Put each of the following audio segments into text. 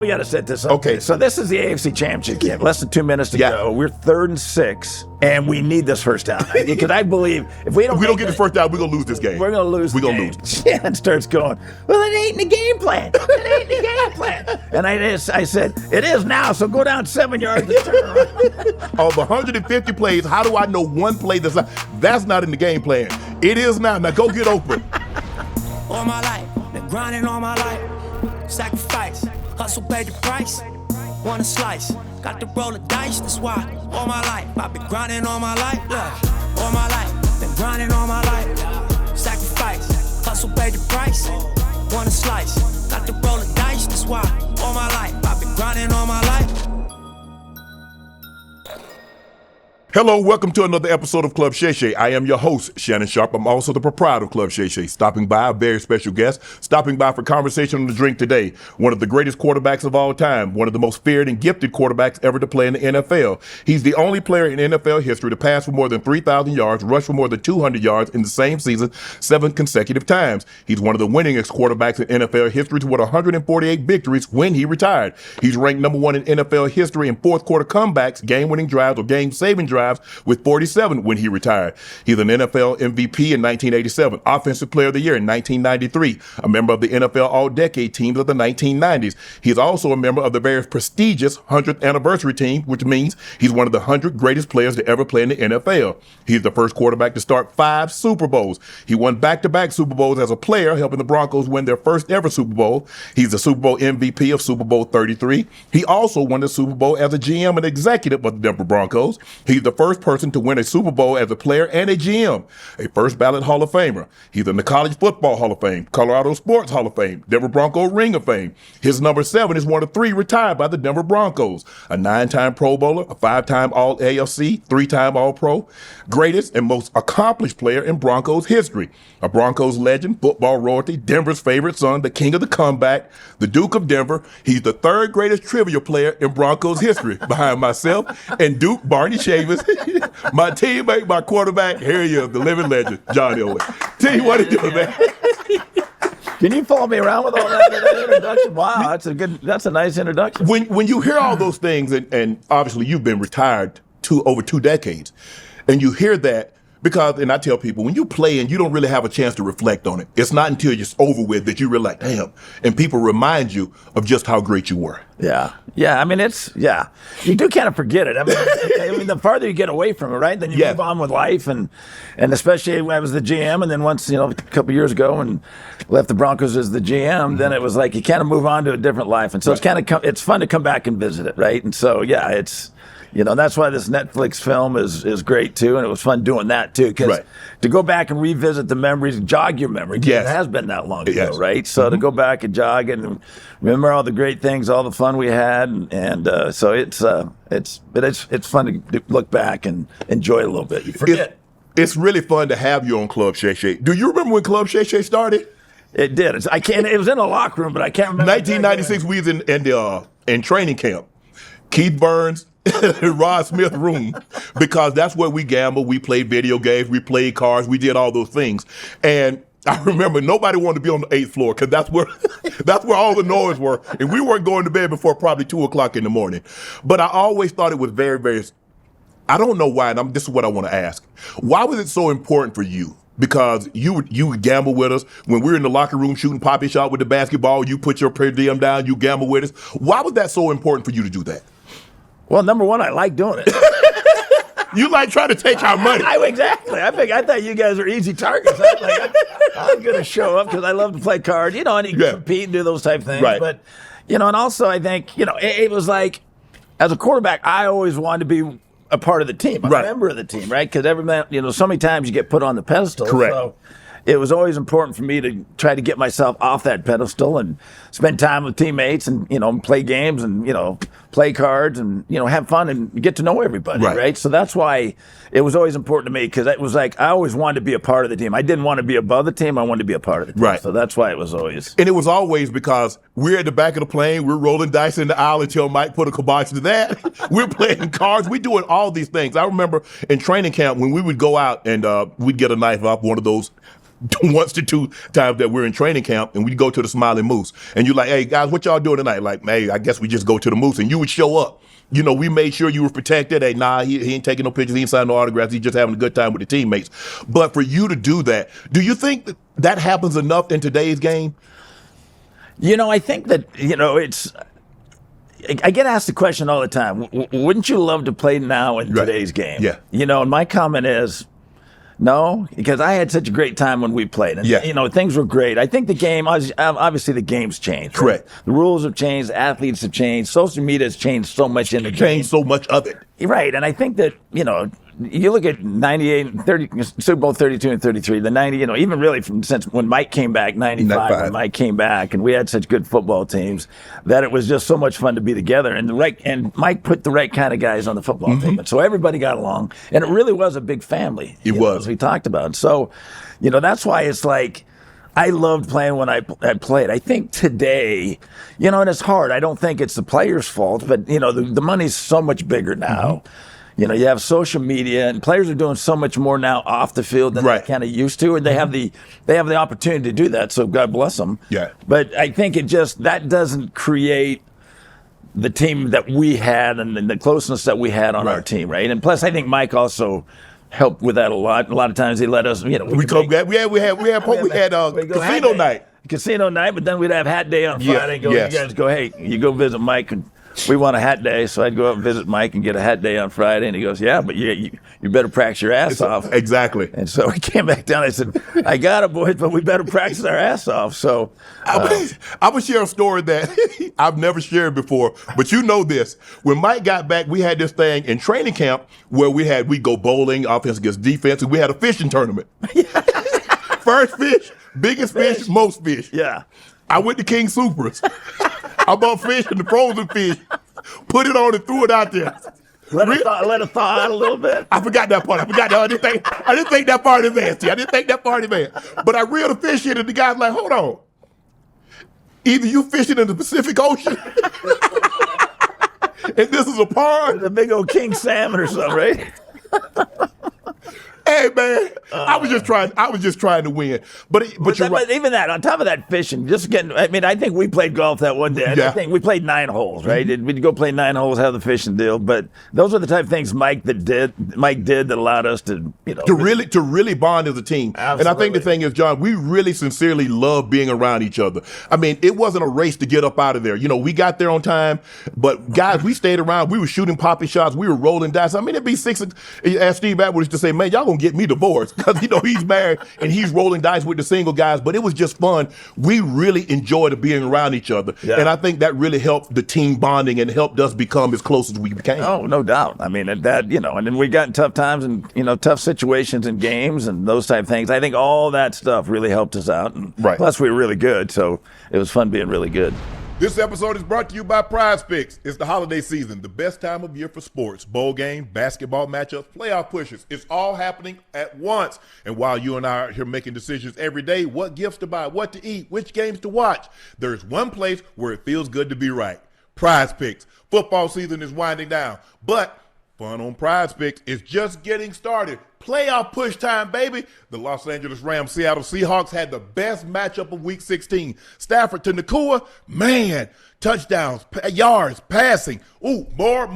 We got to set this up. Okay. So this is the AFC Championship game. Less than 2 minutes to go. We're 3rd and 6, and we need this first down. Because I believe if we don't get the first down, we're going to lose this game. We're going to lose. We're going to lose. Shannon starts going, well, it ain't in the game plan. It ain't in the game plan. And I said, it is now, so go down 7 yards and turn around. Of 150 plays, how do I know one play that's not in the game plan? It is now. Now go get open. All my life, been grinding all my life. Sacrifice, hustle paid the price. Want a slice, got to roll the dice, that's why. All my life, I've been grinding all my life. Look, all my life, been grinding all my life. Sacrifice, hustle paid the price. Want a slice, got to roll the dice, that's why. All my life, I've been grinding all my life. Hello, welcome to another episode of Club Shay Shay. I am your host, Shannon Sharpe. I'm also the proprietor of Club Shay Shay. Stopping by, a very special guest, stopping by for conversation on the drink today. One of the greatest quarterbacks of all time, one of the most feared and gifted quarterbacks ever to play in the NFL. He's the only player in NFL history to pass for more than 3,000 yards, rush for more than 200 yards in the same season 7 consecutive times. He's one of the winningest quarterbacks in NFL history to win 148 victories when he retired. He's ranked number 1 in NFL history in fourth quarter comebacks, game-winning drives, or game-saving drives with 47 when he retired. He's an NFL MVP in 1987, Offensive Player of the Year in 1993, a member of the NFL All-Decade teams of the 1990s. He's also a member of the very prestigious 100th anniversary team, which means he's one of the 100 greatest players to ever play in the NFL. He's the first quarterback to start 5 Super Bowls. He won back-to-back Super Bowls as a player, helping the Broncos win their first ever Super Bowl. He's the Super Bowl MVP of Super Bowl XXXIII. He also won the Super Bowl as a GM and executive of the Denver Broncos. He's the first person to win a Super Bowl as a player and a GM, a first ballot Hall of Famer. He's in the College Football Hall of Fame, Colorado Sports Hall of Fame, Denver Bronco Ring of Fame. His number 7 is one of 3 retired by the Denver Broncos, a 9-time Pro Bowler, a 5-time All-AFC, 3-time All-Pro, greatest and most accomplished player in Broncos history, a Broncos legend, football royalty, Denver's favorite son, the king of the comeback, the Duke of Denver. He's the 3rd greatest trivia player in Broncos history, behind myself and Duke Barney Chavis. My teammate, my quarterback, here he is, the living legend, John Elway. Tell you what he doing, man. Can you follow me around with all that introduction? Wow, that's a nice introduction. When you hear all those things, and obviously you've been retired over 2 decades, and you hear that, and I tell people, when you play and you don't really have a chance to reflect on it, it's not until it's over with that you realize, damn, and people remind you of just how great you were. Yeah. I mean, you do kind of forget it. I mean, the farther you get away from it, right? Then you move on with life, and especially when I was the GM, and then once, a couple years ago, when left the Broncos as the GM, then it was like you kind of move on to a different life, and so it's fun to come back and visit it, right? And so it's. That's why this Netflix film is great, too, and it was fun doing that, too, because to go back and revisit the memories, jog your memory, it has been that long ago, right? So to go back and jog and remember all the great things, all the fun we had, and so it's fun to look back and enjoy it a little bit. You forget. It's really fun to have you on Club Shay Shay. Do you remember when Club Shay Shay started? It did. It was in a locker room, but I can't remember. 1996, we was in training camp. Keith Burns, Rod Smith room, because that's where we gambled. We played video games. We played cards. We did all those things. And I remember nobody wanted to be on the 8th floor because that's where all the noise were. And we weren't going to bed before probably 2 o'clock in the morning. But I always thought it was very, very, I don't know why, and this is what I want to ask. Why was it so important for you? Because you would gamble with us. When we were in the locker room shooting poppy shot with the basketball, you put your per diem down, you gamble with us. Why was that so important for you to do that? Well, number one, I like doing it. You like trying to take our money. Exactly. I thought you guys were easy targets. I'm going to show up because I love to play cards, and compete and do those type of things. Right. But, and also I think, it was like, as a quarterback, I always wanted to be a part of the team, a member of the team, right? Because so many times you get put on the pedestal. Correct. So it was always important for me to try to get myself off that pedestal and spend time with teammates and, play games and, play cards and, have fun and get to know everybody, right? So that's why it was always important to me, because it was like I always wanted to be a part of the team. I didn't want to be above the team. I wanted to be a part of the team. Right. So that's why it was always. And it was always because we're at the back of the plane. We're rolling dice in the aisle until Mike put a kibosh to that. We're playing cards. We're doing all these things. I remember in training camp when we would go out and we'd get a knife off one of those once to two times that we're in training camp and we go to the Smiling Moose. And you're like, hey, guys, what y'all doing tonight? Like, hey, I guess we just go to the Moose. And you would show up. You know, we made sure you were protected. Hey, nah, he ain't taking no pictures. He ain't signing no autographs. He's just having a good time with the teammates. But for you to do that, do you think that happens enough in today's game? You know, I think that, you know, I get asked the question all the time, wouldn't you love to play now in today's game? Yeah. You know, and my comment is, no, because I had such a great time when we played. And, you know, things were great. I think the game, obviously the game's changed. Correct. Right? The rules have changed. Athletes have changed. Social media has changed so much in the game. Changed so much of it. Right. And I think that, you know, you look at 98 and 30, Super Bowl 32 and 33, the 90, you know, even really since when Mike came back, 95, when Mike came back, and we had such good football teams that it was just so much fun to be together. And Mike put the right kind of guys on the football team. And so everybody got along. And it really was a big family. It was. As we talked about. So, you know, that's why it's like, I loved playing when I played. I think today, you know, and it's hard. I don't think it's the players' fault, but, you know, the money's so much bigger now. You know, you have social media, and players are doing so much more now off the field than they kind of used to, and they have the opportunity to do that. So God bless them. Yeah. But I think that doesn't create the team that we had and the closeness that we had on our team, right? And plus, I think Mike also helped with that a lot. A lot of times he let us, you know, we had casino night. Casino night, but then we'd have hat day on Friday. You guys go, hey, you go visit Mike, and we want a hat day. So I'd go up and visit Mike and get a hat day on Friday. And he goes, yeah, but you better practice your ass off. Exactly. And so we came back down. I said, I got it, boys, but we better practice our ass off. So I would share a story that I've never shared before, but you know this. When Mike got back, we had this thing in training camp where we go bowling, offense against defense, and we had a fishing tournament. First fish, biggest fish, most fish. Yeah. I went to King Supers. I bought fish and the frozen fish, put it on and threw it out there. Let it thaw out a little bit. I forgot that part. I didn't think that part in advance. I didn't think that part in advance. But I reeled the fish in, and the guy's like, hold on. Either you fishing in the Pacific Ocean, and this is a pond. The big old king salmon or something, right? Hey man, I was just trying to win. But you're right. But even that, on top of that fishing, just getting. I mean, I think we played golf that one day. I think we played 9 holes, right? We'd go play 9 holes, have the fishing deal. But those are the type of things Mike did that allowed us to, you know, to really bond as a team. Absolutely. And I think the thing is, John, we really sincerely love being around each other. I mean, it wasn't a race to get up out of there. You know, we got there on time, but guys, we stayed around. We were shooting poppy shots. We were rolling dice. I mean, it'd be 6. As Steve Atwood used to say, man, y'all gonna get me divorced because, you know, he's married and he's rolling dice with the single guys. But it was just fun. We really enjoyed being around each other. Yeah. And I think that really helped the team bonding and helped us become as close as we became. Oh, no doubt. I mean, that, you know, and then we got in tough times and, you know, tough situations in games and those type of things. I think all that stuff really helped us out. And plus, we were really good. So it was fun being really good. This episode is brought to you by Prize Picks. It's the holiday season, the best time of year for sports. Bowl game, basketball matchups, playoff pushes. It's all happening at once. And while you and I are here making decisions every day, what gifts to buy, what to eat, which games to watch, there's one place where it feels good to be right. Prize Picks. Football season is winding down, but fun on Prize Picks is just getting started. Playoff push time, baby. The Los Angeles Rams Seattle Seahawks had the best matchup of Week 16. Stafford to Nakua, man, touchdowns, yards, passing. Ooh, more.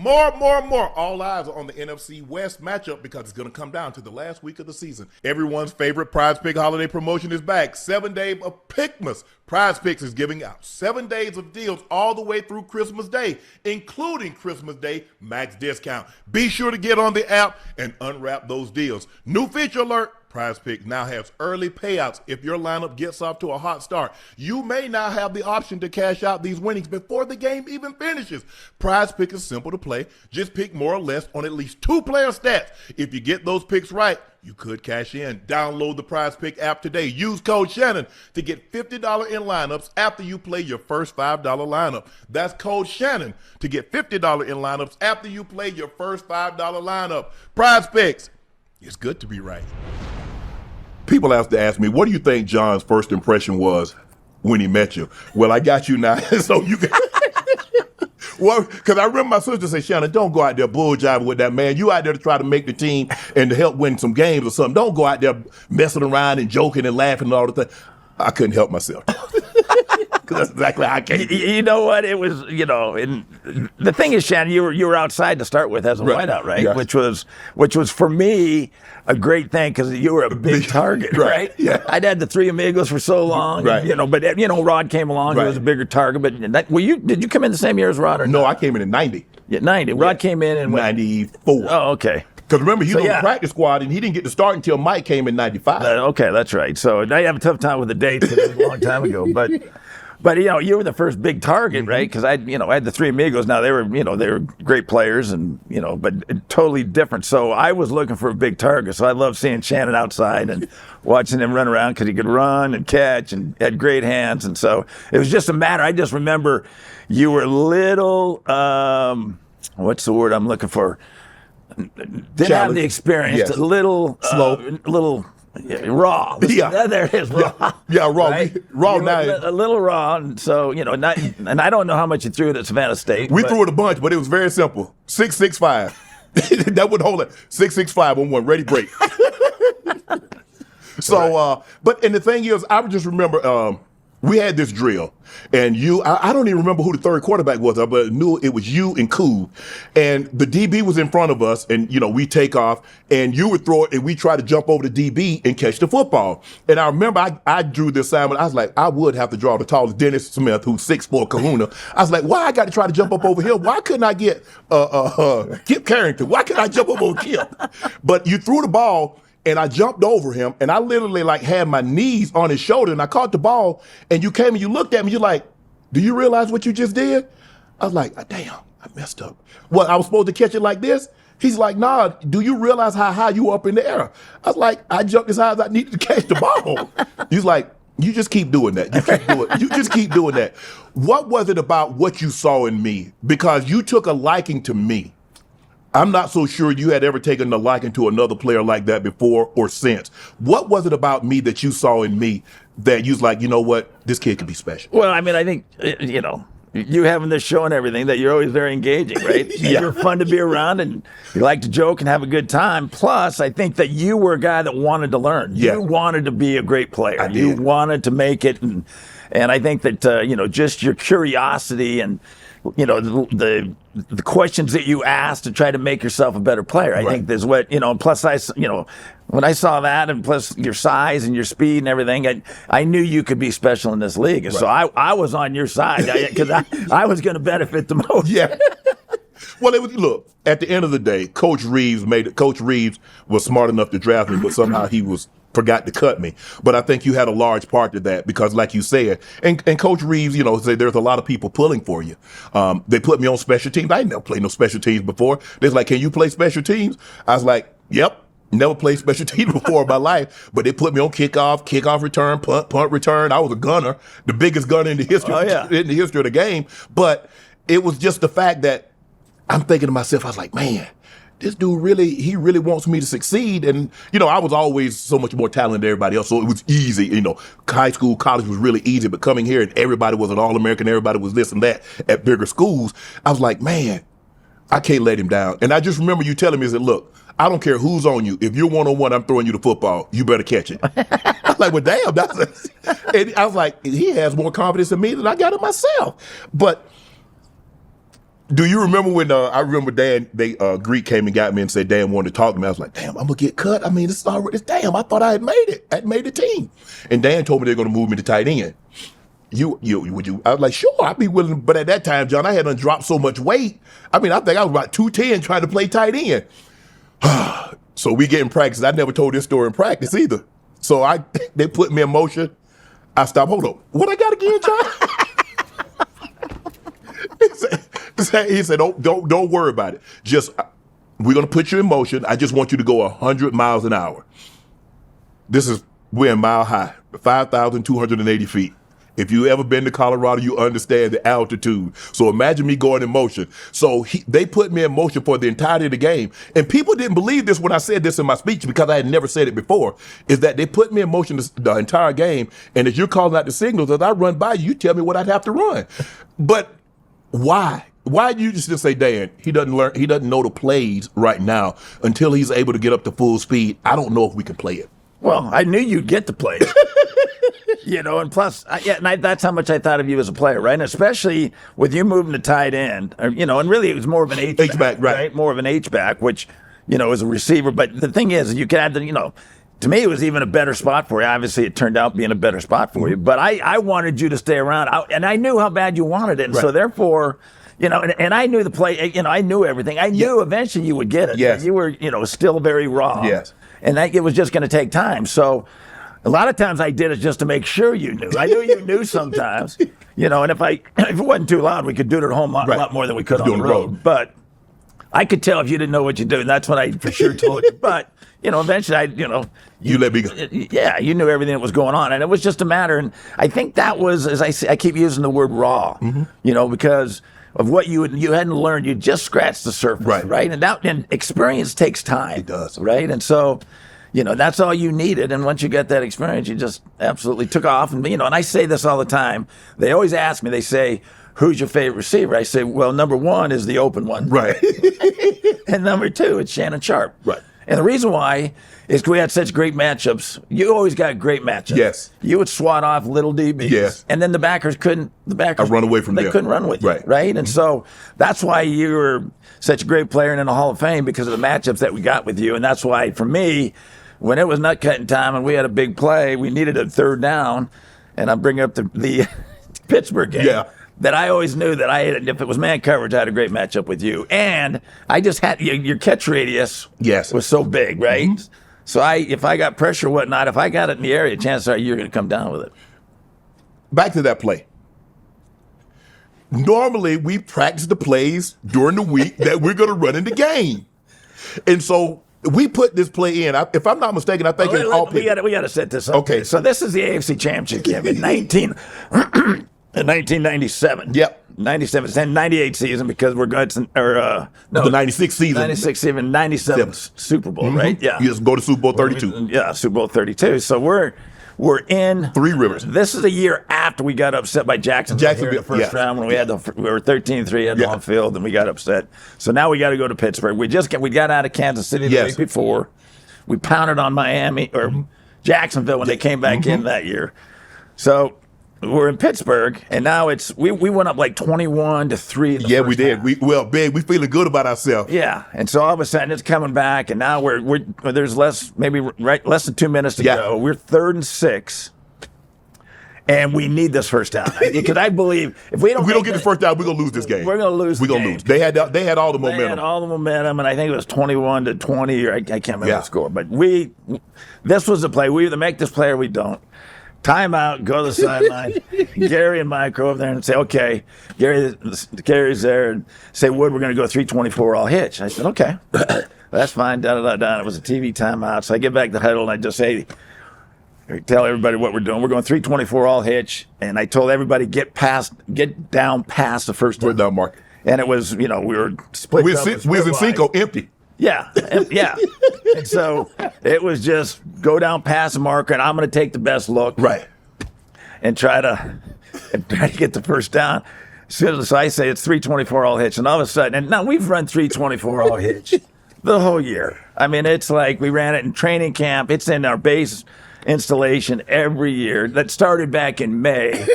All eyes are on the NFC West matchup because it's going to come down to the last week of the season. Everyone's favorite Prize Pick holiday promotion is back. 7 Days of Pickmas. Prize Picks is giving out 7 days of deals all the way through Christmas Day, including Christmas Day max discount. Be sure to get on the app and unwrap those deals. New feature alert. Prize Picks now has early payouts if your lineup gets off to a hot start. You may now have the option to cash out these winnings before the game even finishes. Prize Pick is simple to play. Just pick more or less on at least 2 player stats. If you get those picks right, you could cash in. Download the Prize Pick app today. Use code Shannon to get $50 in lineups after you play your first $5 lineup. That's code Shannon to get $50 in lineups after you play your first $5 lineup. Prize Picks. It's good to be right. People have to ask me, what do you think John's first impression was when he met you? Well, I got you now, so you can. Well, because I remember my sister say, Shannon, don't go out there bull jiving with that man. You out there to try to make the team and to help win some games or something. Don't go out there messing around and joking and laughing and all the thing. I couldn't help myself. Because that's exactly how I came. You know what? It was, and the thing is, Shannon, you were outside to start with as a wideout, right? Yes. Which was for me a great thing because you were a big target, right? Yeah. I'd had the three amigos for so long, right? But Rod came along, he was a bigger target. But did you come in the same year as Rod or no? I came in 90. Yeah, 90. Rod came in in 94. Oh, okay. Because remember, he was on the practice squad, and he didn't get to start until Mike came in 95. Okay, that's right. So now you have a tough time with the dates. It was a long time ago, but you were the first big target, right? Because I had the three amigos. Now they were great players, and but totally different. So I was looking for a big target. So I loved seeing Shannon outside and watching him run around because he could run and catch and had great hands. And so it was just a matter. I just remember you were little. What's the word I'm looking for? Didn't have the experience. Yes. A little slow, little raw. Yeah, there it is. Raw. Yeah, raw. Right? Raw now. A little raw, and so and I don't know how much you threw it at Savannah State. We threw it a bunch, but it was very simple. 6.65. That would hold it. 6.65 on one. Ready, break. So, and the thing is, I just remember. We had this drill, and I don't even remember who the third quarterback was, but I knew it was you and Cool. And the DB was in front of us, and, we take off, and you would throw it, and we try to jump over the DB and catch the football. And I remember I drew the assignment. I was like, I would have to draw the tallest Dennis Smith, who's 6'4" kahuna. I was like, why I got to try to jump up over here? Why couldn't I get Kip Carrington? Why couldn't I jump up over Kip? But you threw the ball, and I jumped over him, and I literally had my knees on his shoulder, and I caught the ball, and you came and you looked at me, you're like, do you realize what you just did? I was like, damn, I messed up. What, I was supposed to catch it like this? He's like, nah, do you realize how high you were up in the air? I was like, I jumped as high as I needed to catch the ball. He's like, you just keep doing that. You just keep doing that. What was it about what you saw in me? Because you took a liking to me. I'm not so sure you had ever taken a liking to another player like that before or since. What was it about me that you saw in me that you was like, you know what, this kid could be special? Well, I mean, I think, you having this show and everything, that you're always very engaging, right? Yeah. You're fun to be around, and you like to joke and have a good time. Plus, I think that you were a guy that wanted to learn. Yeah. You wanted to be a great player. I did. You wanted to make it, and I think that, just your curiosity and, the questions that you asked to try to make yourself a better player. I think there's what, plus when I saw that, and plus your size and your speed and everything, I knew you could be special in this league. And so I was on your side because I was going to benefit the most. Yeah. Well, look, at the end of the day, Coach Reeves was smart enough to draft me, but somehow he forgot to cut me. But I think you had a large part to that because, like you said, and Coach Reeves, said there's a lot of people pulling for you. They put me on special teams. I never played no special teams before. They're like, can you play special teams? I was like, yep. Never played special teams before in my life, but they put me on kickoff return, punt return. I was a gunner, the biggest gunner in the history of the game. But it was just the fact that I'm thinking to myself, I was like, man, this dude he really wants me to succeed. And, I was always so much more talented than everybody else. So it was easy, high school, college was really easy, but coming here and everybody was an All-American, everybody was this and that at bigger schools. I was like, man, I can't let him down. And I just remember you telling me, I said, look, I don't care who's on you. If you're one-on-one, I'm throwing you the football. You better catch it. I was like, well, damn. And I was like, he has more confidence in me than I got in myself. But do you remember when I remember Dan, Greek came and got me and said Dan wanted to talk to me. I was like, damn, I'm going to get cut. I mean, it's damn, I thought I had made it. I had made the team. And Dan told me they're going to move me to tight end. Would you? I was like, sure, I'd be willing. But at that time, John, I hadn't dropped so much weight. I mean, I think I was about 210 trying to play tight end. So we get in practice. I never told this story in practice either. So they put me in motion. I stopped. Hold up. What I got again, John? He said, don't worry about it. We're going to put you in motion. I just want you to go 100 miles an hour. We're in Mile High, 5,280 feet. If you ever been to Colorado, you understand the altitude. So imagine me going in motion. So they put me in motion for the entirety of the game. And people didn't believe this when I said this in my speech because I had never said it before, is that they put me in motion the entire game. And as you're calling out the signals, as I run by you, you tell me what I'd have to run. But why? why you just say, Dan, he doesn't know the plays right now until he's able to get up to full speed. I don't know if we can play it. Well, I knew you'd get the plays. And plus, that's how much I thought of you as a player, right? And especially with you moving to tight end, and really it was more of an H-back, right? More of an H-back, which, is a receiver. But the thing is, you could add to me, it was even a better spot for you. Obviously, it turned out being a better spot for you. But I wanted you to stay around, and I knew how bad you wanted it. And so therefore, and I knew the play, I knew everything. I knew eventually you would get it. Yes. You were, still very raw. Yes. And it was just going to take time. So a lot of times I did it just to make sure you knew. I knew you knew sometimes, and if it wasn't too loud, we could do it at home a lot more than we could on the road. But I could tell if you didn't know what you do, and that's what I for sure told you. But, eventually you let me go. Yeah, you knew everything that was going on. And it was just a matter. And I think that was, as I keep using the word raw, because of what you hadn't learned. You just scratched the surface, right? And experience takes time. It does. Right? And so, that's all you needed. And once you got that experience, you just absolutely took off. And, and I say this all the time. They always ask me, they say, who's your favorite receiver? I say, well, number one is the open one. Right. And number two, it's Shannon Sharpe. Right. And the reason why is because we had such great matchups. You always got great matchups. Yes. You would swat off little DBs. Yes. And then the backers couldn't run away from them. They couldn't run with you. Right. And so that's why you were such a great player and in the Hall of Fame, because of the matchups that we got with you. And that's why, for me, when it was nut cutting time and we had a big play, we needed a third down. And I bring up the Pittsburgh game. Yeah. That I always knew that if it was man coverage, I had a great matchup with you. And I just had your catch radius was so big, right? Mm-hmm. So if I got pressure or whatnot, if I got it in the area, chances are you're going to come down with it. Back to that play. Normally, we practice the plays during the week that we're going to run in the game. And so we put this play in. If I'm not mistaken, I think it's all we got to set this up. Okay. So this is the AFC Championship game in 1997. Yep. 97. It's 98 season because we're good. The 96 season. 96 season, 97 Super Bowl, right? Yeah. You just go to Super Bowl 32. Yeah, Super Bowl 32. So we're in Three Rivers. This is a year after we got upset by Jacksonville in the first round when we were 13-3 at the home field and we got upset. So now we got to go to Pittsburgh. We got out of Kansas City the week before. We pounded on Miami or Jacksonville when they came back in that year. So we're in Pittsburgh, and now we went up like 21-3. Yeah, we did. We feeling good about ourselves. Yeah, and so all of a sudden it's coming back, and now there's less than 2 minutes to go. We're 3rd and 6, and we need this first down because I believe if we don't get the first down, we're gonna lose this game. We're gonna lose. We're gonna lose. They had all the momentum. They had all the momentum, and I think it was 21-20, or I can't remember the score. But this was the play. We either make this play or we don't. Timeout, go to the sideline. Gary and Mike go over there and say, okay, Gary's there, and say, Wood, we're going to go 324 all hitch. I said, okay, that's fine, da-da-da-da. It was a TV timeout. So I get back to the huddle, and I just say, tell everybody what we're doing. We're going 324 all hitch, and I told everybody get down past the first down. We're down, Mark. And it was, we were split up. We was in Cinco, empty. Yeah. And so it was just go down past the marker, and I'm going to take the best look. Right. And try to get the first down. So I say it's 324 all hitch, and all of a sudden, and now we've run 324 all hitch the whole year. I mean, it's like we ran it in training camp. It's in our base installation every year. That started back in May.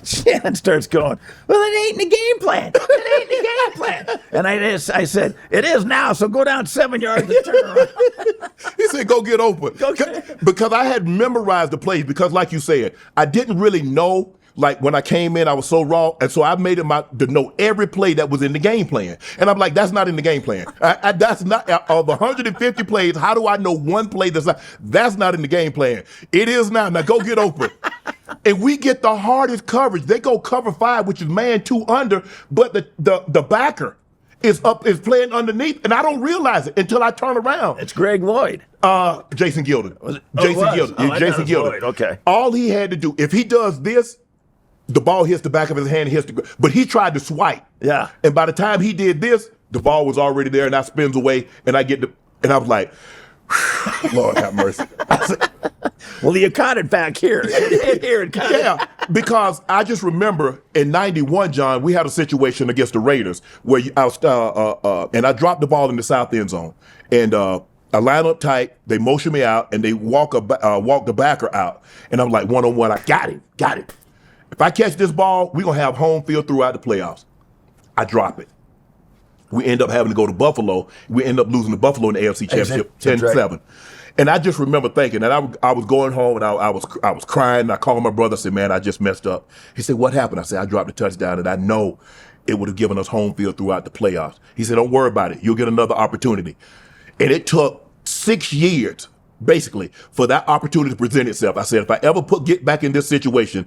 Shannon starts going, well, it ain't in the game plan. It ain't in the game plan. And I said, it is now, so go down 7 yards and turn around. He said, go get open. Because I had memorized the plays because, like you said, I didn't really know. Like, when I came in, I was so raw, and so I made it to know every play that was in the game plan. And I'm like, that's not in the game plan. That's not, of 150 plays, how do I know one play that's not in the game plan? It is now. Now go get open. And we get the hardest coverage. They go cover 5, which is man 2 under, but the backer is playing underneath, and I don't realize it until I turn around. It's Greg Lloyd. Jason Gilden. Jason Gilden. Okay. All he had to do, if he does this, the ball hits the back of his hand, but he tried to swipe. Yeah. And by the time he did this, the ball was already there, and I spins away, and I was like, Lord have mercy. Well, you caught it back here. Yeah, because I just remember in '91, John, we had a situation against the Raiders where and I dropped the ball in the south end zone, and I line up tight. They motion me out, and they walk the backer out, and I'm like 1-on-1. I got it. If I catch this ball, we're gonna have home field throughout the playoffs. I drop it. We end up having to go to Buffalo. We end up losing to Buffalo in the AFC Championship 10-7. Right. And I just remember thinking that I was going home and I was crying. I called my brother. I said, "Man, I just messed up." He said, "What happened?" I said, "I dropped a touchdown, and I know it would have given us home field throughout the playoffs." He said, "Don't worry about it. You'll get another opportunity." And it took 6 years, basically, for that opportunity to present itself. I said, if I ever get back in this situation,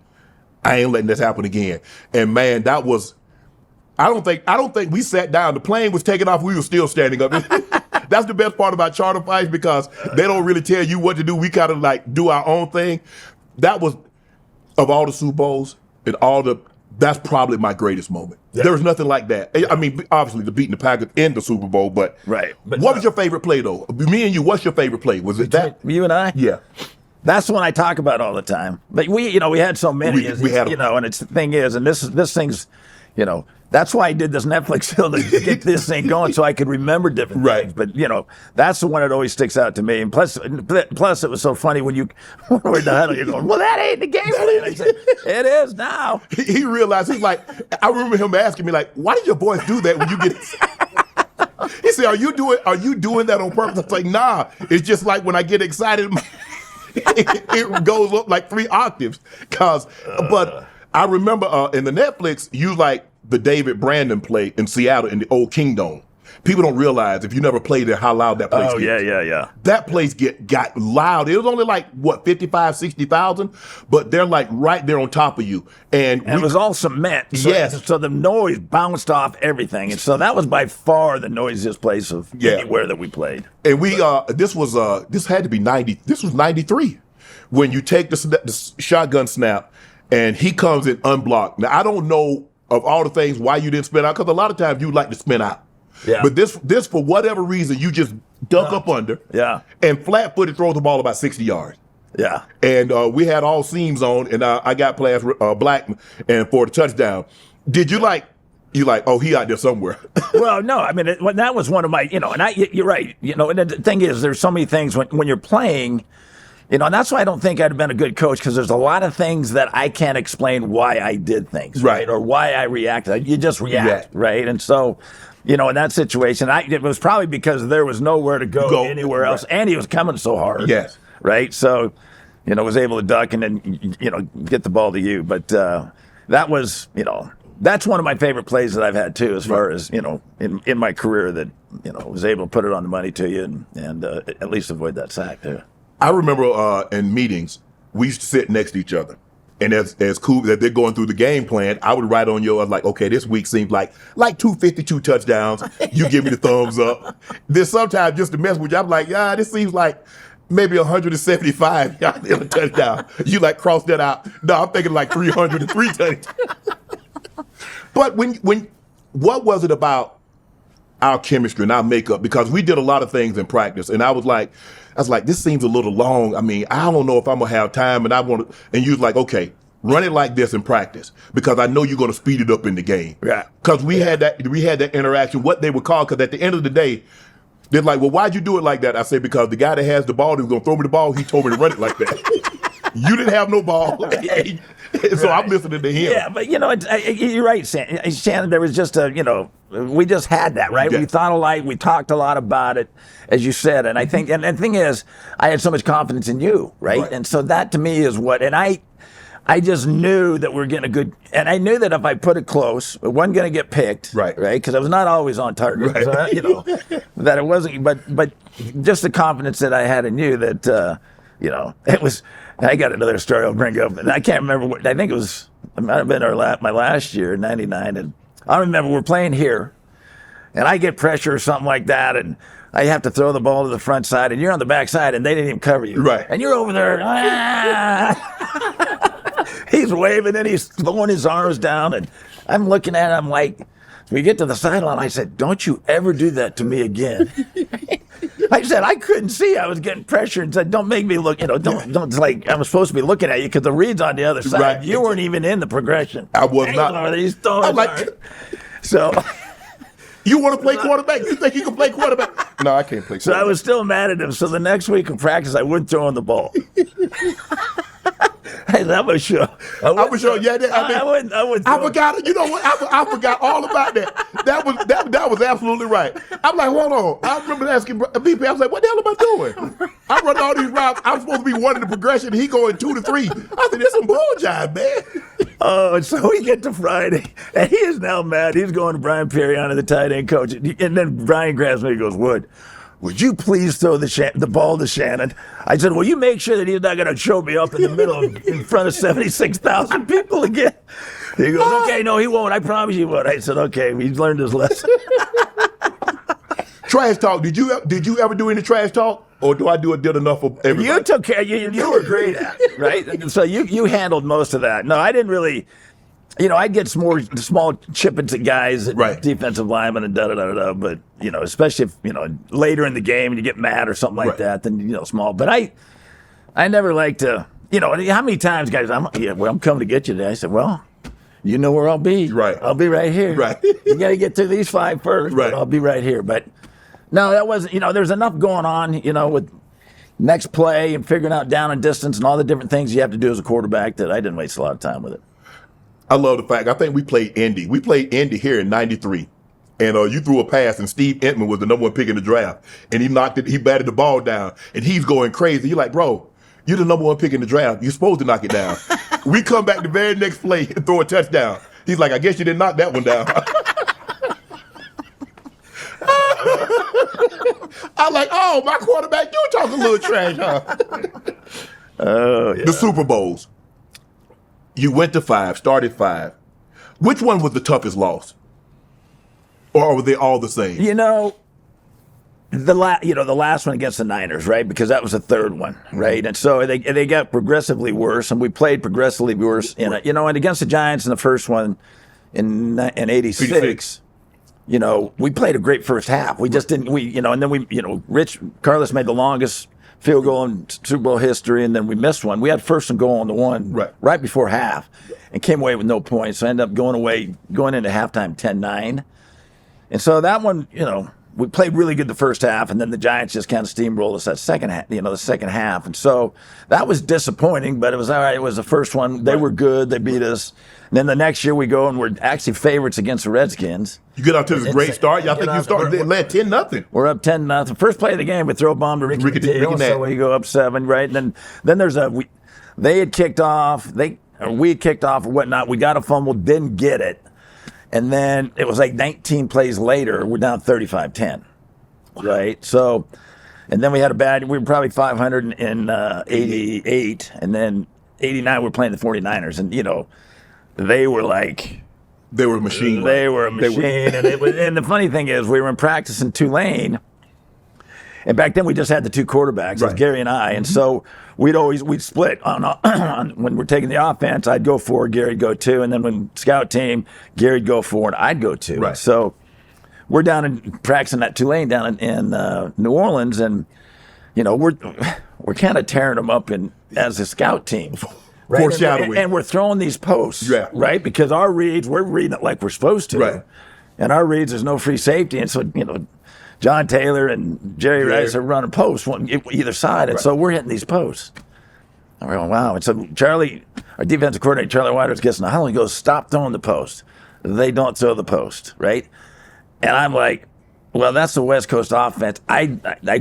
I ain't letting this happen again. And man, that was. I don't think we sat down. The plane was taking off. We were still standing up. That's the best part about charter flights because they don't really tell you what to do. We kind of like do our own thing. That was, of all the Super Bowls and that's probably my greatest moment. Yeah. There was nothing like that. I mean, obviously the beating the Packers in the Super Bowl, but right. But what was your favorite play though? Me and you, what's your favorite play? Was it that? You and I? Yeah. That's the one I talk about all the time. But we had so many. We had, and the thing is, and this thing's, that's why I did this Netflix deal to get this thing going so I could remember different things. But, that's the one that always sticks out to me. And plus it was so funny when we're in the huddle, you're going, well, that ain't the game. I said, it is now. He realized, he's like, I remember him asking me, like, why did your boys do that when you get excited? He said, are you doing that on purpose? I was like, nah, it's just like when I get excited, it goes up like 3 octaves. But I remember in the Netflix, you like the David Brandon play in Seattle in the old Kingdom. People don't realize if you never played there how loud that place gets. Yeah. That place got loud. It was only like, 55, 60,000, but they're like right there on top of you. And it was all cement. So the noise bounced off everything. And so that was by far the noisiest place of anywhere that we played. And this had to be 90. This was 93 when you take the shotgun snap and he comes in unblocked. Now, I don't know of all the things why you didn't spin out, because a lot of times you like to spin out. Yeah. But this for whatever reason, you just dunk up under and flat-footed throw the ball about 60 yards. Yeah. And we had all seams on, and I got players black and for the touchdown. Did you like, oh, he out there somewhere? Well, no, I mean, that was one of my, and you're right. And the thing is, there's so many things when you're playing, and that's why I don't think I'd have been a good coach, because there's a lot of things that I can't explain why I did things, right? Or why I reacted. You just react, right? And so, in that situation, it was probably because there was nowhere to go anywhere else, and he was coming so hard, right? So, was able to duck and then, get the ball to you. But that was, that's one of my favorite plays that I've had too, as far as, in my career that, was able to put it on the money to you and at least avoid that sack too. I remember in meetings, we used to sit next to each other. And as cool that they're going through the game plan, I would write on I was like, okay, this week seems like 252 touchdowns. You give me the thumbs up. Then sometimes just to mess with you, I'm like, this seems like maybe 175 in a touchdown. You like cross that out. No, I'm thinking like 303 touchdowns. But what was it about our chemistry and our makeup? Because we did a lot of things in practice, and I was like, this seems a little long. I mean, I don't know if I'm gonna have time, and you was like, okay, run it like this in practice, because I know you're gonna speed it up in the game. Yeah. Because we had that interaction, what they would call, because at the end of the day, they're like, well, why'd you do it like that? I said, because the guy that has the ball, who's gonna throw me the ball, he told me to run it like that. You didn't have no ball. So I'm listening to him. Yeah, but you're right, Shannon. There was just we just had that, right? Yeah. We thought alike. We talked a lot about it, as you said. And I think, and the thing is, I had so much confidence in you, right? And so that to me is what, and I just knew that we're getting a good, and I knew that if I put it close, it wasn't going to get picked, right? Because I was not always on target, right. So, that it wasn't, but just the confidence that I had in you that, it was. I got another story I'll bring up, and I can't remember what. I think it might have been my last year, '99, and I remember we're playing here, and I get pressure or something like that, and I have to throw the ball to the front side, and you're on the back side, and they didn't even cover you, right? And you're over there. He's waving and he's throwing his arms down, and I'm looking at it, I'm like, we get to the sideline, I said, don't you ever do that to me again. I said, I couldn't see. I was getting pressure and said, don't make me look, don't like, I'm supposed to be looking at you because the read's on the other side. Right. You weren't even in the progression. I was not. These I'm like, so. You want to play quarterback? You think you can play quarterback? No, I can't play quarterback. So I was still mad at him. So the next week of practice, I wouldn't throw him the ball. I was sure. I was sure. Yeah, I wouldn't. I forgot. You know what? I forgot all about that. That was absolutely right. I'm like, hold on. I remember asking BP. I was like, what the hell am I doing? I run all these routes. I'm supposed to be one in the progression. He going 2 to 3. I said, this some bull jive, man. Oh, and so we get to Friday, and he is now mad. He's going to Brian Perrion, the tight end coach, and then Brian grabs me and goes, would you please throw the ball to Shannon? I said, well, you make sure that he's not going to show me up in the middle in front of 76,000 people again. He goes, okay, no, he won't. I promise you won't. I said, okay, he's learned his lesson. Trash talk. Did you ever do any trash talk? Or do I did enough of everybody? You took care. You were great at it, right? So you handled most of that. No, I didn't really. I'd get some more small chip-ins at guys, right. Defensive linemen and da-da-da-da-da. But, especially if, later in the game and you get mad or something like that, then, small. But I never liked to, how many times, guys, I'm coming to get you today. I said, well, you know where I'll be. Right. I'll be right here. Right. You got to get through these 5 first, right. But I'll be right here. But, no, that wasn't, there's enough going on, with next play and figuring out down and distance and all the different things you have to do as a quarterback that I didn't waste a lot of time with it. I love the fact, I think we played Indy. We played Indy here in 93. And you threw a pass, and Steve Entman was the number 1 pick in the draft. And he batted the ball down, and he's going crazy. You're like, bro, you're the number 1 pick in the draft. You're supposed to knock it down. We come back the very next play and throw a touchdown. He's like, I guess you didn't knock that one down. I'm like, oh, my quarterback, you talking a little trash, huh? Oh, yeah. The Super Bowls. You went to 5, started 5. Which one was the toughest loss? Or were they all the same? The last one against the Niners, right? Because that was the third one, right? And so they got progressively worse, and we played progressively worse. And against the Giants in the first one in 86. We played a great first half. We just didn't. And then Rich Carlos made the longest field goal in Super Bowl history, and then we missed one. We had first and goal on the one right before half, and came away with no points. So I ended up going into halftime 10-9. And so that one, we played really good the first half, and then the Giants just kind of steamrolled us that second half, the second half. And so that was disappointing, but it was all right. It was the first one. They were good. They beat us. And then the next year we go, and we're actually favorites against the Redskins. You get out to this great start. Y'all think you started? They led 10-0. We're up 10-0. First play of the game, we throw a bomb to Ricky Dill, so we go up 7, right? And then there's they had kicked off. We had kicked off or whatnot. We got a fumble, didn't get it. And then it was like 19 plays later, we're down 35-10, right? So, and then we were probably 588, and then 89, we're playing the 49ers. And, they were like... They were a machine. They were a machine. And the funny thing is, we were in practice in Tulane, and back then we just had the 2 quarterbacks, right. Gary and I. And so we'd split on when we're taking the offense. I'd go 4, Gary'd go 2, and then when scout team, Gary'd go 4, and I'd go 2. Right. So we're down in practicing at Tulane down in New Orleans, and we're kind of tearing them up as a scout team. Right? Foreshadowing. And we're throwing these posts, right? Because our reads, we're reading it like we're supposed to. Right. And our reads, there's no free safety. And so, John Taylor and Jerry Rice are running posts either side. And so we're hitting these posts. And we're going, wow. And so Charlie, our defensive coordinator, Charlie Waters, gets in the huddle and goes, stop throwing the post. They don't throw the post, right? And I'm like, well, that's the West Coast offense. I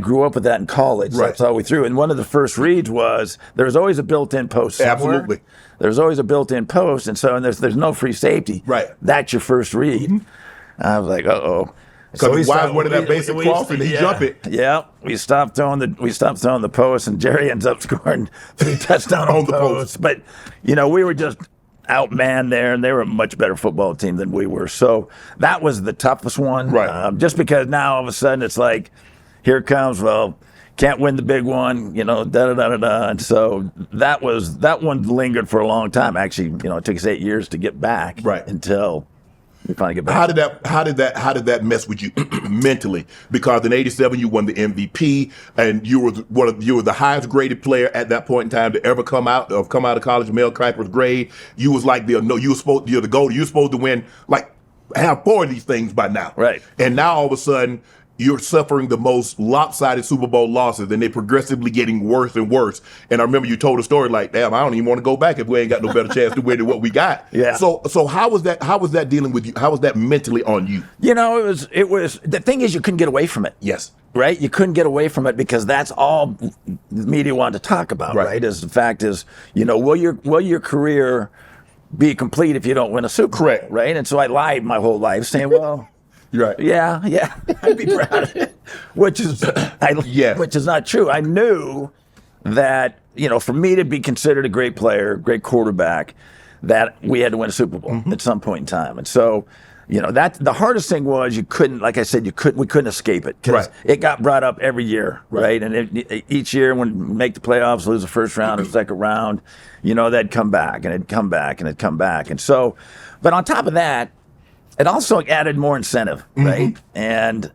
grew up with that in college. Right. That's all we threw. And one of the first reads was there's always a built-in post somewhere. Absolutely. There's always a built-in post, and so there's no free safety. Right. That's your first read. Mm-hmm. I was like, uh-oh. So he wide one of that basic cross and he jump it. Yeah, we stopped throwing the post, and Jerry ends up scoring 3 touchdowns on the post. But we were just outmanned there, and they were a much better football team than we were. So that was the toughest one. Right. Just because now all of a sudden it's like, here comes, can't win the big one, da-da-da-da-da. And so that one lingered for a long time. Actually, it took us 8 years to get back. Right. Until You finally get back. How did that mess with you mentally? Because in '87 you won the MVP, and you were the highest graded player at that point in time to ever come out of college, Mel Kiper's grade. You was like you're the GOAT. You're supposed to win, like, have 4 of these things by now. Right. And now all of a sudden you're suffering the most lopsided Super Bowl losses, and they're progressively getting worse and worse. And I remember you told a story like, damn, I don't even want to go back if we ain't got no better chance to win than what we got. Yeah. So how was that dealing with you? How was that mentally on you? You know, it was the thing is, you couldn't get away from it. Yes. Right? You couldn't get away from it because that's all the media wanted to talk about, right? Is the fact is, you know, will your career be complete if you don't win a Super Bowl? Correct. Right? And so I lied my whole life saying, well, you're right. Yeah, I'd be proud of it. Which is not true. I knew that, you know, for me to be considered a great player, great quarterback, that we had to win a Super Bowl at some point in time. And so, you know, that the hardest thing was we couldn't escape it, because it got brought up every year, right? And each year when we make the playoffs, lose the first round or second round, you know, they'd come back and it'd come back and it'd come back. And so, but on top of that, it also added more incentive, right? And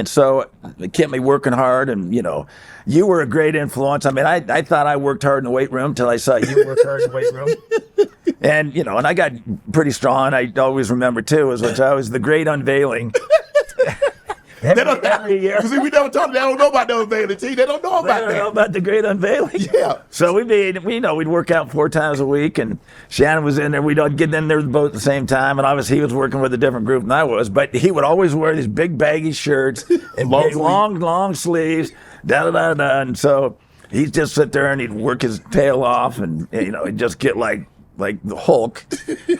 so it kept me working hard. And, you know, you were a great influence. I mean, I thought I worked hard in the weight room till I saw you work hard in the weight room. And, you know, and I got pretty strong. I always remember, too, was the great unveiling. Every year. See, we never talk. They don't know about the unveiling. They don't know about that. They don't know about the great unveiling. Yeah. So we'd work out 4 times a week, and Shannon was in there. We'd all get in there both at the same time, and obviously he was working with a different group than I was. But he would always wear these big baggy shirts and long sleeves, and so he'd just sit there and he'd work his tail off, and, you know, he'd just get like the Hulk.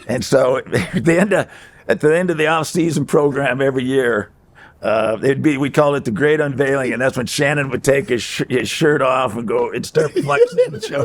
And so at the end of the off-season program every year, we call it the great unveiling, and that's when Shannon would take his shirt off and start flexing and show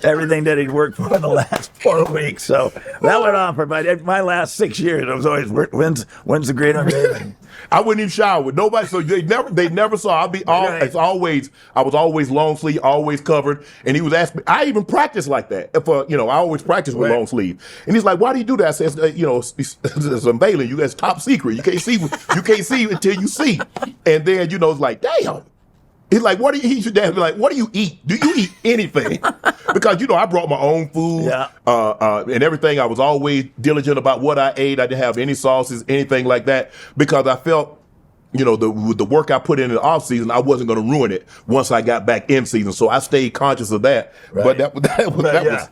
everything that he'd worked for the last 4 weeks. So that went on for my last 6 years. It was always, when's the great unveiling? I wouldn't even shower with nobody, so they never saw. I was always long sleeve, always covered, and he was asking me. I even practiced like that. I always practice with long sleeve, and he's like, "Why do you do that?" I said, it's unveiling. You guys top secret. You can't see until you see. And then, you know, it's like, damn. He's like, what do you eat? Your dad be like, what do you eat? Do you eat anything? Because, you know, I brought my own food and everything. I was always diligent about what I ate. I didn't have any sauces, anything like that, because I felt, you know, with the work I put in the off season, I wasn't going to ruin it once I got back in season. So I stayed conscious of that. Right. But that was.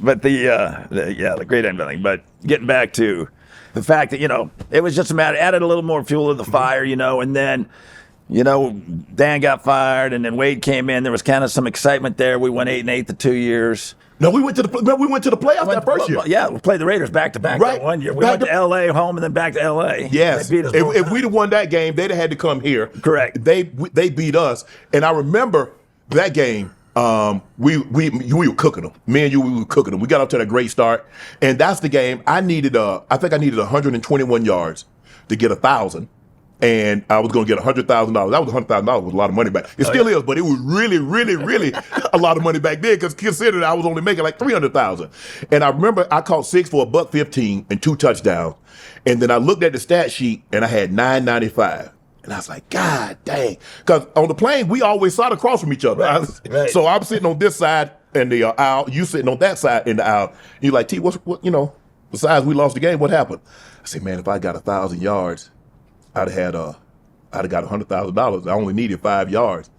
But the great unveiling. But getting back to the fact that, you know, it was just a matter, added a little more fuel to the fire, you know, and then, you know, Dan got fired, and then Wade came in. There was kind of some excitement there. We went 8-8 the 2 years. No, we went to the playoffs that first year. Yeah, we played the Raiders back to back that 1 year. We went to L.A. home and then back to L.A. Yes, if we'd have won that game, they'd have had to come here. Correct. They beat us, and I remember that game. We were cooking them. Me and you, we were cooking them. We got up to that great start, and that's the game. I think I needed 121 yards to get 1,000. And I was going to get $100,000. That was $100,000 was a lot of money back. It still is, but it was really, really, really a lot of money back then, because considered I was only making like $300,000. And I remember I caught 6 for $115 and 2 touchdowns. And then I looked at the stat sheet and I had $995. And I was like, God dang. Because on the plane, we always sat across from each other. Right. So I'm sitting on this side in the aisle, you sitting on that side in the aisle. And you're like, T, what, you know, besides we lost the game, what happened? I said, man, if I got 1,000 yards, I'd have got $100,000. I only needed 5 yards.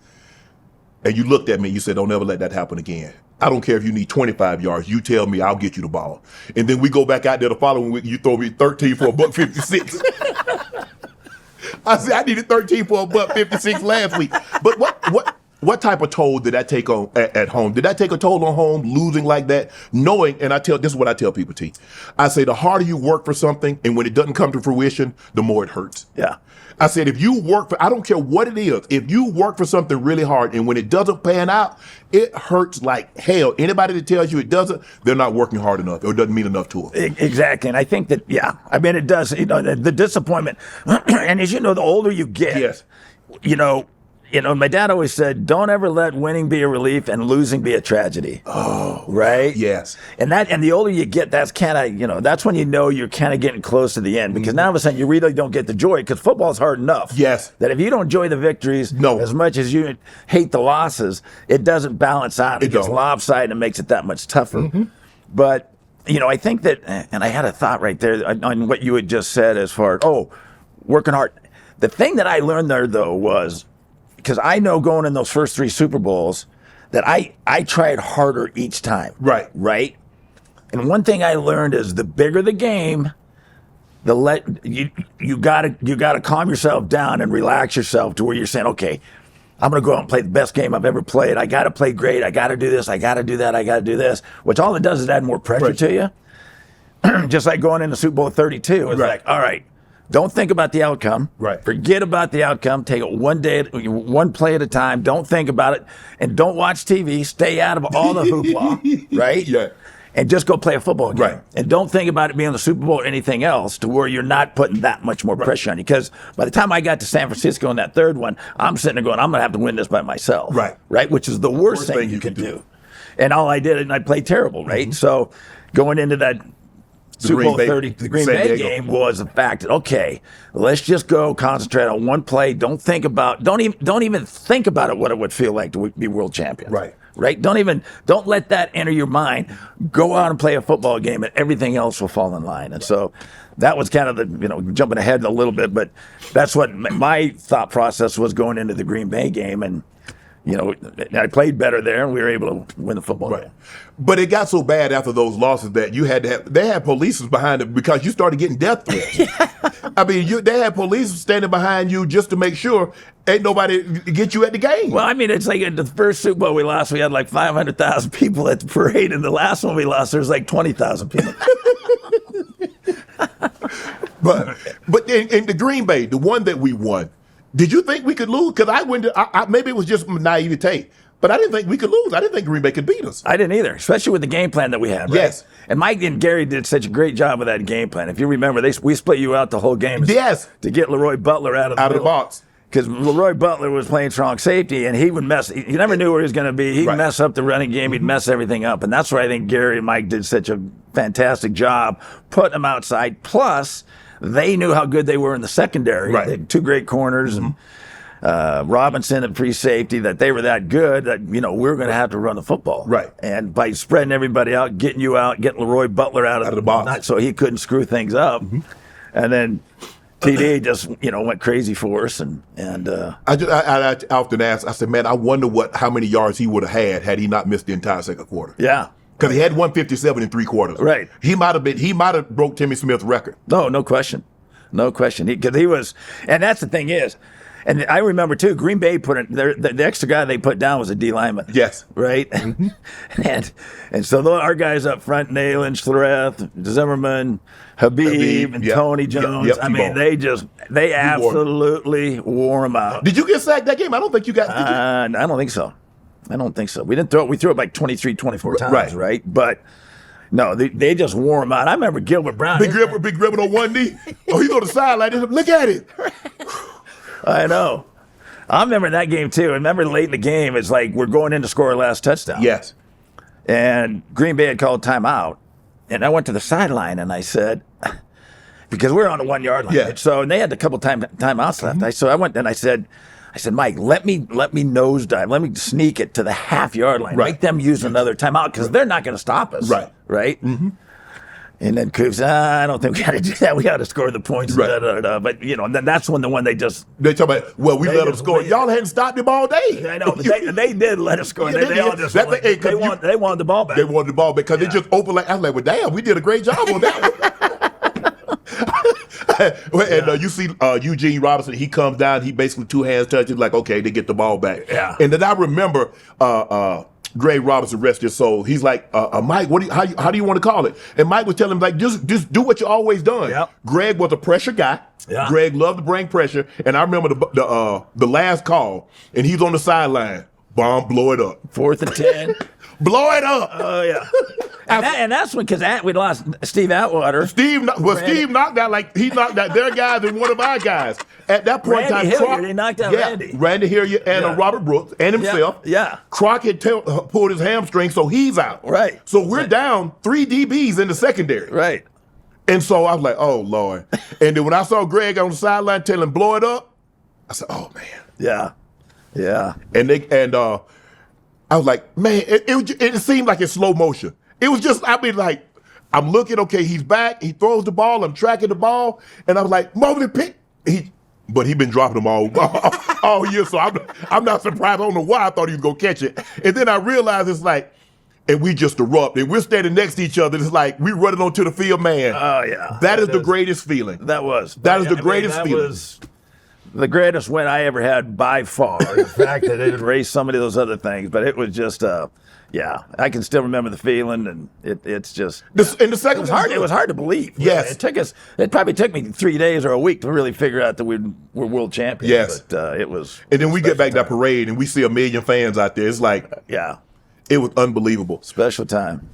And you looked at me, you said, don't ever let that happen again. I don't care if you need 25 yards. You tell me, I'll get you the ball. And then we go back out there the following week, you throw me 13 for $156. I said, I needed 13 for $156 last week. But what type of toll did that take on at home? Did that take a toll on home, losing like that? Knowing, and this is what I tell people, T. I say the harder you work for something, and when it doesn't come to fruition, the more it hurts. Yeah. I said, if you work for, I don't care what it is, if you work for something really hard, and when it doesn't pan out, it hurts like hell. Anybody that tells you it doesn't, they're not working hard enough, or it doesn't mean enough to them. Exactly. And I think that, I mean, it does, you know, the disappointment. And as you know, the older you get, yes, you know, my dad always said, don't ever let winning be a relief and losing be a tragedy. Oh, right? Yes. And the older you get, that's kind of, that's when you know you're kind of getting close to the end, because now all of a sudden you really don't get the joy, because football's hard enough. Yes. That if you don't enjoy the victories as much as you hate the losses, it doesn't balance out. It gets lopsided and makes it that much tougher. But, I think that, and I had a thought right there on what you had just said as far as, working hard. The thing that I learned there, though, was, because I know going in those first 3 Super Bowls that I tried harder each time. Right. Right? And one thing I learned is the bigger the game, you gotta calm yourself down and relax yourself to where you're saying, okay, I'm going to go out and play the best game I've ever played. I got to play great. I got to do this. I got to do that. I got to do this. Which all it does is add more pressure to you. Just like going into Super Bowl 32. It's like, all right, don't think about the outcome. Right. Forget about the outcome. Take it one play at a time. Don't think about it. And don't watch TV. Stay out of all the hoopla. Right? Yeah. And just go play a football game. Right. And don't think about it being the Super Bowl or anything else, to where you're not putting that much more pressure on you. Because by the time I got to San Francisco in that third one, I'm sitting there going, I'm going to have to win this by myself. Right. Right? Which is the worst thing you can do. And all I did, and I played terrible, right? So going into that Super Bowl 30, the Green Bay game, was the fact that, okay, let's just go concentrate on one play. Don't even think about it, what it would feel like to be world champions. Right? Don't let that enter your mind. Go out and play a football game, and everything else will fall in line. And so that was kind of the, jumping ahead a little bit, but that's what my thought process was going into the Green Bay game. And I played better there, and we were able to win the football game. But it got so bad after those losses that you had to have, they had police behind it because you started getting death threats. I mean, they had police standing behind you just to make sure ain't nobody get you at the game. Well, I mean, it's like in the first Super Bowl we lost, we had like 500,000 people at the parade, and the last one we lost, there was like 20,000 people. But in the Green Bay, the one that we won, did you think we could lose? Because maybe it was just naivete, but I didn't think we could lose. I didn't think Green Bay could beat us. I didn't either, especially with the game plan that we had. Right? Yes. And Mike and Gary did such a great job with that game plan. If you remember, we split you out the whole game. Yes. To get Leroy Butler out of the box. Because Leroy Butler was playing strong safety, and he would mess. You never knew where he was going to be. He'd mess up the running game. He'd mess everything up. And that's why I think Gary and Mike did such a fantastic job putting him outside. Plus, they knew how good they were in the secondary. Right. They had 2 great corners, and Robinson at free safety, that they were that good that, we were going to have to run the football. Right. And by spreading everybody out, getting you out, getting Leroy Butler out of the box so he couldn't screw things up. And then TD just, went crazy for us. And I often ask, I said, man, I wonder how many yards he would have had he not missed the entire second quarter. Yeah. Because he had 157 in 3 quarters. Right. He might have broke Timmy Smith's record. No question. No question. Because he was, and that's the thing is, and I remember too, Green Bay put it, the extra guy they put down was a D lineman. Yes. Right? And so our guys up front, Nalen, Schlereth, Zimmerman, Habib, and Tony Jones, I mean, they absolutely wore them out. Did you get sacked that game? I don't think you got. I don't think so. We didn't throw it. We threw it like 23, 24 times, right? But no, they just wore them out. I remember Gilbert Brown. Big Gribble on one knee. Oh, he's on the sideline. Look at it. I know. I remember that game too. I remember late in the game, it's like we're going in to score our last touchdown. Yes. And Green Bay had called timeout. And I went to the sideline and I said, because we're on the 1 yard line. Yeah. So, and they had a couple timeouts left. So I went and I said, Mike, let me nosedive. Let me sneak it to the half yard line. Make them use another timeout because they're not going to stop us. Right? Mm-hmm. And then Coop said, I don't think we got to do that. We got to score the points. But, then that's when they talk about, we let them score. Y'all hadn't stopped him all day. I know, but they did let us score. They all just they wanted the ball back. They wanted the ball back because it just opened like, I was like, well, damn, we did a great job on that one. And you see Eugene Robinson, he comes down, he basically 2 hands touches, like, okay, they get the ball back. Yeah. And then I remember Greg Robinson, rest his soul. He's like, Mike, how do you want to call it? And Mike was telling him, like, just do what you always done. Yep. Greg was a pressure guy. Yeah. Greg loved to bring pressure. And I remember the last call, and he's on the sideline. Bomb, blow it up. 4th and 10. Blow it up. Oh, yeah. And that's when, because we lost Steve Atwater. Steve knocked out he knocked out their guys and one of our guys. At that point in time, Hilliard, he knocked out Randy. Randy Hilliard and Robert Brooks and himself. Yeah. Croc had pulled his hamstring, so he's out. Right. So we're down 3 DBs in the secondary. Right. And so I was like, oh, Lord. And then when I saw Greg on the sideline telling him, blow it up, I said, oh, man. Yeah. Yeah. And I was like, man, it seemed like in slow motion. It was just, like, I'm looking, okay, he's back. He throws the ball. I'm tracking the ball. And I was like, Mobley, pick. But he's been dropping them all year, so I'm not surprised. I don't know why I thought he was going to catch it. And then I realized it's like, and we just erupt. And we're standing next to each other. It's like we running onto the field, man. Oh, yeah. That is the greatest feeling. That was. That is the greatest feeling. That was the greatest win I ever had by far. The fact that it erased so many of those other things. But it was just, yeah, I can still remember the feeling, and it's just. In the second, it was hard to believe. Yes, it probably took me 3 days or a week to really figure out that we're world champions. Yes, but it was. And then we get back to that parade, and we see 1 million fans out there. It's like, yeah, it was unbelievable. Special time.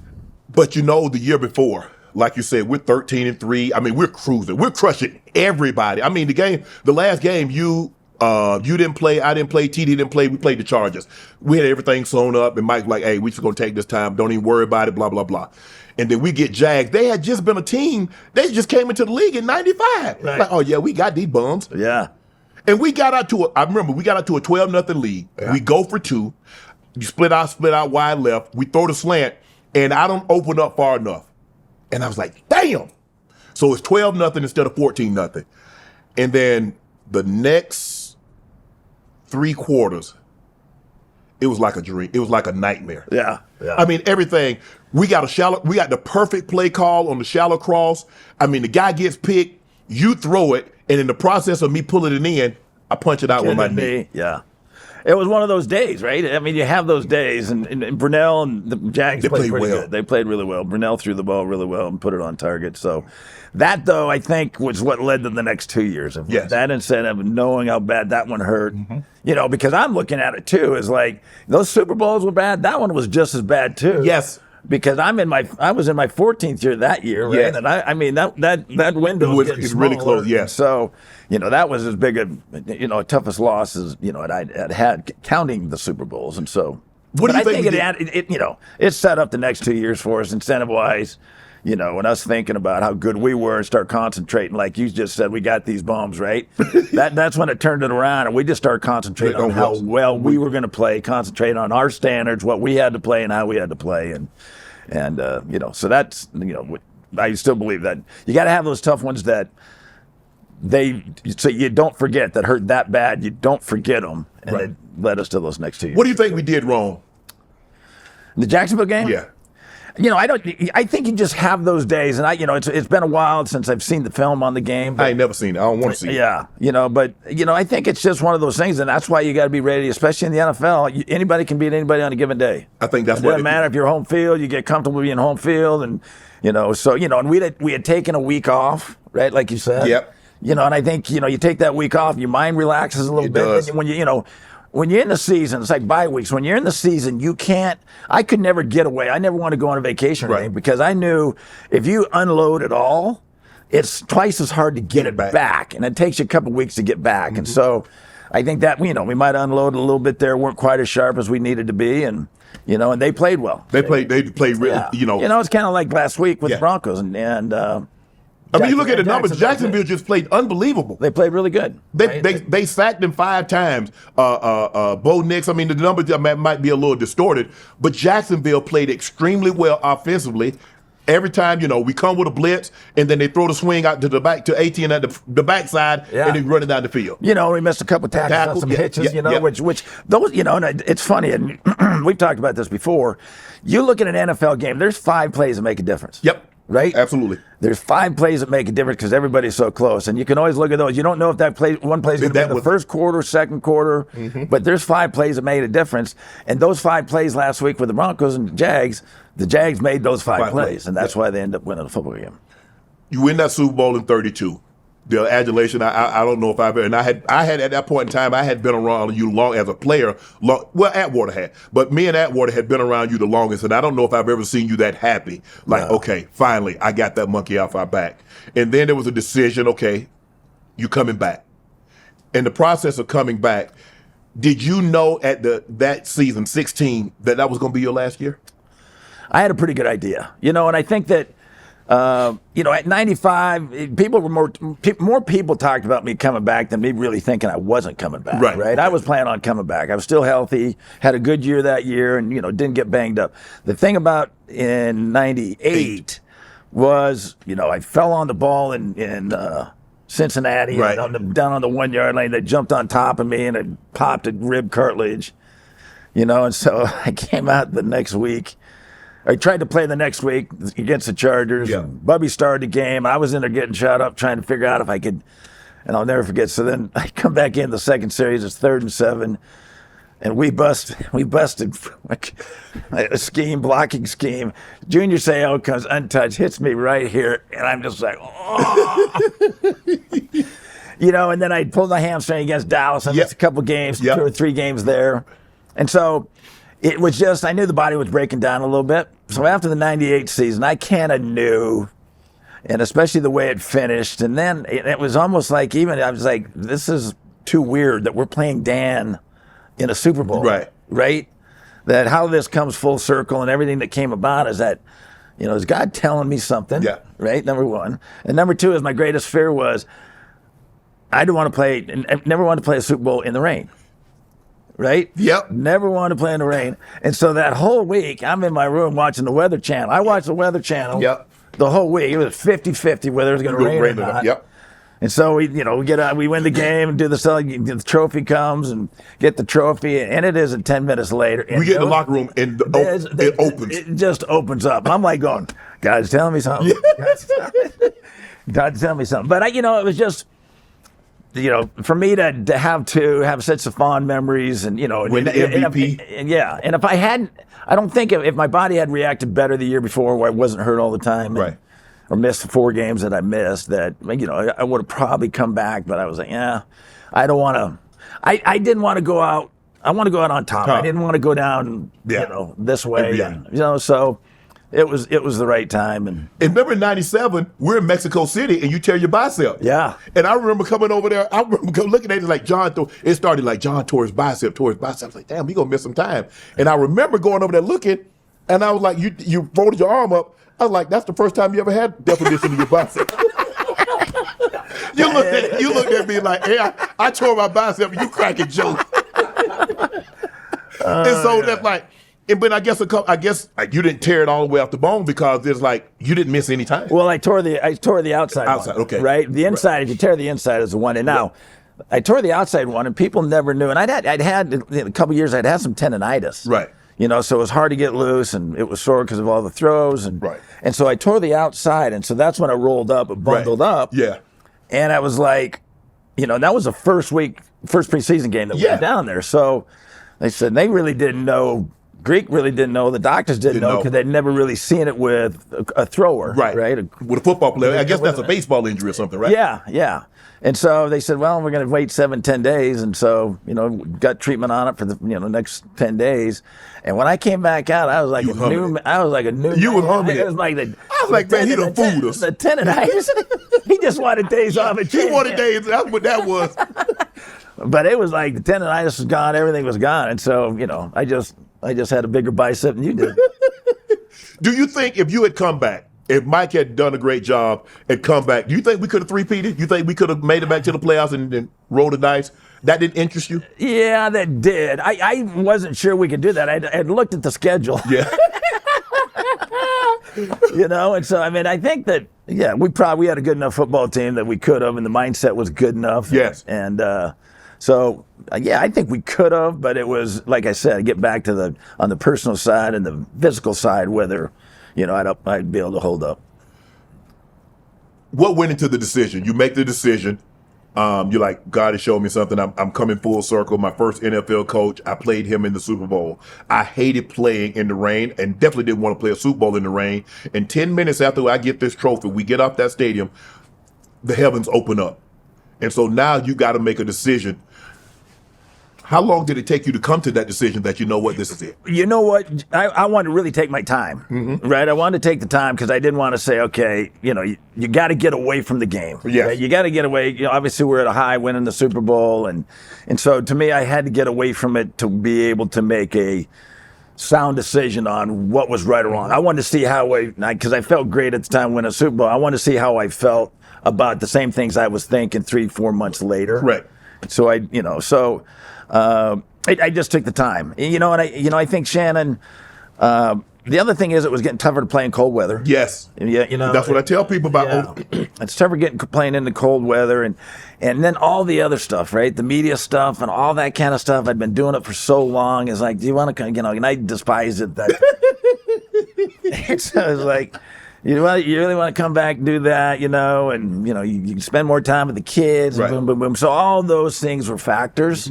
But the year before, like you said, we're 13-3. I mean, we're cruising. We're crushing everybody. I mean, the last game, you didn't play, I didn't play, TD didn't play, we played the Chargers. We had everything sewn up, and Mike's like, hey, we just going to take this time. Don't even worry about it, blah, blah, blah. And then we get Jags. They had just been a team. They just came into the league in 95. Right. Like, oh, yeah, we got these bums. Yeah. And we got out to a 12-0 lead. Yeah. We go for 2. You split out wide left. We throw the slant, and I don't open up far enough. And I was like, damn. So it's 12-0 instead of 14-0. And then the next 3 quarters, it was like a dream. It was like a nightmare. Yeah. Yeah. I mean, everything. We got the perfect play call on the shallow cross. I mean, the guy gets picked, you throw it, and in the process of me pulling it in, I punch it out with my knee. Yeah. It was one of those days, right? I mean, you have those days, and Brunell and the Jags played pretty well. They played really well. Brunell threw the ball really well and put it on target. So that, though, I think was what led to the next 2 years. Yes. That incentive, knowing how bad that one hurt. Mm-hmm. Because I'm looking at it, too, as like those Super Bowls were bad. That one was just as bad, too. Yes. Because I was in my 14th year that year, right? Yes. And I mean that window was really close. Yes. So that was as big a toughest loss as I'd had counting the Super Bowls, and so. What do you think? It set up the next 2 years for us incentive wise. And us thinking about how good we were and start concentrating, like you just said, we got these bombs, right? That's when it turned it around, and we just started concentrating on how well we were going to play, concentrating on our standards, what we had to play, and how we had to play, and so that's I still believe that you got to have those tough ones that so you don't forget that hurt that bad, you don't forget them, and it led us to those next 2 years. What do you think we did wrong? The Jacksonville game? Yeah. I think you just have those days, and it's been a while since I've seen the film on the game. I ain't never seen it. I don't want to see it. Yeah, but I think it's just one of those things, and that's why you got to be ready, especially in the NFL. Anybody can beat anybody on a given day. I think that's what it doesn't matter if you're home field, you get comfortable being home field, and and we had taken a week off, right, like you said. Yep. And I think you take that week off, your mind relaxes a little bit. Does. And when you're in the season, it's like bye weeks. When you're in the season, I could never get away. I never want to go on a vacation or anything, because I knew if you unload it all, it's twice as hard to get it back. And it takes you a couple weeks to get back. Mm-hmm. And so I think that, we might unload a little bit there, weren't quite as sharp as we needed to be. And, and they played well. They played really, it's kind of like last week with the Broncos. I mean, you look at the numbers. Jacksonville just played unbelievable. They played really good. They sacked him 5 times. Bo Nix. I mean, the numbers might be a little distorted, but Jacksonville played extremely well offensively. Every time, we come with a blitz, and then they throw the swing out to the back to AT and at the backside, and they run it down the field. We missed a couple tackles, some hitches. Which those, and it's funny, and we've talked about this before. You look at an NFL game. There's 5 plays that make a difference. Yep. Right? Absolutely. There's 5 plays that make a difference because everybody's so close. And you can always look at those. You don't know if one play is going to be in the first quarter, second quarter, but there's 5 plays that made a difference. And those 5 plays last week with the Broncos and the Jags made those 5 plays. And that's why they end up winning the football game. You win that Super Bowl in 32. the adulation. I don't know if I've ever, and I had at that point in time, I had been around you long as a player. Well, Atwater had, but me and Atwater had been around you the longest, and I don't know if I've ever seen you that happy. Like, okay, finally, I got that monkey off our back. And then there was a decision. Okay, you coming back. In the process of coming back, did you know at that season 16 that was going to be your last year? I had a pretty good idea, and I think that. At 95, people were more people talked about me coming back than me really thinking I wasn't coming back. Right. Okay. I was planning on coming back. I was still healthy, had a good year that year, and didn't get banged up. The thing about in 98 was, I fell on the ball in Cincinnati, right, down on the 1 yard line. They jumped on top of me and it popped a rib cartilage, and so I came out the next week. I tried to play the next week against the Chargers. Yeah. Bubby started the game. I was in there getting shot up, trying to figure out if I could, and I'll never forget. So then I come back in the second series. It's 3rd and 7, and we busted a blocking scheme. Junior Seau comes untouched, hits me right here, and I'm just like, oh. And then I pulled my hamstring against Dallas. I missed a couple games, 2 or 3 games there, and so. It was just, I knew the body was breaking down a little bit. So after the 98 season, I kind of knew, and especially the way it finished. And then it was almost like I was like, this is too weird that we're playing Dan in a Super Bowl. Right? That how this comes full circle and everything that came about is that, is God telling me something? Yeah. Right? Number one. And number two is my greatest fear was I never wanted to play a Super Bowl in the rain. Right? Yep. Never wanted to play in the rain. And so that whole week, I'm in my room watching the Weather Channel. I watched the Weather Channel the whole week. It was 50-50 whether it was going to rain or not. Yep. And so we get out, we win the game and do the trophy comes and get the trophy, and it isn't 10 minutes later. We get in the locker room and it opens. It just opens up. I'm like going, God's telling me something. God's telling me something. But it was just. For me to have such fond memories and, win the MVP. And if I hadn't, I don't think if my body had reacted better the year before where I wasn't hurt all the time or missed the 4 games that I missed, that, I would have probably come back. But I was like, I don't want to, I didn't want to go out. I want to go out on top. I didn't want to go down, this way. So. It was the right time. And remember in 97, we're in Mexico City and you tear your bicep. Yeah. And I remember coming over there, I remember looking at it like it started like John tore his bicep. I was like, damn, we gonna miss some time. And I remember going over there looking, and I was like, you folded your arm up. I was like, that's the first time you ever had definition of your bicep. You looked at me like, hey, I tore my bicep and you cracking jokes. And so that's like, but I guess you didn't tear it all the way off the bone because there's like you didn't miss any time. Well, I tore the outside. Outside, one, okay. Right, the inside. If you tear the inside is the one, and now I tore the outside one, and people never knew. And I'd had in a couple of years I'd had some tendonitis. Right. So it was hard to get loose, and it was sore because of all the throws, and so I tore the outside, and so that's when I rolled up, bundled up. Yeah. And I was like, that was the first preseason game that we went down there. So they said they really didn't know. Greek really didn't know. The doctors didn't know because they'd never really seen it with a thrower. Right. With a football player. I guess that's a baseball injury or something, right? Yeah. And so they said, well, we're going to wait 7-10 days. And so, got treatment on it for the next 10 days. And when I came back out, I was like a new You was humming. It was like I was like, man, he done fooled us. The tendonitis. He just wanted days off. He wanted days. That's what that was. But it was like the tendonitis was gone. Everything was gone. And so, I just had a bigger bicep than you did. Do you think if you had come back, if Mike had done a great job and come back, do you think we could have three-peated? You think we could have made it back to the playoffs and rolled the dice? That didn't interest you? Yeah, that did. I wasn't sure we could do that. I'd looked at the schedule. Yeah. And so, I think that, we had a good enough football team that we could have, and the mindset was good enough. Yes. And so, I think we could have, but it was, like I said, get back to on the personal side and the physical side, whether, I'd be able to hold up. What went into the decision? You make the decision. You're like, God has shown me something. I'm coming full circle. My first NFL coach, I played him in the Super Bowl. I hated playing in the rain and definitely didn't want to play a Super Bowl in the rain. And 10 minutes after I get this trophy, we get off that stadium. the heavens open up. And so now you got to make a decision. How long did it take you to come to that decision that you know what, this is it? You know what? I wanted to really take my time, right? I wanted to take the time because I didn't want to say, okay, you got to get away from the game. Yes. Right? You got to get away. Obviously, we're at a high winning the Super Bowl. And so to me, I had to get away from it to be able to make a sound decision on what was right or wrong. I wanted to see how because I felt great at the time winning a Super Bowl. I wanted to see how I felt about the same things I was thinking 3-4 months later. Correct. So I just took the time, and I think Shannon. The other thing is, it was getting tougher to play in cold weather. Yes, yeah, that's what I tell people about. Yeah. It's tougher playing in the cold weather, and then all the other stuff, right? The media stuff and all that kind of stuff. I'd been doing it for so long. It's like, do you want to, and I despise it. So I was like, you really want to come back and do that, and you can spend more time with the kids, right. And boom, boom, boom. So all those things were factors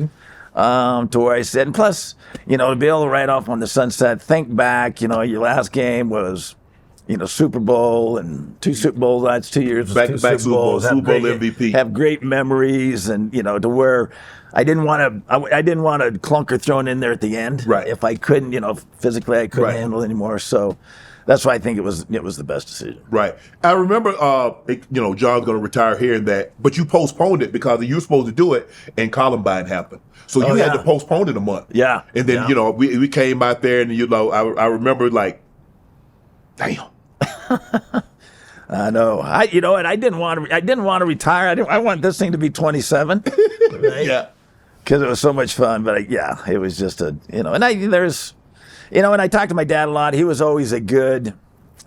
to where I said, and plus, to be able to ride off on the sunset, think back, your last game was, Super Bowl and 2 Super Bowls. That's 2 years. Back to back Super Bowl MVP. Have great memories, and to where I didn't want a clunker thrown in there at the end. Right. If I couldn't, physically I couldn't handle it anymore. So. That's why I think it was the best decision. Right. I remember, John's going to retire here and that, but you postponed it because you were supposed to do it, and Columbine happened. So you had to postpone it a month. Yeah. And then, we came out there, and, I remember like, damn. I know. I didn't want to retire. I want this thing to be 27. Right? Yeah. Because it was so much fun. But it was just and I talked to my dad a lot. He was always a good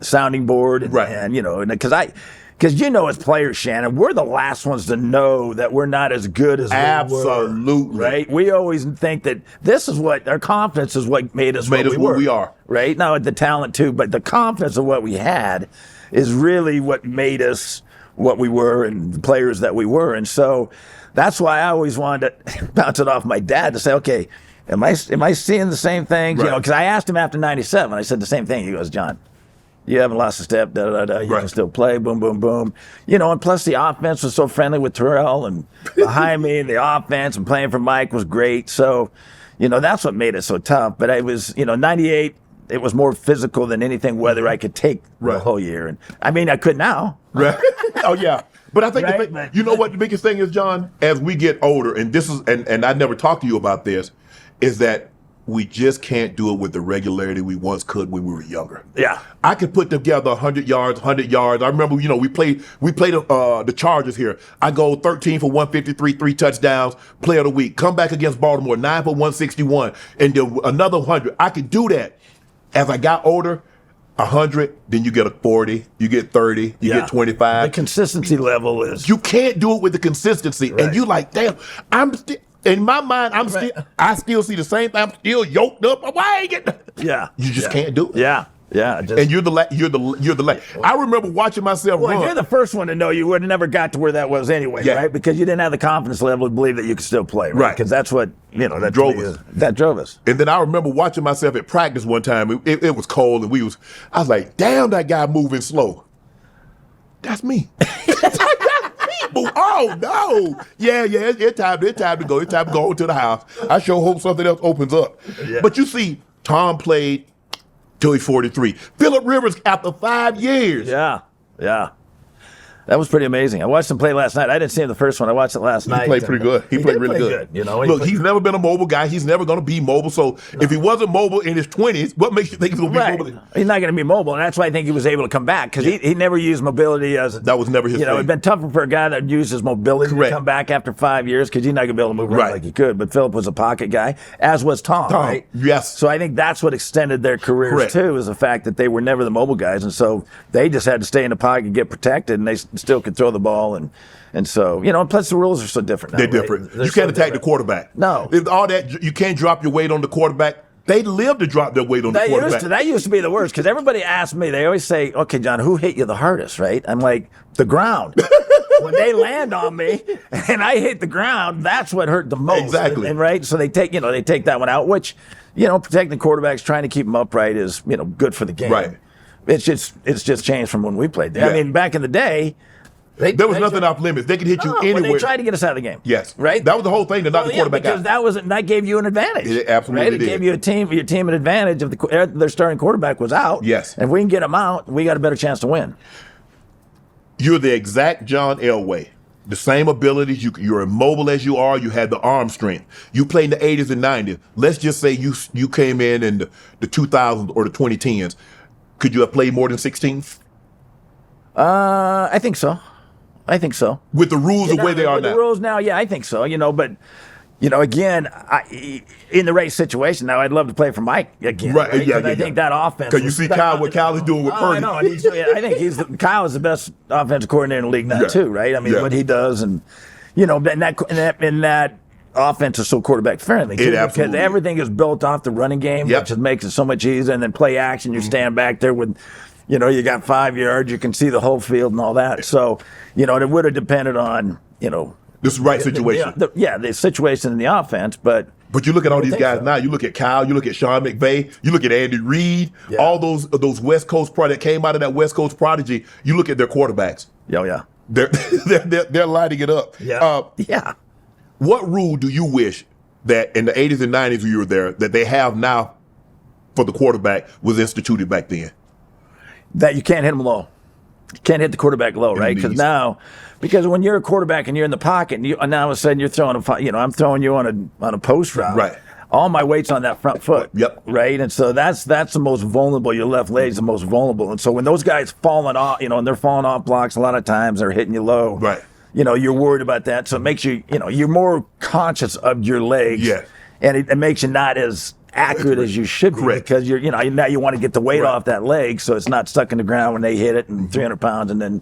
sounding board. Right. And because as players, Shannon, we're the last ones to know that we're not as good as Absolutely. we were. Right? We always think that this is our confidence is what made us what we are. Right? Now, the talent too, but the confidence of what we had is really what made us what we were and the players that we were. And so that's why I always wanted to bounce it off my dad to say, okay, Am I seeing the same things? Right. Because I asked him after 97. I said the same thing. He goes, John, you haven't lost a step. Da da da. You can still play. Boom, boom, boom. And plus the offense was so friendly with Terrell and behind me. The offense and playing for Mike was great. So, that's what made it so tough. But I was, 98. It was more physical than anything. Whether I could take the whole year, and I could now. Right. Oh yeah. But I think what the biggest thing is, John, as we get older, and this is, and I never talked to you about this, is that we just can't do it with the regularity we once could when we were younger. Yeah. I could put together 100 yards. I remember, we played the Chargers here. I go 13 for 153, 3 touchdowns, player of the week. Come back against Baltimore, 9 for 161, and then another 100. I could do that. As I got older, 100, then you get a 40, you get 30, you get 25. The consistency level is... You can't do it with the consistency. Right. And you like, damn, in my mind, I still see the same thing. I'm still yoked up. Why ain't getting? Yeah. You just can't do it. Yeah. And you're the last. I remember watching myself run. If you're the first one to know, you would have never got to where that was anyway, right? Because you didn't have the confidence level to believe that you could still play, right? Because that's what that drove us. That drove us. And then I remember watching myself at practice one time. It was cold, and I was like, damn, that guy moving slow. That's me. Oh no! Yeah. It's time to go. It's time to go to the house. I sure hope something else opens up. Yeah. But you see, Tom played till he's 43. Phillip Rivers after 5 years. Yeah. That was pretty amazing. I watched him play last night. I didn't see him the first one. I watched it last night. He played pretty good. He played really good. Look, he's never been a mobile guy. He's never going to be mobile. So if he wasn't mobile in his 20s, what makes you think he's going to be mobile? He's not going to be mobile, and that's why I think he was able to come back, because he never used mobility as... That was never his thing. It'd been tougher for a guy that used his mobility to come back after 5 years, because he's not going to be able to move around like he could. But Phillip was a pocket guy, as was Tom, right? Yes. So I think that's what extended their careers, too, is the fact that they were never the mobile guys, and so they just had to stay in the pocket and get protected, and they still could throw the ball. And so, and plus the rules are so different now. They're different. You can't attack the quarterback. No. All that, you can't drop your weight on the quarterback. They live to drop their weight on the quarterback. That used to be the worst, because everybody asked me, they always say, okay, John, who hit you the hardest, right? I'm like, the ground. When they land on me and I hit the ground, that's what hurt the most. Exactly. And right, so they take that one out, which, protecting the quarterbacks, trying to keep them upright is, good for the game. Right. It's just changed from when we played there. Yeah. I mean, back in the day, There was nothing off limits. They could hit you anywhere. They tried to get us out of the game. Yes. Right? That was the whole thing to knock the quarterback because out. That gave you an advantage. It absolutely did. It gave your team an advantage if their starting quarterback was out. Yes. And if we can get him out, we got a better chance to win. You're the exact John Elway. The same abilities. You're immobile as you are. You had the arm strength. You played in the 80s and 90s. Let's just say you came in the 2000s or the 2010s. Could you have played more than 16? I think so. With the rules the way they are now. The rules now, yeah, I think so. But again, in the right situation now, I'd love to play for Mike again. Right? Yeah. I think that offense. Because you see Kyle, what Kyle is doing with Purdy. I know. I think Kyle is the best offensive coordinator in the league now too, right? I mean, what he does, and and that offense is so quarterback friendly too, because everything is built off the running game, which makes it so much easier. And then play action, you stand back there with. You got 5 yards, you can see the whole field and all that. So, it would have depended on, this right situation. The situation in the offense, but you look at all these guys now. You look at Kyle, you look at Sean McVay, you look at Andy Reid, all those West Coast that came out of that West Coast prodigy. You look at their quarterbacks. They're lighting it up. What rule do you wish that in the 80s and 90s when you were there that they have now for the quarterback was instituted back then? That you can't hit them low. You can't hit the quarterback low, right? Because when you're a quarterback and you're in the pocket, and now all of a sudden you're throwing I'm throwing you on a post route. Right. All my weight's on that front foot. Yep. Right. And so that's the most vulnerable. Your left leg's the most vulnerable. And so when those guys falling off, and they're falling off blocks, a lot of times they're hitting you low. Right. You're worried about that. So it makes you, you're more conscious of your legs. Yeah. And it makes you not as accurate as you should be, because you're now you want to get the weight off that leg so it's not stuck in the ground when they hit it and 300 pounds and then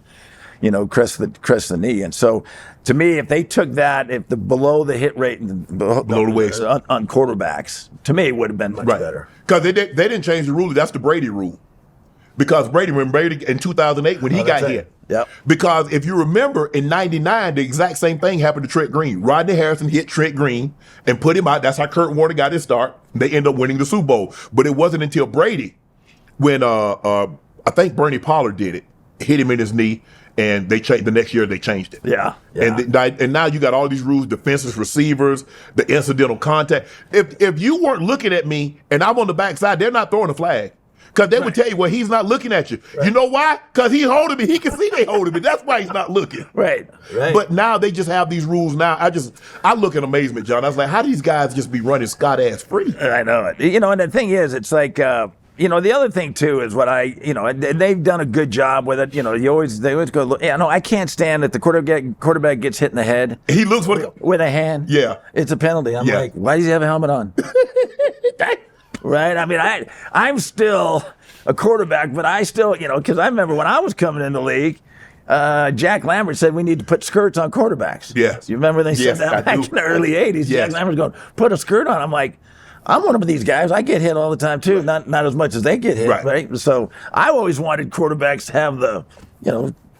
crest the knee. And so to me, if they took that, if the below the hit rate and below the waist on quarterbacks, to me it would have been much better. Because they didn't change the rule. That's the Brady rule. Because Brady in 2008 when he got hit. Yep. Because if you remember, in 99, the exact same thing happened to Trent Green. Rodney Harrison hit Trent Green and put him out. That's how Kurt Warner got his start. They end up winning the Super Bowl. But it wasn't until Brady, when I think Bernie Pollard did it, hit him in his knee, and they changed the next year. They changed it. Yeah. And now you got all these rules: defenseless receivers, the incidental contact. If you weren't looking at me and I'm on the backside, they're not throwing a flag. Because they would tell you, well, he's not looking at you. Right. You know why? Because he's holding me. He can see they holding me. That's why he's not looking. Right. But now they just have these rules now. I look in amazement, John. I was like, how do these guys just be running Scott-ass free? I know it. And the thing is, it's like, the other thing too is what they've done a good job with it. They always go, I can't stand that the quarterback gets hit in the head. He looks with a hand. Yeah. It's a penalty. I'm like, why does he have a helmet on? Right? I mean, I'm still a quarterback, but I still, because I remember when I was coming in the league, Jack Lambert said we need to put skirts on quarterbacks. Yes. You remember they said that back in the early 80s? Yes. Jack Lambert's going, put a skirt on. I'm like, I'm one of these guys. I get hit all the time too, not as much as they get hit, right? So I always wanted quarterbacks to have the,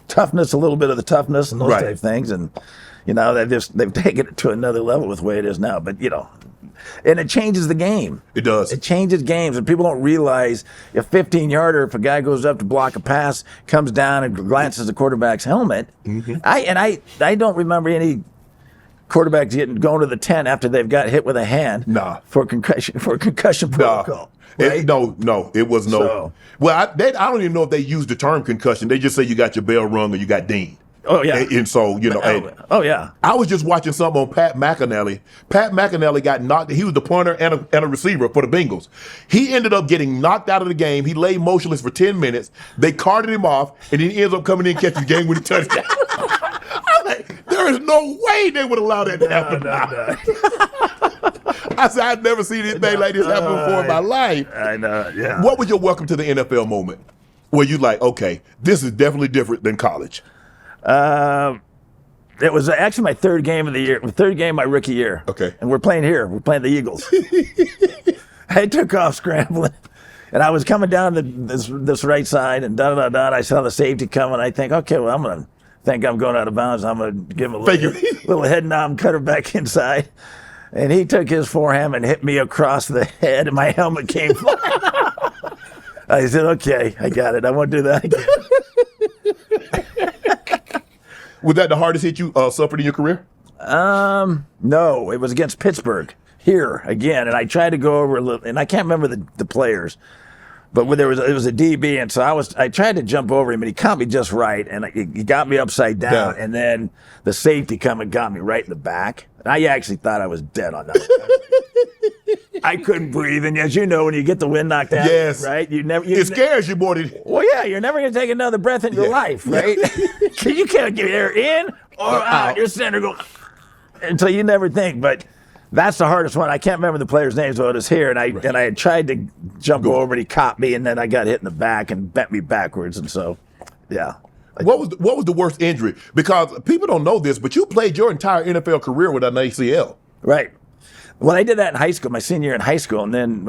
toughness, a little bit of the toughness and those type of things. And, they've taken it to another level with the way it is now. But, and it changes the game. It does. It changes games, and people don't realize a 15-yarder, if a guy goes up to block a pass, comes down and glances the quarterback's helmet. Mm-hmm. I don't remember any quarterbacks going to the 10 after they've got hit with a hand. For concussion protocol. Right? No, it was no. So, well, I don't even know if they use the term concussion. They just say you got your bell rung or you got dinged. Oh, yeah. And so, yeah. I was just watching something on Pat McInerney. Pat McInerney got knocked. He was the punter and a receiver for the Bengals. He ended up getting knocked out of the game. He lay motionless for 10 minutes. They carted him off, and then he ends up coming in and catching the game with a touchdown. I'm like, there is no way they would allow that to happen. I said, I've never seen anything like this happen before in my life. I know, yeah. What was your welcome to the NFL moment where you like, okay, this is definitely different than college? It was actually my third game of the year, my rookie year. Okay. And we're playing the Eagles. I took off scrambling, and I was coming down this right side, and I saw the safety coming. I think, okay, well, I'm going to think I'm going out of bounds. I'm going to give him a little head nod and cut her back inside. And he took his forehand and hit me across the head, and my helmet came flying. I said, okay, I got it. I won't do that again. Was that the hardest hit you suffered in your career? No, it was against Pittsburgh here again, and I tried to go over a little, and I can't remember the players, but when it was a DB, and so I tried to jump over him, and he caught me just right, and he got me upside down, and then the safety come and got me right in the back. And I actually thought I was dead on that. I couldn't breathe, and as you know, when you get the wind knocked out, right? It scares you more than. Well, yeah, you're never going to take another breath in your life, right? You can't get air in or out. You're sitting there going until you never think, but. That's the hardest one. I can't remember the players' names, but it was here, and I had tried to jump over, and he caught me, and then I got hit in the back and bent me backwards, and so, yeah. What was the worst injury? Because people don't know this, but you played your entire NFL career with an ACL. Right. Well, I did that in high school, my senior year in high school, and then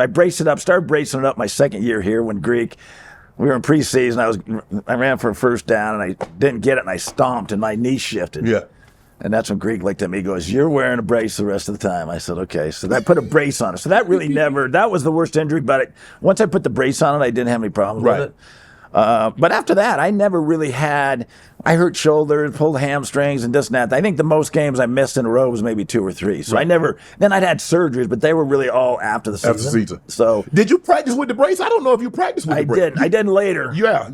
started bracing it up my second year here when Greek. We were in preseason. I ran for a first down, and I didn't get it, and I stomped, and my knee shifted. Yeah. And that's when Greek looked at me and goes, "You're wearing a brace the rest of the time." I said, "Okay." So I put a brace on it. So that really that was the worst injury. But once I put the brace on it, I didn't have any problems with it. But after that, I never really I hurt shoulders, pulled hamstrings, and this and that. I think the most games I missed in a row was maybe 2 or 3. So then I'd had surgeries, but they were really all after the season. After the season. So did you practice with the brace? I don't know if you practiced with the brace. I did later. Yeah.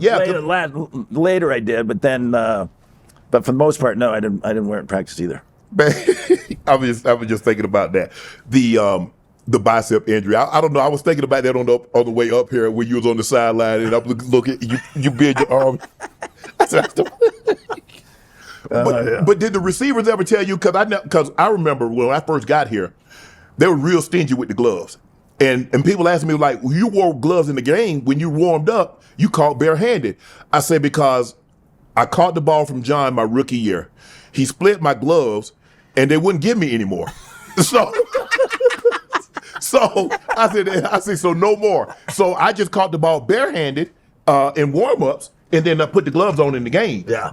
Later I did, but then... But for the most part, no, I didn't wear it in practice either. I was just thinking about that. The bicep injury. I don't know. I was thinking about that on the way up here when you was on the sideline and I'm looking. You bend your arm. But did the receivers ever tell you? Because I remember when I first got here, they were real stingy with the gloves, and people asked me like, well, you wore gloves in the game when you warmed up. You caught barehanded. I said because. I caught the ball from John my rookie year. He split my gloves, and they wouldn't give me any more. So I said, so no more. So I just caught the ball barehanded in warm-ups, and then I put the gloves on in the game. Yeah.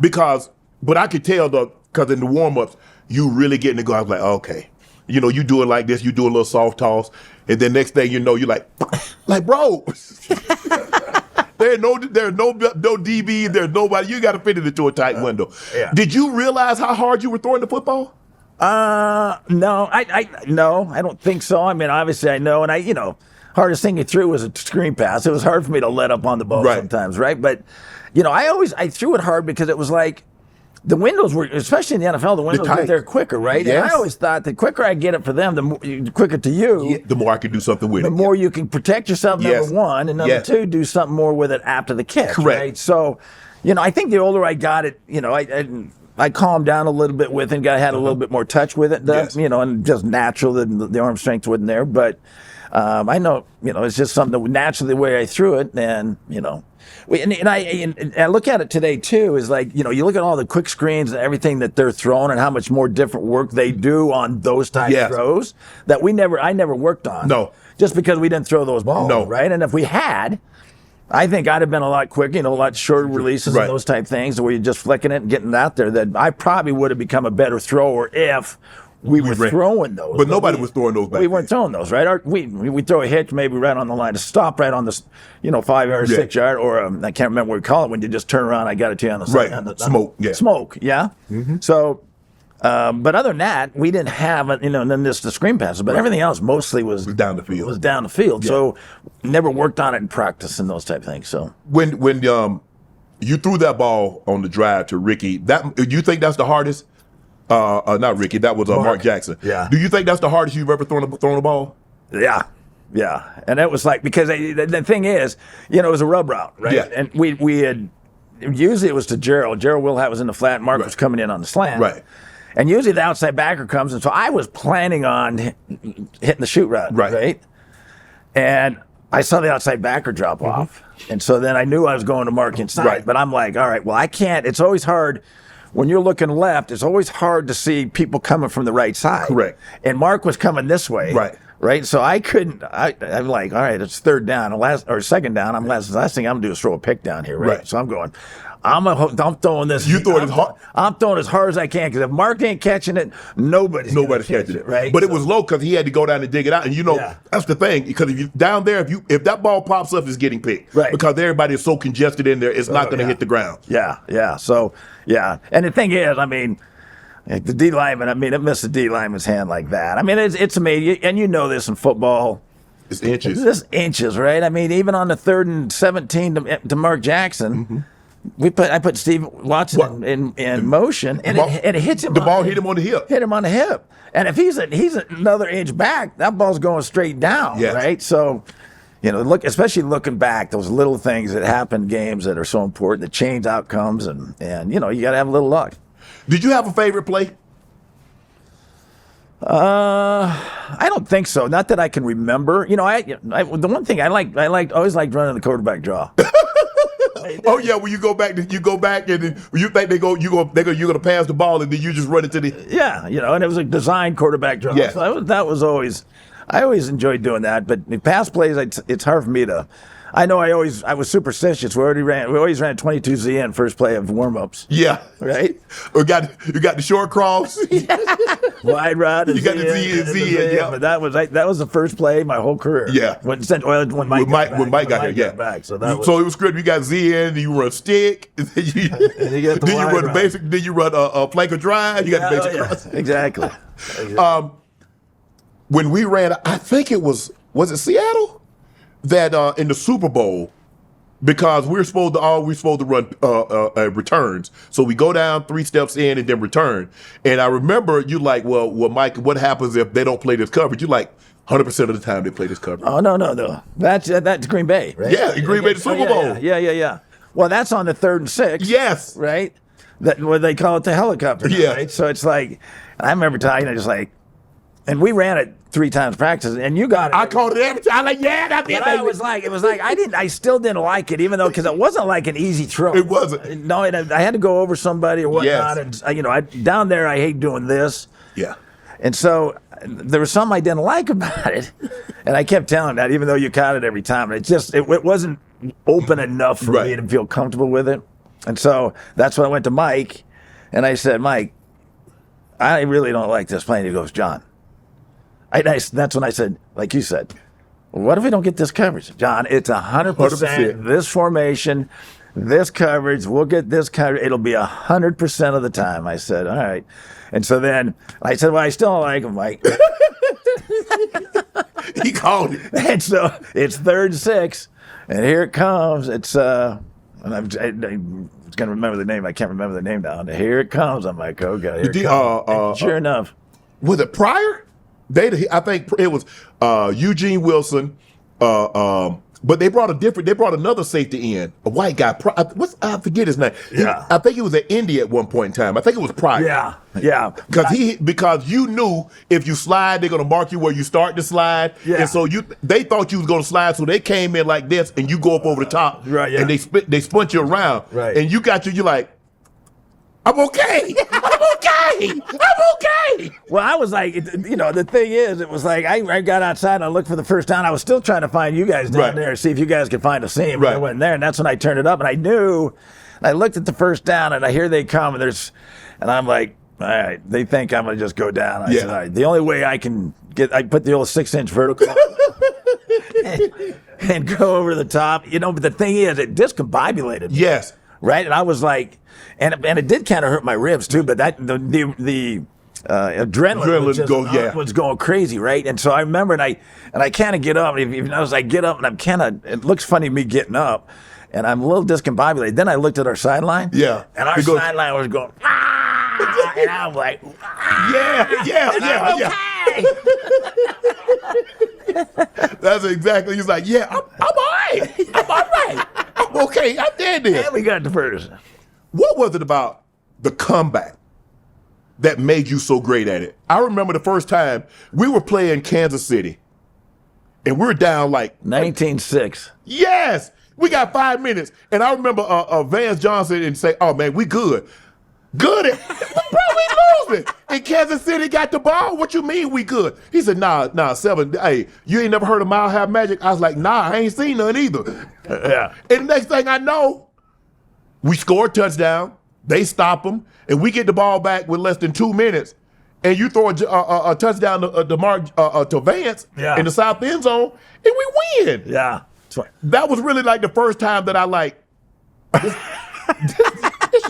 But I could tell, because in the warm-ups, you really getting to go. I was like, okay. You know, you do it like this. You do a little soft toss, and then next thing you know, you're like bro. There's no DB. There's nobody. You got to fit it into a tight window. Yeah. Did you realize how hard you were throwing the football? No, I don't think so. I mean, obviously I know, and hardest thing he threw was a screen pass. It was hard for me to let up on the ball sometimes, right? But, I threw it hard because it was like, the windows were, especially in the NFL, the windows get there quicker, right? Yes. And I always thought the quicker I get it for them, the quicker to you. The more I can do something with it. The more you can protect yourself, number one, and number two, do something more with it after the catch. Correct. Right? So, I think the older I got it, I calmed down a little bit with it, had a little bit more touch with it, and just natural, the arm strength wasn't there. But I know, it's just something that naturally the way I threw it, and, And I look at it today too. Is like you look at all the quick screens and everything that they're throwing and how much more different work they do on those type of throws that I never worked on. No, just because we didn't throw those balls. No, right. And if we had, I think I'd have been a lot quicker. A lot shorter releases and those type things where you're just flicking it and getting it out there. That I probably would have become a better thrower if. We were throwing those. But nobody was throwing those back. We weren't throwing those, right? We throw a hitch maybe right on the line to stop right on the, 5 yard, 6 yard, or I can't remember what we call it when you just turn around. I got it to you on the side. Right, smoke, Smoke, yeah. Mm-hmm. So, but other than that, we didn't have, and then the screen passes, but everything else mostly was down the field. Yeah. So, never worked on it in practice and those type of things. So when you threw that ball on the drive to Ricky, you think that's the hardest? Not Ricky. That was Mark Jackson. Yeah. Do you think that's the hardest you've ever thrown a ball? Yeah. And it was like because the thing is, it was a rub route, right? Yeah. And we had usually it was to Gerald. Gerald Wilhat was in the flat. Mark was coming in on the slant. Right. And usually the outside backer comes, and so I was planning on hitting the shoot route. Right. And I saw the outside backer drop off, and so then I knew I was going to Mark inside. Right. But I'm like, all right, well I can't. It's always hard. When you're looking left, it's always hard to see people coming from the right side. Correct. And Mark was coming this way. Right. right? So I couldn't. I'm like, all right, it's third down, second down. Last thing I'm gonna do is throw a pick down here, right? So I'm going. I'm throwing this. You throw it as hard. I'm throwing as hard as I can because if Mark ain't catching it, nobody's catching it, right? But it was low because he had to go down and dig it out, and that's the thing. Because if you down there, if that ball pops up, it's getting picked, right? Because everybody is so congested in there, it's not going to hit the ground. Yeah. So and the thing is, I mean. The D lineman, it missed the D lineman's hand like that. I mean, it's amazing, and you know this in football. It's inches. It's just inches, right? I mean, even on the 3rd and 17 to Mark Jackson, I put Steve Watson in motion, and it hits him. The ball hit him on the hip. Hit him on the hip, and if he's another inch back, that ball's going straight down, right? So. Especially looking back, those little things that happen in games that are so important, that change outcomes, and you got to have a little luck. Did you have a favorite play? I don't think so. Not that I can remember. The one thing I always liked running the quarterback draw. Oh yeah, when you go back and then you think you're gonna pass the ball and then you just run it to the and it was a designed quarterback draw. Yes. So that was always. I always enjoyed doing that, but the pass plays, it's hard for me to. I know I was superstitious. We always ran 22Z first play of warm-ups. Yeah. Right? You got the short cross. Wide rod. You got the Z in. Yeah. But that was the first play my whole career. Yeah. When Mike got here. Yeah. So it was good. You got Z in, then you run stick, and then you run the basic, then you run a flank or drive. You got the basic cross. Exactly. When we ran, I think it was it Seattle? That in the Super Bowl, because we're supposed to run returns. So we go down 3 steps in and then return. And I remember you like, well, Mike, what happens if they don't play this coverage? You like 100% of the time they play this coverage. Oh no. That's Green Bay, right? Yeah, Green Bay the Super Bowl. Yeah. Well, that's on the 3rd and 6. Yes. Right? What they call it the helicopter. Yeah. Right? So it's like, I remember telling just like, and we ran it 3 times practice, and you got it. I called it every time. I'm like, that's it. It was like I still didn't like it, even though because it wasn't like an easy throw. It wasn't. No, I had to go over somebody or whatnot, and down there I hate doing this. Yeah. And so there was something I didn't like about it, and I kept telling that, even though you caught it every time, it wasn't open enough for me to feel comfortable with it, and so that's when I went to Mike, and I said, Mike, I really don't like this play. And he goes, John. That's when I said, like you said, what if we don't get this coverage? John, it's 100% this formation, this coverage. We'll get this coverage. It'll be 100% of the time. I said, all right. And so then I said, well, I still don't like him, Mike. He called it. And so it's 3rd and 6, and here it comes. It's and I'm going to remember the name. I can't remember the name now. And here it comes. I'm like, oh God, here it comes. Sure enough. Was it Pryor? I think it was Eugene Wilson, but they brought another safety in, a white guy. I forget his name. Yeah. I think he was at Indy at one point in time. I think it was Pryor. Yeah. Because you knew if you slide, they're gonna mark you where you start to slide. Yeah. And so they thought you was gonna slide, so they came in like this, and you go up over the top. Right. Yeah. And they spun you around. Right. And you're like, I'm okay. Well, I was like, the thing is, it was like I got outside and I looked for the first down. I was still trying to find you guys down there, see if you guys could find a seam. Right. I went there, and that's when I turned it up, and I knew. And I looked at the first down, and here they come, and I'm like, all right, they think I'm gonna just go down. I said, all right, the only way I can I put the old 6-inch vertical and go over the top. But the thing is, it discombobulated me. Yes. Right, and I was like, and it did kind of hurt my ribs too. But the adrenaline was going crazy, right? And so I remember, and I kind of get up, and even as I get up, and I'm kind of, it looks funny me getting up, and I'm a little discombobulated. Then I looked at our sideline, and our sideline was going, and I'm like, That's exactly. He's like, I'm all right. I'm okay. I did this. And we got the first. What was it about the comeback that made you so great at it? I remember the first time we were playing Kansas City, and we were down like 19-6. Yes, we got 5 minutes, and I remember Vance Johnson and say, "Oh man, we good." Good at, bro, we losing. And Kansas City got the ball. What you mean we good? He said, nah, 7. Hey, you ain't never heard of Mile High Magic? I was like, nah, I ain't seen none either. Yeah. And the next thing I know, we score a touchdown. They stop them, and we get the ball back with less than 2 minutes. And you throw a touchdown to Vance in the south end zone, and we win. Yeah. That was really like the first time that I like, this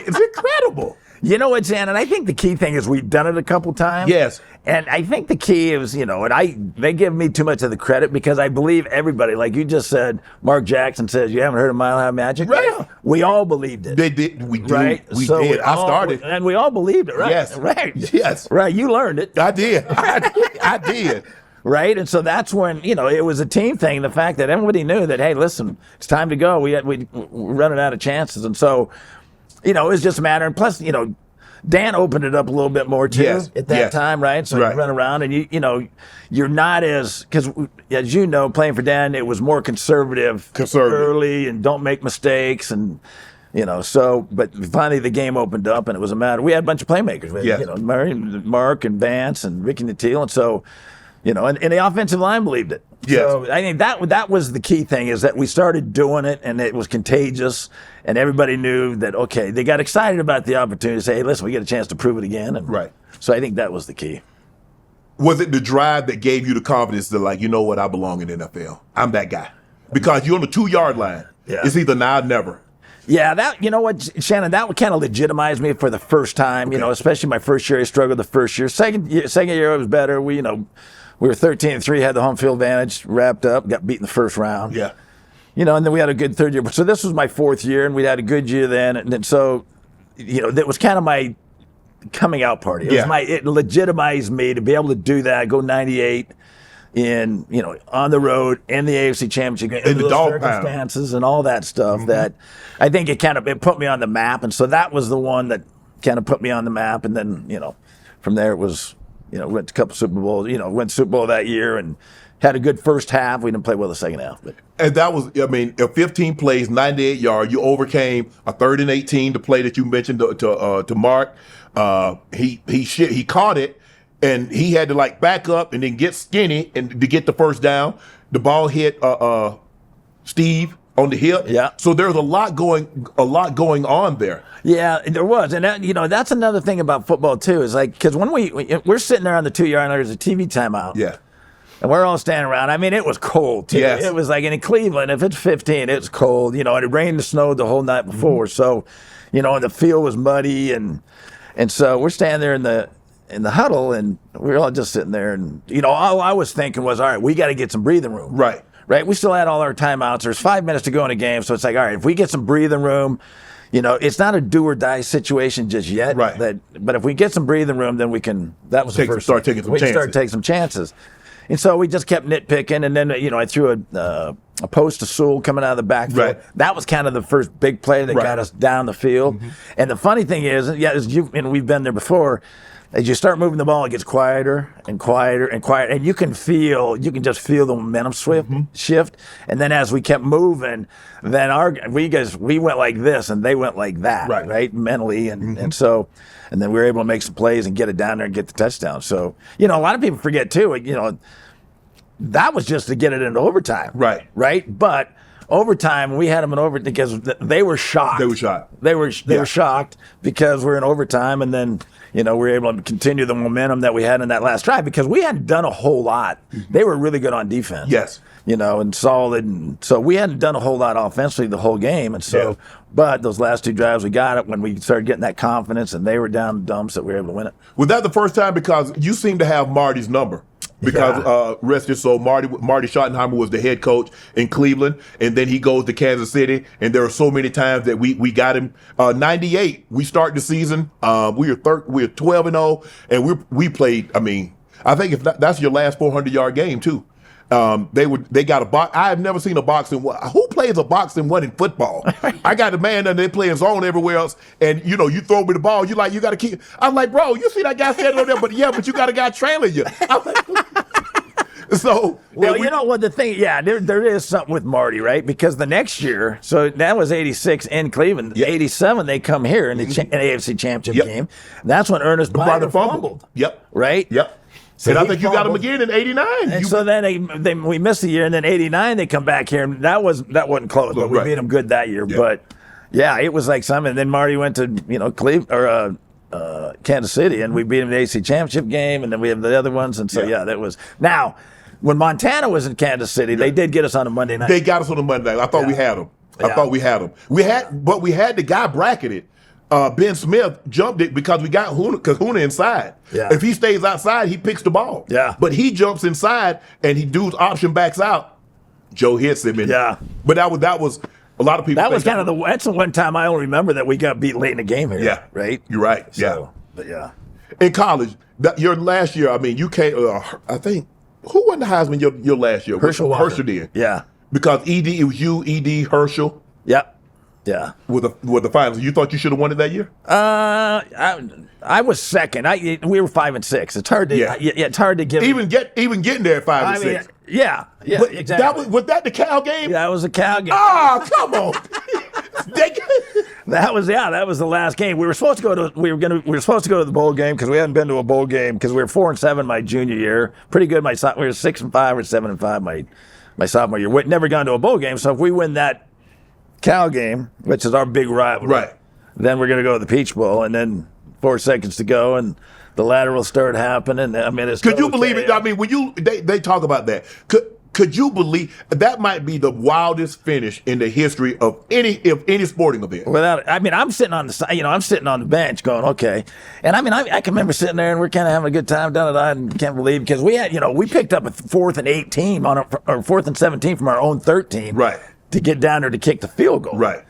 is incredible. You know what, Shannon? I think the key thing is we've done it a couple times. Yes. And I think the key is, and they give me too much of the credit because I believe everybody, like you just said, Mark Jackson says, you haven't heard of Mile High Magic? Right. Yeah. We all believed it. They did. We did. Right? We So did. I started. And we all believed it, right? Yes. Right. Yes. Right. You learned it. I did. I did. Right. And so that's when, it was a team thing. The fact that everybody knew that, hey, listen, it's time to go. We're running out of chances. And so, it was just a matter. And plus, Dan opened it up a little bit more too at that time, right? So you run around and you're not because as you know, playing for Dan, it was more conservative early and don't make mistakes and but finally the game opened up and it was a matter. We had a bunch of playmakers, Mark and Vance and Ricky Nattil, and so and the offensive line believed it. Yes. So I think that was the key thing is that we started doing it and it was contagious and everybody knew that, okay, they got excited about the opportunity to say, hey, listen, we get a chance to prove it again. And so I think that was the key. Was it the drive that gave you the confidence to like, you know what, I belong in the NFL. I'm that guy. Because you're on the 2-yard line. Yeah. It's either now or never. Yeah, that, you know what, Shannon, that would kind of legitimize me for the first time, especially my first year. I struggled the first year. Second year it was better. We were 13-3, had the home field advantage, wrapped up, got beat in the first round. Yeah. And then we had a good third year. So this was my 4th year, and we had a good year then. And then so, that was kind of my coming out party. It legitimized me to be able to do that, go 98 in, on the road in the AFC Championship game, in the dog circumstances and all that stuff. That I think it put me on the map. And so that was the one that kind of put me on the map. And then, from there it was, went to a couple Super Bowls, went Super Bowl that year and had a good first half. We didn't play well the second half. But. And that was, 15 plays, 98 yards. You overcame a 3rd and 18, the play that you mentioned to Mark. He caught it, and he had to back up and then get skinny and to get the first down. The ball hit Steve on the hip. Yeah. So there's a lot going on there. Yeah, there was, and that, that's another thing about football too. Is because when we're sitting there on the 2-yard line, there's a TV timeout. Yeah. And we're all standing around. I mean, it was cold too. Yes. It was like in Cleveland, if it's 15, it's cold. And it rained and snowed the whole night before. So, and the field was muddy, and so we're standing there in the huddle, and we were all just sitting there, and all I was thinking was, all right, we got to get some breathing room. Right. We still had all our timeouts. There's 5 minutes to go in a game, so it's like, all right, if we get some breathing room. It's not a do or die situation just yet. Right. But if we get some breathing room, then we can. That was the first. Start taking some chances. We start taking some chances, and so we just kept nitpicking. And then I threw a post to Sewell coming out of the backfield. Right. That was kind of the first big play that got us down the field. And the funny thing is, we've been there before. As you start moving the ball, it gets quieter and quieter and quieter, and you can just feel the momentum shift. And then as we kept moving, then we went like this and they went like that, right? Mentally, and then we were able to make some plays and get it down there and get the touchdown. So a lot of people forget too. That was just to get it into overtime, right? But overtime, we had them in overtime because they were shocked. They were shocked because we're in overtime, and then. We're able to continue the momentum that we had in that last drive because we hadn't done a whole lot. They were really good on defense. Yes. And solid. And so we hadn't done a whole lot offensively the whole game. And so, but those last 2 drives, we got it when we started getting that confidence and they were down dumps that we were able to win it. Was that the first time? Because you seem to have Marty's number. Because rest his soul, Marty Schottenheimer was the head coach in Cleveland, and then he goes to Kansas City, and there are so many times that we got him. 98, we start the season. We were 12-0, and we played. I mean, I think if that's your last 400-yard game too. They got a box. I have never seen a boxing one. Who plays a boxing one in football? I got a man and they play in zone everywhere else, and you throw me the ball. You got to keep. I'm like, bro, you see that guy standing over there, but you got a guy trailing you. I'm like, So, well, you know what the thing? Yeah, there is something with Marty, right? Because the next year, so that was '86 in Cleveland. '87, they come here in the AFC Championship game. That's when Ernest Byner fumbled. Yep. Right. Yep. So and I think you got him again in '89. And so then we missed a year, and then '89 they come back here, and that wasn't close, but we beat them good that year. Yeah. But yeah, it was like something. And then Marty went to Cleveland or Kansas City, and we beat him in the AFC Championship game, and then we have the other ones, and so that was now. When Montana was in Kansas City, they did get us on a Monday night. They got us on a Monday night. I thought we had them. I thought we had them. We had the guy bracketed. Ben Smith jumped it because we got Kahuna inside. Yeah. If he stays outside, he picks the ball. Yeah. But he jumps inside and he dudes option backs out. Joe hits him. But that was a lot of people. That was kind of that's the one time I only remember that we got beat late in the game here. Yeah. Right. You're right. So, but yeah. In college, your last year, I mean, you came. I think who won the Heisman your last year? Herschel did. Yeah. Because it was you, Herschel. Yep. Yeah. With the finals. You thought you should have won it that year? I was second. We were 5 and 6. It's hard to it's hard to give even getting there at 5 and 6. Yeah, but exactly. Was that the Cal game? Yeah, that was a Cal game. Oh, come on. That was the last game. We were supposed to go to the bowl game because we hadn't been to a bowl game because we were 4 and 7 my junior year. Pretty good. We were 6 and 5 or 7 and 5 my sophomore year. We'd never gone to a bowl game, so if we win that Cal game, which is our big rivalry, right, then we're going to go to the Peach Bowl, and then 4 seconds to go, and the lateral start happening. I mean, could you believe it? I mean, when they talk about that, could you believe that might be the wildest finish in the history of any sporting event? I'm sitting on the side, I'm sitting on the bench going, okay, and I mean, I can remember sitting there and we're kind of having a good time, and can't believe because we had, we picked up a 4th and 18 or 4th and 17 from our own 13, right, to get down there to kick the field goal, right.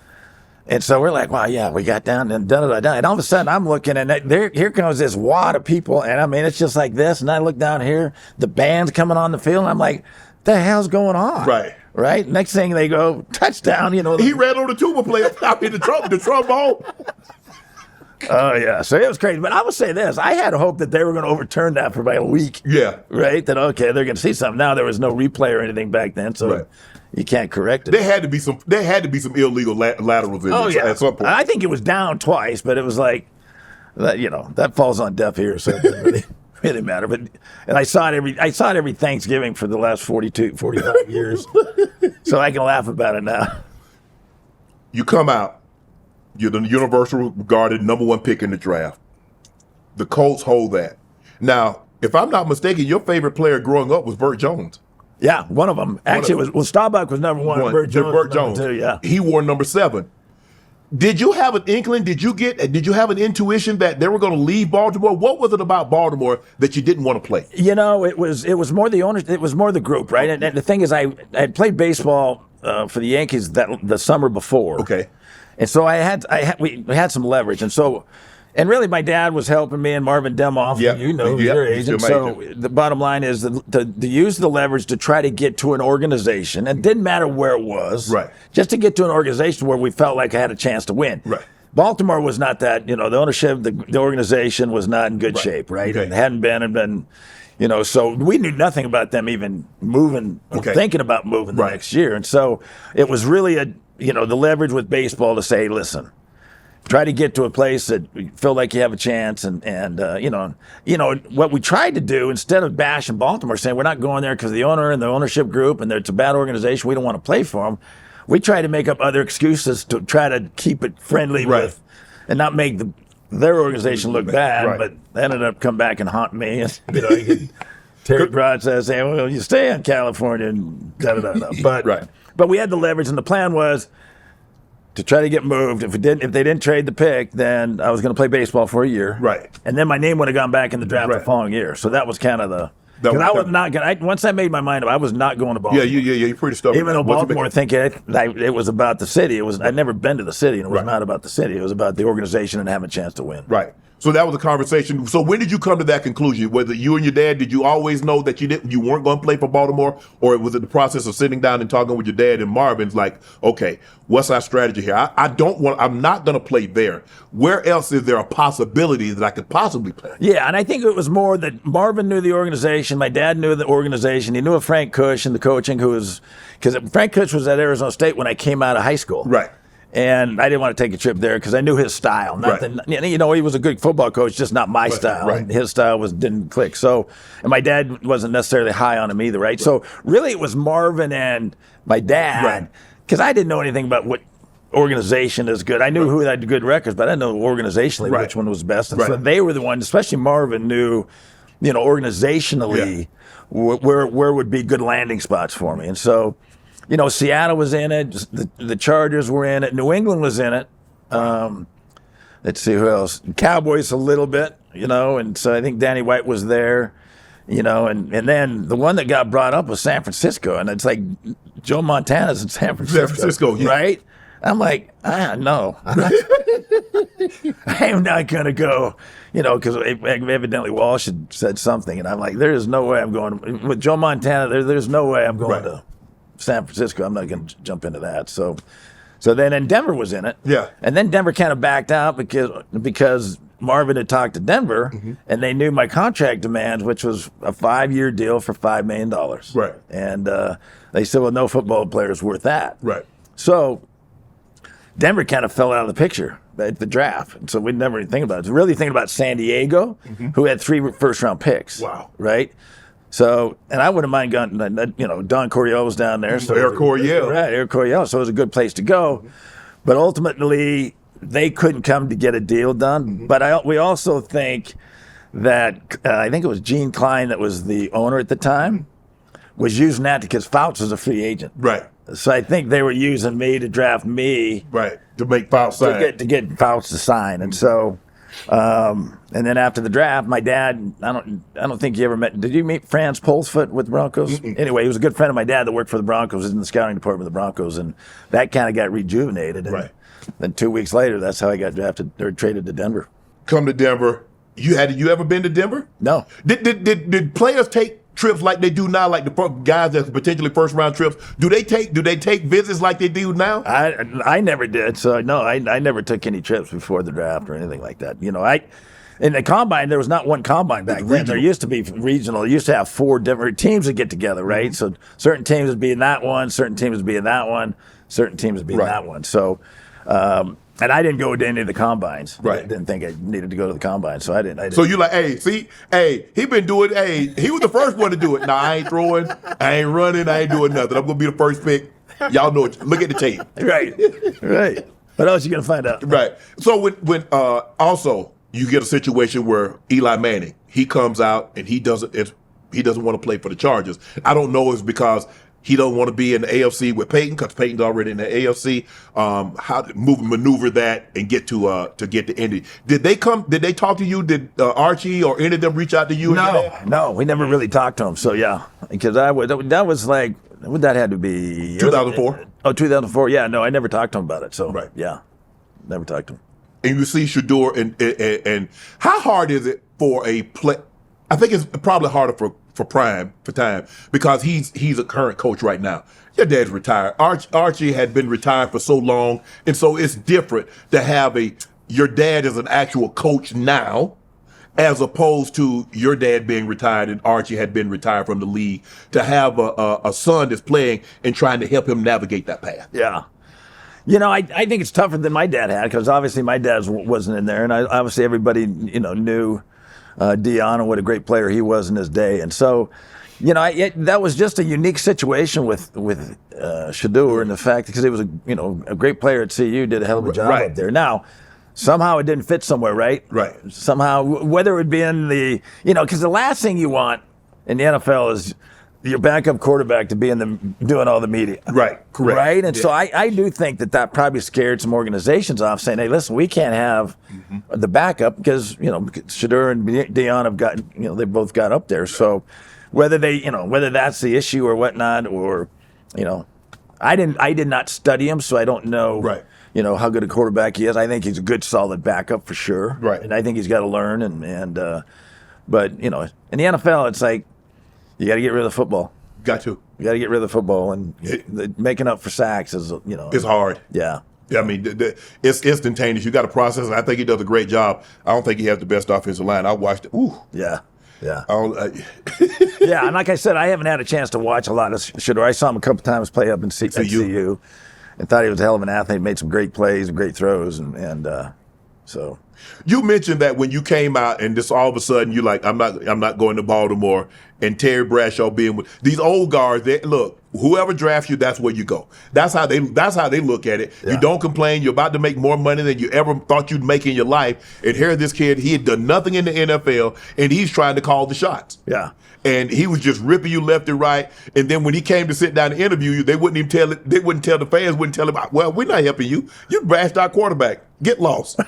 And so we're like, wow, yeah, we got down and da-da-da-da. And all of a sudden I'm looking and here comes this wad of people. And I mean, it's just like this. And I look down here, the band's coming on the field. And I'm like, the hell's going on? Right. Right. Next thing they go, touchdown, He ran on the tuba player, the trombone. Oh, yeah. So it was crazy. But I would say this. I had hope that they were going to overturn that for about a week. Yeah. Right? That, okay, they're going to see something. Now there was no replay or anything back then. So you can't correct it. There had to be some illegal laterals in at some point. I think it was down twice, but it was like, that falls on deaf ears. So it doesn't really matter. And I saw it every Thanksgiving for the last 45 years. So I can laugh about it now. You come out. You're the universal regarded number 1 pick in the draft. The Colts hold that. Now, if I'm not mistaken, your favorite player growing up was Burt Jones. Yeah, one of them. Actually, Staubach was number 1. Burt Jones was number 2, yeah. He wore number 7. Did you have an inkling? Did you have an intuition that they were going to leave Baltimore? What was it about Baltimore that you didn't want to play? It was more the owners. It was more the group, right? And the thing is, I had played baseball for the Yankees the summer before. Okay. And so we had some leverage, and really my dad was helping me and Marvin Demoff, your age. And so the bottom line is to use the leverage to try to get to an organization, and it didn't matter where it was, right? Just to get to an organization where we felt like I had a chance to win, right? Baltimore was not that, the ownership, the organization was not in good shape, right? Okay. It hadn't been. So we knew nothing about them even moving or thinking about moving the next year. And so it was really the leverage with baseball to say, listen, try to get to a place that you feel like you have a chance. And what we tried to do, instead of bashing Baltimore, saying we're not going there because the owner and the ownership group and it's a bad organization, we don't want to play for them. We tried to make up other excuses to try to keep it friendly with and not make their organization look bad, but they ended up come back and haunt me. And, Terry Broadside saying, well, you stay in California and da-da-da-da. But we had the leverage, and the plan was to try to get moved. If they didn't trade the pick, then I was going to play baseball for a year. Right. And then my name would have gone back in the draft the following year. So that was kind of the... I was not going. Once I made my mind up, I was not going to Baltimore. Yeah, you're pretty stubborn. Even though Baltimore thinking it was about the city. I'd never been to the city, and it was not about the city. It was about the organization and having a chance to win. Right. So that was a conversation. So when did you come to that conclusion? Whether you and your dad, did you always know that you weren't going to play for Baltimore, or was it the process of sitting down and talking with your dad and Marvin's like, okay, what's our strategy here? I'm not going to play there. Where else is there a possibility that I could possibly play? Yeah, and I think it was more that Marvin knew the organization. My dad knew the organization. He knew of Frank Cush and the coaching, because Frank Cush was at Arizona State when I came out of high school. Right. And I didn't want to take a trip there because I knew his style. He was a good football coach, just not my style. Right. And his style didn't click. So, and my dad wasn't necessarily high on him either, right? So really it was Marvin and my dad, because I didn't know anything about what organization is good. I knew who had good records, but I didn't know organizationally which one was best. And so they were the ones, especially Marvin knew, organizationally where would be good landing spots for me. And so, Seattle was in it. The Chargers were in it. New England was in it. Let's see who else. Cowboys a little bit, and so I think Danny White was there, and then the one that got brought up was San Francisco, and it's like Joe Montana's in San Francisco, right? I'm like, no. I am not going to go, because evidently Walsh had said something, and I'm like, there is no way I'm going. With Joe Montana, there's no way I'm going to San Francisco. I'm not going to jump into that. So then Denver was in it. Yeah. And then Denver kind of backed out because Marvin had talked to Denver, and they knew my contract demands, which was a 5-year deal for $5 million. Right. And they said, well, no football player is worth that. Right. So Denver kind of fell out of the picture at the draft. And so we never even think about it. Really thinking about San Diego, who had 3 first-round picks. Wow. Right? So, and I wouldn't mind going, Don Coryell was down there. So Eric Coryell. Right, Eric Coryell. So it was a good place to go. But ultimately, they couldn't come to get a deal done. But we also think that, I think it was Gene Klein that was the owner at the time, was using that because Fouts was a free agent. Right. So I think they were using me to draft me. Right. To make Fouts sign. To get Fouts to sign. And so... and then after the draft, my dad, I don't think he ever met. Did you meet Franz Polsfoot with the Broncos? Anyway, he was a good friend of my dad that worked for the Broncos, was in the scouting department of the Broncos, and that kind of got rejuvenated. And then 2 weeks later, that's how I got drafted or traded to Denver. Come to Denver. You ever been to Denver? No. Did players take trips like they do now, like the guys that's potentially first round trips? Do they take visits like they do now? I never did. So no, I never took any trips before the draft or anything like that. In the combine, there was not one combine back then. There used to be regional. You used to have 4 different teams that get together, right? So certain teams would be in that one, certain teams would be in that one, certain teams would be in that one. So, and I didn't go to any of the combines. Right. I didn't think I needed to go to the combine, so I didn't. So you're like, he been doing, he was the first one to do it. Nah, I ain't throwing, I ain't running, I ain't doing nothing. I'm going to be the first pick. Y'all know it. Look at the tape. Right. What else you going to find out? Right. So when also you get a situation where Eli Manning, he comes out and he doesn't want to play for the Chargers. I don't know if it's because he don't want to be in the AFC with Peyton, because Peyton's already in the AFC. How to maneuver that and get to Indy? Did they talk to you? Did Archie or any of them reach out to you? No, we never really talked to him. So yeah, because that was like, would that had to be 2004? Oh, 2004. Yeah, no, I never talked to him about it. So yeah, never talked to him. And you see Shador, and how hard is it for a play? I think it's probably harder for time, because he's a current coach right now. Your dad's retired. Archie had been retired for so long, and so it's different to have your dad is an actual coach now, as opposed to your dad being retired and Archie had been retired from the league. To have a son that's playing and trying to help him navigate that path. Yeah. I think it's tougher than my dad had, because obviously my dad wasn't in there, and obviously everybody knew Dion and what a great player he was in his day. And so, that was just a unique situation with Shador, and the fact because he was a great player at CU, did a hell of a job up there. Now, somehow it didn't fit somewhere, right? Right. Somehow, whether it would be in the, because the last thing you want in the NFL is your backup quarterback to be doing all the media. Right, correct. Right? And so I do think that probably scared some organizations off, saying, hey, listen, we can't have the backup because, Shador and Dion have got, they both got up there. So whether that's the issue or whatnot, or, I did not study him, so I don't know. Right. how good a quarterback he is. I think he's a good, solid backup for sure. Right. And I think he's got to learn. But in the NFL, it's like you got to get rid of the football. Got to. You got to get rid of the football, and making up for sacks is, It's hard. Yeah. I mean, it's instantaneous. You got to process it. I think he does a great job. I don't think he has the best offensive line. I watched it. Ooh. Yeah. Yeah. Yeah, and like I said, I haven't had a chance to watch a lot of Shedeur. I saw him a couple times play up in CU and thought he was a hell of an athlete, made some great plays and great throws. And so. You mentioned that when you came out and just all of a sudden you're like, I'm not going to Baltimore, and Terry Bradshaw being with these old guards. Look, whoever drafts you, that's where you go. That's how they look at it. Yeah. You don't complain. You're about to make more money than you ever thought you'd make in your life. And here, this kid, he had done nothing in the NFL, and he's trying to call the shots. Yeah. And he was just ripping you left and right. And then when he came to sit down and interview you, they wouldn't even tell it. They wouldn't tell the fans. Wouldn't tell him, well, we're not helping you. You bashed our quarterback. Get lost.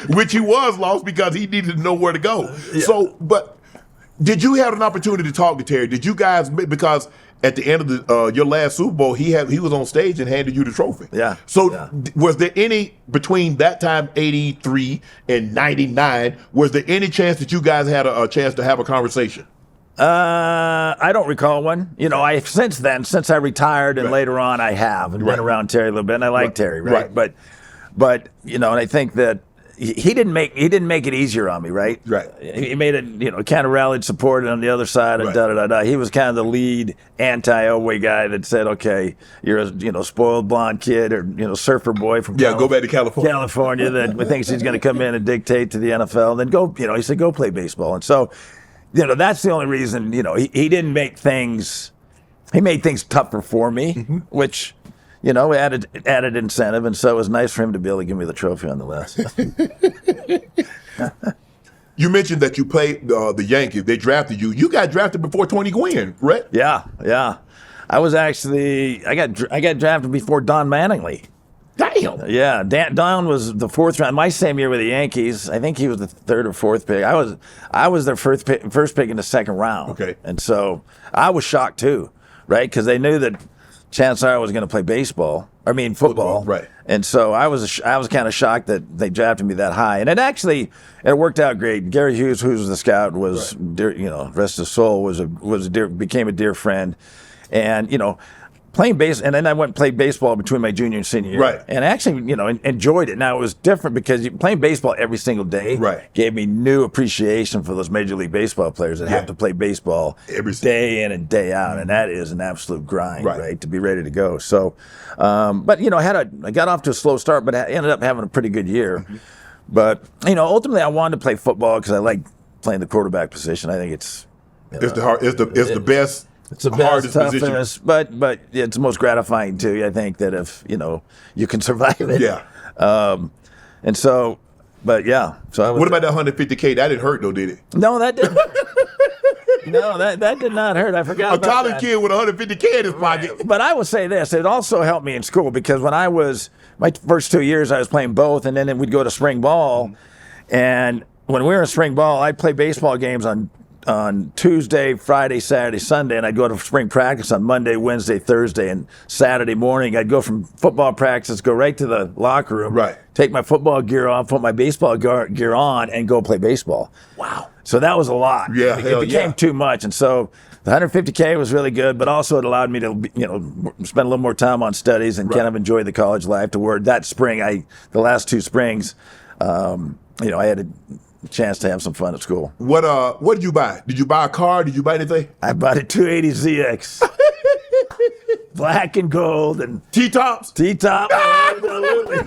Which he was lost because he needed to know where to go. Yeah. So, but did you have an opportunity to talk to Terry? Did you guys, because at the end of your last Super Bowl, he was on stage and handed you the trophy. Yeah. So was there any, between that time, 83 and 99, was there any chance that you guys had a chance to have a conversation? I don't recall one. Since I retired and later on, I have and been around Terry a little bit, and I like Terry, right? But and I think that he didn't make it easier on me, right? Right. He made it, kind of rallied support on the other side and He was kind of the lead anti-Elway guy that said, okay, you're a spoiled blonde kid or surfer boy from go back to California that thinks he's going to come in and dictate to the NFL. Then go, he said, go play baseball. And so, that's the only reason, he didn't make things. He made things tougher for me, which. Added incentive, and so it was nice for him to be able to give me the trophy on the list. You mentioned that you played the Yankees. They drafted you. You got drafted before Tony Gwynn, right? Yeah. I was actually I got drafted before Don Mattingly. Damn. Yeah, Don was the fourth round. My same year with the Yankees, I think he was the third or fourth pick. I was their first pick in the second round. Okay. And so I was shocked too, right? Because they knew that chances are I was going to play football. Right. And so I was kind of shocked that they drafted me that high. And it worked out great. Gary Hughes, who was the scout, was, rest of his soul, became a dear friend. And, playing and then I went and played baseball between my junior and senior year. Right. And actually, enjoyed it. Now, it was different because playing baseball every single day gave me new appreciation for those Major League Baseball players that have to play baseball every day in and day out. And that is an absolute grind, right, to be ready to go. So, but, I got off to a slow start, but I ended up having a pretty good year. But, ultimately I wanted to play football because I like playing the quarterback position. I think it's the best. It's the best, toughest, but it's the most gratifying too. I think that if you can survive it. Yeah. And so, but yeah. So what about that $150K? That didn't hurt though, did it? No, that didn't. No, that did not hurt. I forgot about that. A college kid with $150K in his pocket. But I will say this: it also helped me in school because when I was my first 2 years, I was playing both, and then we'd go to spring ball, and when we were in spring ball, I'd play baseball games on Tuesday, Friday, Saturday, Sunday, and I'd go to spring practice on Monday, Wednesday, Thursday, and Saturday morning I'd go from football practice, go right to the locker room, take my football gear off, put my baseball gear on, and go play baseball. Wow. So that was a lot. Yeah, it became too much, and so the $150K was really good, but also it allowed me to, spend a little more time on studies and kind of enjoy the college life. To where that spring, the last 2 springs, I had a chance to have some fun at school. What did you buy? Did you buy a car? Did you buy anything? I bought a 280ZX. Black and gold and T-tops? T-top. Absolutely.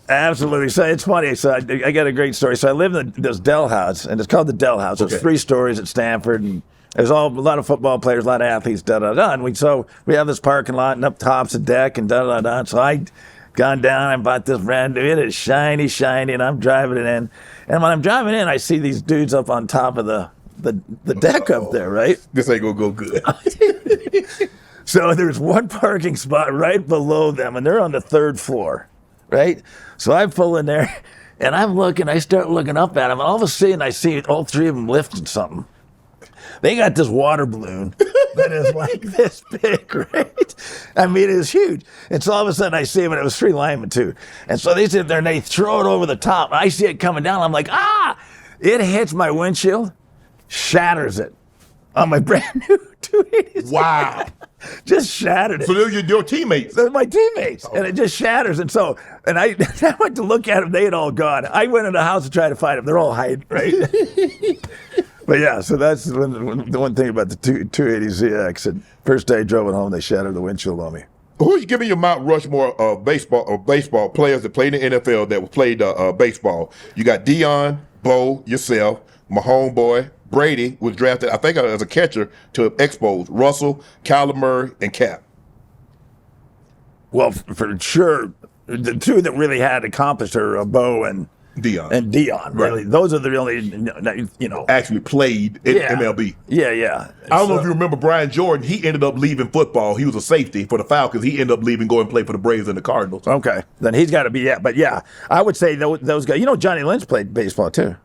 Absolutely. So it's funny. So I got a great story. So I live in this Dell house, and it's called the Dell House. It's 3 stories at Stanford, and there's a lot of football players, a lot of athletes, And we have this parking lot, and up top's a deck, and So I gone down and bought this brand new. It is shiny, and I'm driving it in. And when I'm driving in, I see these dudes up on top of the deck up there, right? This ain't gonna go good. So there's one parking spot right below them, and they're on the 3rd floor, right? So I pull in there, and I start looking up at them, and all of a sudden I see all 3 of them lifting something. They got this water balloon that is like this big, right? I mean, it is huge. And so all of a sudden I see him, and it was 3 linemen too. And so they sit there and they throw it over the top. I see it coming down. I'm like, ah! It hits my windshield, shatters it on my brand new 280. Wow. Just shattered it. So they're your teammates. They're my teammates. And it just shatters. And so, and I went to look at them. They had all gone. I went in the house to try to find them. They're all hiding, right? But yeah, so that's the one thing about the 280ZX. And first day I drove it home, they shattered the windshield on me. Who's giving your Mount Rushmore of baseball players that played in the NFL that played baseball? You got Dion, Bo, yourself, my homeboy, Brady was drafted, I think, as a catcher to Expos. Russell, Kyler Murray, and Cap. Well, for sure, the 2 that really had accomplished are Bo and Dion. Really, Right. those are the only, Actually played in MLB. Yeah. I don't know if you remember Brian Jordan. He ended up leaving football. He was a safety for the Falcons. He ended up leaving, going and play for the Braves and the Cardinals. Okay, then he's got to be But yeah, I would say those guys. Johnny Lynch played baseball too.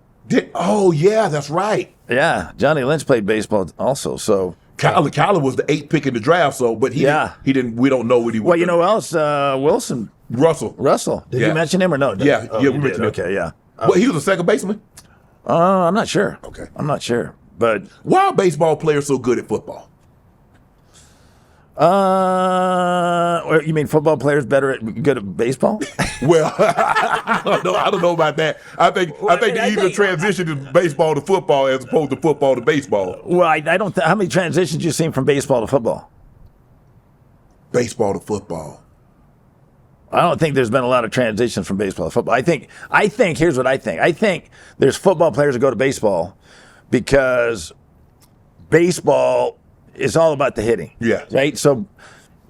Oh yeah, that's right. Yeah, Johnny Lynch played baseball also. So Kyler was the 8th pick in the draft. So, but he didn't. We don't know what he was. Well, you know who else? Wilson. Russell. Did you mention him or no? Yeah, we mentioned him. Okay, yeah. Well, he was a second baseman. I'm not sure. Okay, I'm not sure. But why are baseball players so good at football? You mean football players good at baseball? Well, I don't know about that. I think they either transition to baseball to football as opposed to football to baseball. Well, I don't. How many transitions you seen from baseball to football? Baseball to football. I don't think there's been a lot of transitions from baseball to football. I think here's what I think. I think there's football players that go to baseball because baseball is all about the hitting. Yeah. Right. So,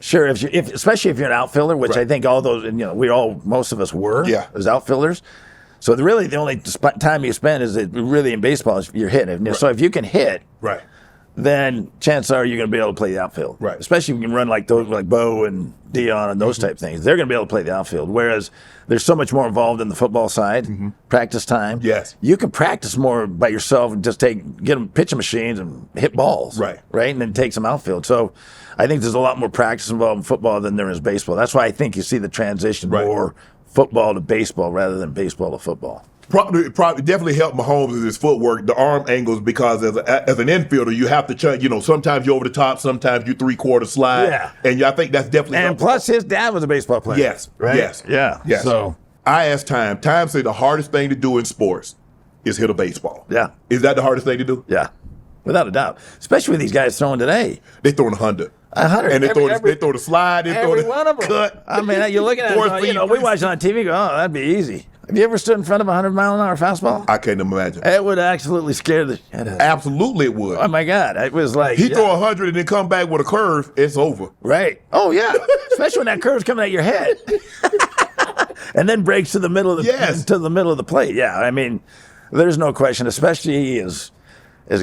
sure, especially if you're an outfielder, which I think all those, most of us were as outfielders. So really, the only time you spend is really in baseball is you're hitting. Right. So if you can hit, then chances are you're going to be able to play the outfield. Right. Especially if you can run like those, like Bo and Dion and those type things. They're going to be able to play the outfield. Whereas there's so much more involved in the football side, practice time. Yes. You can practice more by yourself and just get them pitching machines and hit balls. Right. And then take some outfield. So I think there's a lot more practice involved in football than there is baseball. That's why I think you see the transition more football to baseball rather than baseball to football. Probably definitely helped Mahomes with his footwork, the arm angles, because as an infielder, you have to change. Sometimes you're over the top, sometimes you 3/4 slide, and I think that's definitely. And plus, his dad was a baseball player. Yes, right. Yes, yes. So I asked Time. Time said the hardest thing to do in sports is hit a baseball. Yeah, is that the hardest thing to do? Yeah, without a doubt. Especially with these guys throwing today. They throwing 100. 100. And they throw the slide. They throw the one of them. Cut. I mean, you're looking at it. We watch it on TV. Go, oh, that'd be easy. Have you ever stood in front of a 100-mile-an-hour fastball? I can't imagine. It would absolutely scare the shit out of you. Absolutely it would. Oh, my God. It was like... He throw 100 and then come back with a curve, it's over. Right. Oh, yeah. Especially when that curve's coming at your head. And then breaks to the middle of the plate. Yeah, I mean, there's no question, especially as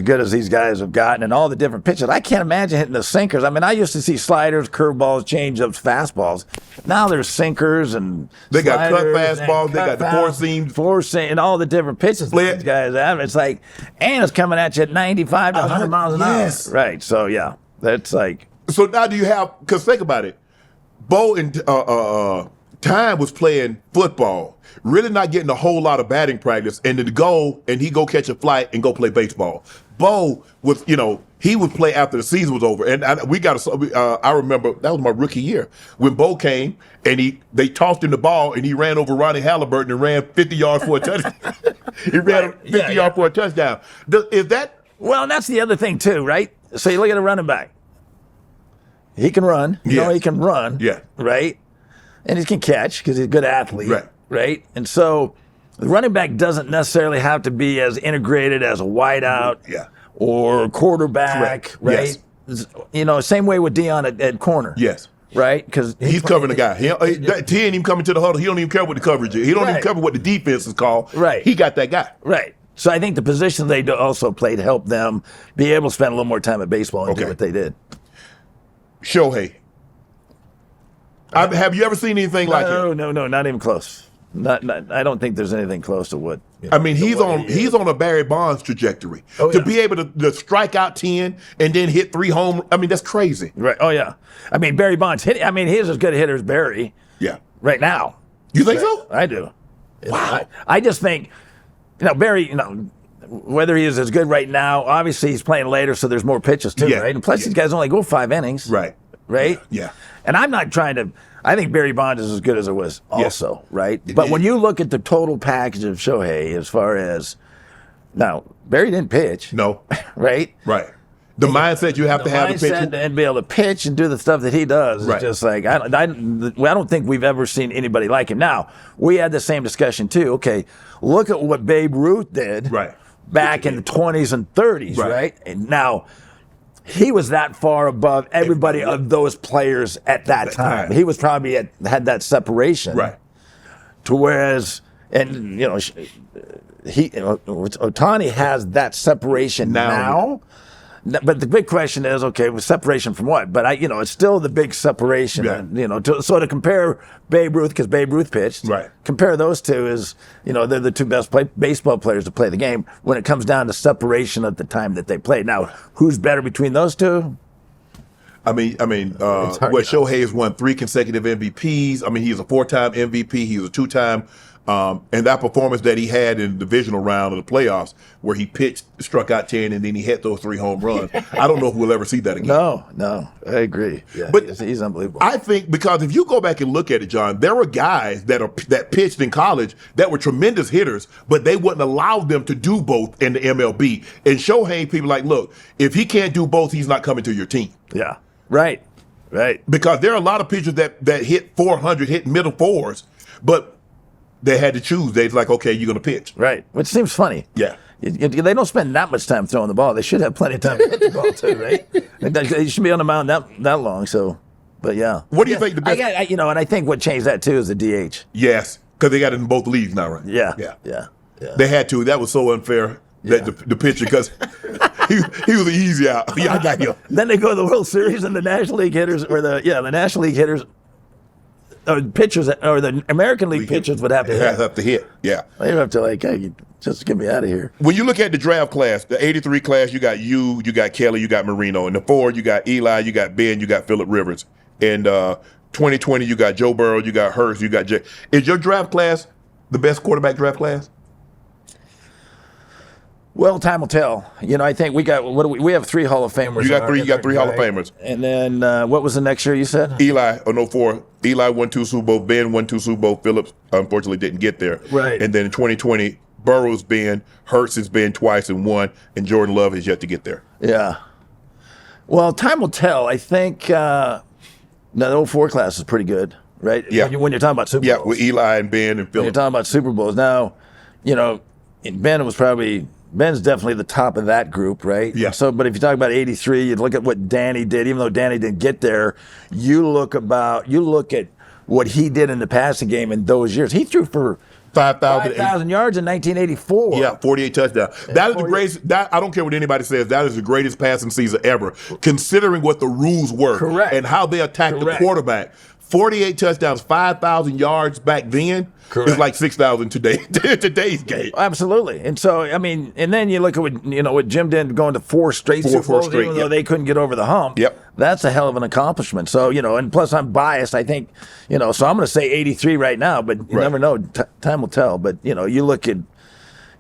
good as these guys have gotten and all the different pitches. I can't imagine hitting the sinkers. I mean, I used to see sliders, curveballs, changeups, fastballs. Now there's sinkers and they got cut fastballs. They got the four seam, and all the different pitches that these guys have. It's like, and it's coming at you at 95 to 100 miles an hour. Right. So yeah, that's like. So now do you have? Because think about it, Bo and Time was playing football, really not getting a whole lot of batting practice, and then he go catch a flight and go play baseball. Bo was, he would play after the season was over, and I remember that was my rookie year when Bo came and they tossed him the ball and he ran over Ronnie Halliburton and ran 50 yards for a touchdown. He ran 50 yards for a touchdown. Is that? Well, and that's the other thing too, right? So you look at a running back. He can run. He can run. Yeah. Right. And he can catch because he's a good athlete, right? And so the running back doesn't necessarily have to be as integrated as a wideout or quarterback, right? Yes. Same way with Dion at corner. Yes. Right? Because he's covering the guy. He ain't even coming to the huddle. He don't even care what the coverage is. He don't even cover what the defense is called. Right. He got that guy. Right. So I think the position they also played helped them be able to spend a little more time at baseball and do what they did. Shohei. Have you ever seen anything like it? No, not even close. I don't think there's anything close to what I mean, he's on a Barry Bonds trajectory. To be able to strike out 10 and then hit 3 home. I mean, that's crazy. Right. Oh yeah. I mean, Barry Bonds hit. I mean, he's as good a hitter as Barry. Yeah. Right now. You think so? I do. Wow. I just think, Barry. Whether he is as good right now, obviously he's playing later, so there's more pitches too, right? And plus, these guys only go 5 innings. Right. Right. Yeah. And I'm not trying to. I think Barry Bonds is as good as it was, also, right? But when you look at the total package of Shohei, as far as now, Barry didn't pitch. No. Right. Right. The mindset you have to have to pitch and be able to pitch and do the stuff that he does is just like I don't think we've ever seen anybody like him. Now we had the same discussion too. Okay, look at what Babe Ruth did back in the 20s and 30s, right? And now he was that far above everybody of those players at that time. He was probably had that separation, right? To whereas Ohtani has that separation now. But the big question is, okay, separation from what? But it's still the big separation. Yeah. And, to compare Babe Ruth, because Babe Ruth pitched, right? Compare those two as they're the two best baseball players to play the game. When it comes down to separation at the time that they played, now who's better between those two? Shohei has won 3 consecutive MVPs. I mean, he's a 4-time MVP. He was a 2-time. And that performance that he had in the divisional round of the playoffs, where he pitched, struck out 10, and then he hit those 3 home runs. I don't know if we'll ever see that again. No, I agree. Yeah, but he's unbelievable. I think because if you go back and look at it, John, there were guys that pitched in college that were tremendous hitters, but they wouldn't allow them to do both in the MLB. And Shohei, people like, look, if he can't do both, he's not coming to your team. Yeah, right. Because there are a lot of pitchers that hit 400, hit middle fours, but they had to choose. They're like, okay, you're going to pitch. Right, which seems funny. Yeah. They don't spend that much time throwing the ball. They should have plenty of time to hit the ball too, right? They should be on the mound that long. So, but yeah. What do you think the best? And I think what changed that too is the DH. Yes, because they got it in both leagues now, right? Yeah. They had to. That was so unfair. That the pitcher, because he was an easy out. Yeah, I got you. Then they go to the World Series and the National League hitters, the National League hitters. Or pitchers, or the American League pitchers would have to hit. Have to hit, yeah. They'd have to hey, just get me out of here. When you look at the draft class, the 83 class, you got you got Kelly, you got Marino. In the 4, you got Eli, you got Ben, you got Phillip Rivers. In 2020, you got Joe Burrow, you got Hurst, you got Jay. Is your draft class the best quarterback draft class? Well, time will tell. I think we got we have 3 Hall of Famers. You got three Hall of Famers. And then what was the next year you said? Eli, 04. Eli won 2 Super Bowl. Ben won 2 Super Bowl. Phillips unfortunately didn't get there. Right. And then in 2020, Burrow's been, Hurts has been twice and won, and Jordan Love has yet to get there. Yeah. Well, time will tell. I think the 04 class is pretty good, right? Yeah. When you're talking about Super Bowls. Yeah, with Eli and Ben and Phillips. When you're talking about Super Bowls. Now, Ben's definitely the top of that group, right? Yeah. So, but if you talk about 83, you look at what Danny did. Even though Danny didn't get there, you look at what he did in the passing game in those years. He threw for 5,000 yards in 1984. Yeah, 48 touchdowns. That is the greatest. I don't care what anybody says. That is the greatest passing season ever, considering what the rules were. Correct. And how they attacked the quarterback. 48 touchdowns, 5,000 yards back then. Correct. It's like 6,000 today's game. Absolutely. And so, and then you look at what Jim did going to 4 straight Super Bowls, even though they couldn't get over the hump. Yep. That's a hell of an accomplishment. So, and plus I'm biased, I think, so I'm going to say 83 right now, but you never know. Time will tell. But, you look at,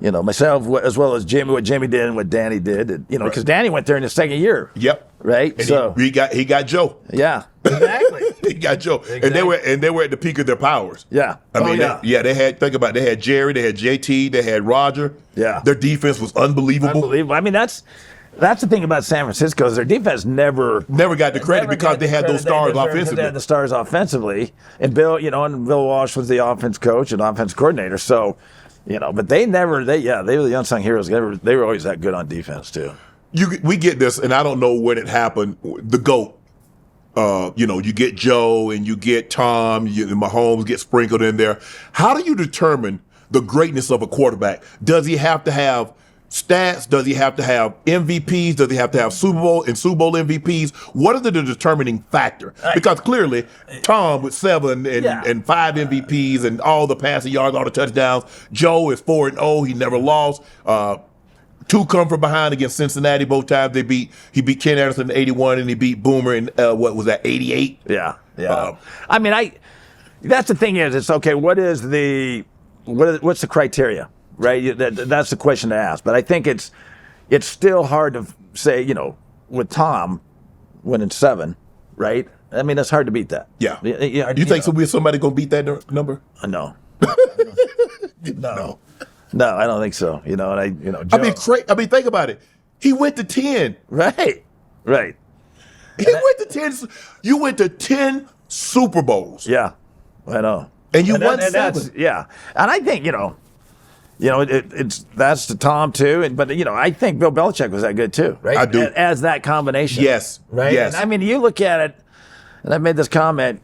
myself as well as Jimmy, what Jimmy did and what Danny did, because Danny went there in his second year. Yep. Right. And so he got Joe. Yeah. Exactly. He got Joe. Exactly. And they were at the peak of their powers. Yeah. They had Jerry, they had JT, they had Roger. Yeah. Their defense was unbelievable. That's the thing about San Francisco is their defense never got the credit because they had those stars offensively. They had the stars offensively, and Bill Walsh was the offense coach and offense coordinator. So, but they were the unsung heroes. They were always that good on defense too. We get this, and I don't know when it happened. The GOAT. You get Joe and you get Tom, and Mahomes get sprinkled in there. How do you determine the greatness of a quarterback? Does he have to have stats? Does he have to have MVPs? Does he have to have Super Bowl and Super Bowl MVPs? What is the determining factor? Because clearly, Tom with 7 and 5 MVPs and all the passing yards, all the touchdowns. Joe is 4-0. He never lost. 2 come from behind against Cincinnati both times. He beat Ken Anderson in 81 and he beat Boomer in what was that, 88? Yeah. I mean, that's the thing is, it's okay. What's the criteria? Right, that's the question to ask. But I think it's still hard to say, with Tom winning 7, right? I mean, it's hard to beat that. Yeah. You think somebody going to beat that number? No. No, I don't think so. Joe, I mean, think about it. He went to 10. Right. He went to 10. You went to 10 Super Bowls. Yeah, I know. And you won 7. Yeah, and I think that's to Tom too, but I think Bill Belichick was that good too, right? I do. As that combination. Yes. Right. Yes. And I mean, you look at it, and I made this comment.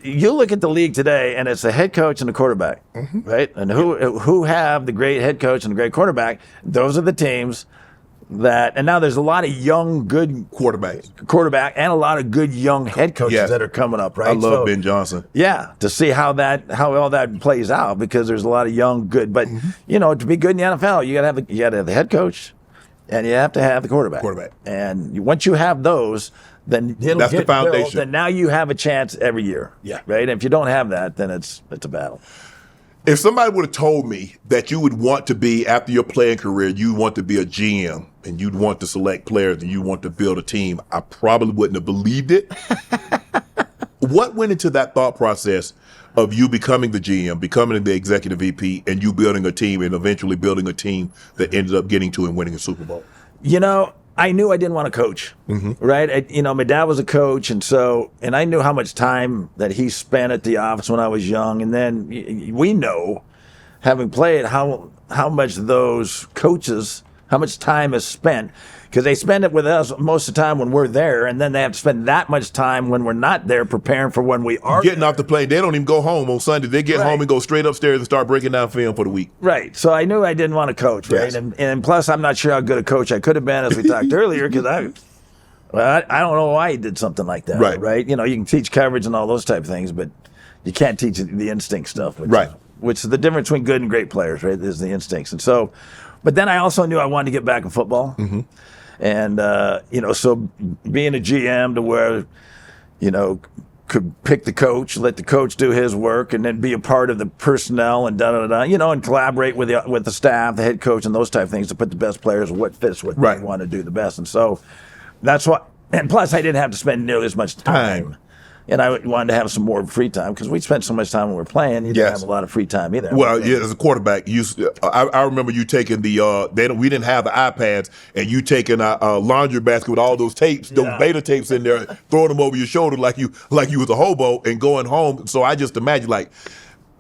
You look at the league today, and it's the head coach and the quarterback, right? And who have the great head coach and the great quarterback? Those are the teams that. And now there's a lot of young, good quarterback, and a lot of good young head coaches that are coming up, right? I love Ben Johnson. Yeah, to see how all that plays out, because there's a lot of young, good. But to be good in the NFL, you got to have the head coach, and you have to have the quarterback. And once you have those, then that's the foundation. Built, and now you have a chance every year. Yeah. Right. And if you don't have that, then it's a battle. If somebody would have told me that you would want to be, after your playing career, you want to be a GM and you'd want to select players and you want to build a team, I probably wouldn't have believed it. What went into that thought process of you becoming the GM, becoming the executive VP, and you building a team and eventually building a team that ended up getting to and winning a Super Bowl? I knew I didn't want to coach, right? My dad was a coach, and I knew how much time that he spent at the office when I was young. And then we know, having played, how much those coaches, how much time is spent, because they spend it with us most of the time when we're there, and then they have to spend that much time when we're not there preparing for when we are getting off the plane. They don't even go home on Sunday. They get home and go straight upstairs and start breaking down film for the week. Right. So I knew I didn't want to coach, right? Yes. And plus, I'm not sure how good a coach I could have been, as we talked earlier, because I don't know why he did something like that. Right. You can teach coverage and all those type of things, but you can't teach the instinct stuff. Which is the difference between good and great players, right? Is the instincts. And so, but then I also knew I wanted to get back in football. And, so being a GM to where, could pick the coach, let the coach do his work, and then be a part of the personnel and and collaborate with the staff, the head coach, and those type of things to put the best players what fits what they want to do the best. And so that's what, and plus I didn't have to spend nearly as much time. And I wanted to have some more free time, because we spent so much time when we were playing. You didn't have a lot of free time either. Well, as a quarterback, I remember you taking we didn't have the iPads, and you taking a laundry basket with all those tapes, those beta tapes in there, throwing them over your shoulder like you was a hobo, and going home. So I just imagine,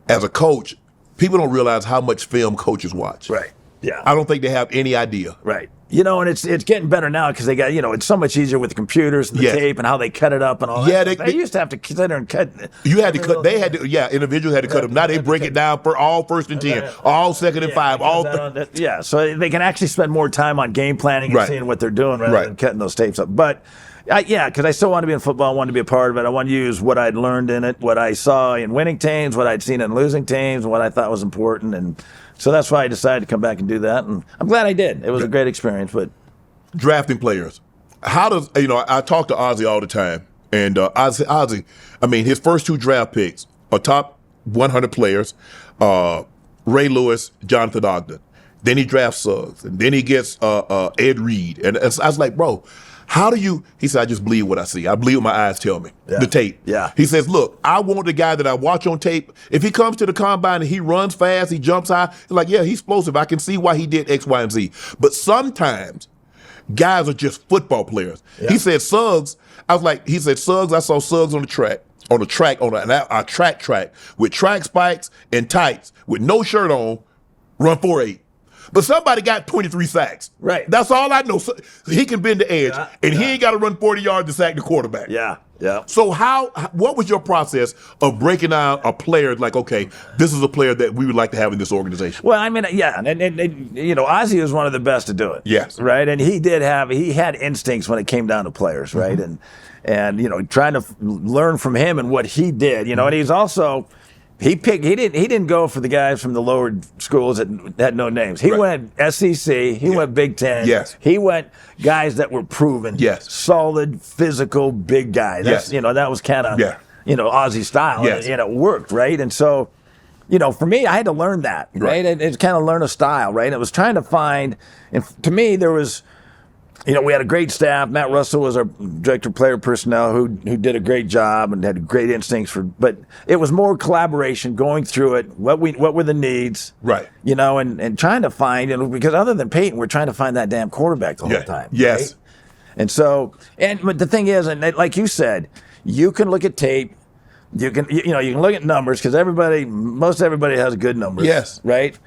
as a coach, people don't realize how much film coaches watch. Right. Yeah. I don't think they have any idea. Right. And it's getting better now, because they got, it's so much easier with the computers and the tape and how they cut it up and all that. They used to have to sit there and cut. You had to cut. They had to. Individuals had to cut them. Now they break it down for all 1st and 10, all 2nd and 5, all. So they can actually spend more time on game planning and seeing what they're doing rather than cutting those tapes up. But because I still want to be in football, I want to be a part of it. I want to use what I'd learned in it, what I saw in winning teams, what I'd seen in losing teams, what I thought was important, and so that's why I decided to come back and do that. And I'm glad I did. It was a great experience. But drafting players, how does I talk to Ozzie all the time, and Ozzie, his first 2 draft picks are top 100 players, Ray Lewis, Jonathan Ogden. Then he drafts Suggs, and then he gets Ed Reed, and I was like, bro, how do you? He said, I just believe what I see. I believe what my eyes tell me. The tape. Yeah. He says, look, I want the guy that I watch on tape. If he comes to the combine and he runs fast, he jumps high, he's explosive. I can see why he did X, Y, and Z. But sometimes guys are just football players. Yeah. He said Suggs. Suggs. I saw Suggs on a track track with track spikes and tights with no shirt on, run 4.8. But somebody got 23 sacks. Right. That's all I know. So he can bend the edge, and he ain't got to run 40 yards to sack the quarterback. Yeah. Yeah. So what was your process of breaking down a player like, okay, this is a player that we would like to have in this organization? Well, I mean, yeah, and Ozzie was one of the best to do it. Yes. Right, and he had instincts when it came down to players, right, and trying to learn from him and what he did, and he's also. He didn't go for the guys from the lower schools that had no names. He went SEC. He went Big Ten. Yes. He went guys that were proven. Yes. Solid, physical, big guys. That's, that was kind of Ozzie style. Yes. And it worked, right? And so, for me, I had to learn that, right? It's kind of learn a style, right? And it was trying to find, and to me, there was. We had a great staff. Matt Russell was our director of player personnel who did a great job and had great instincts but it was more collaboration going through it. What were the needs? Right. And trying to find, because other than Peyton, we're trying to find that damn quarterback the whole time. Yes. Right? And so, but the thing is, and like you said, you can look at tape. You can look at numbers because most everybody has good numbers. Yes. Right.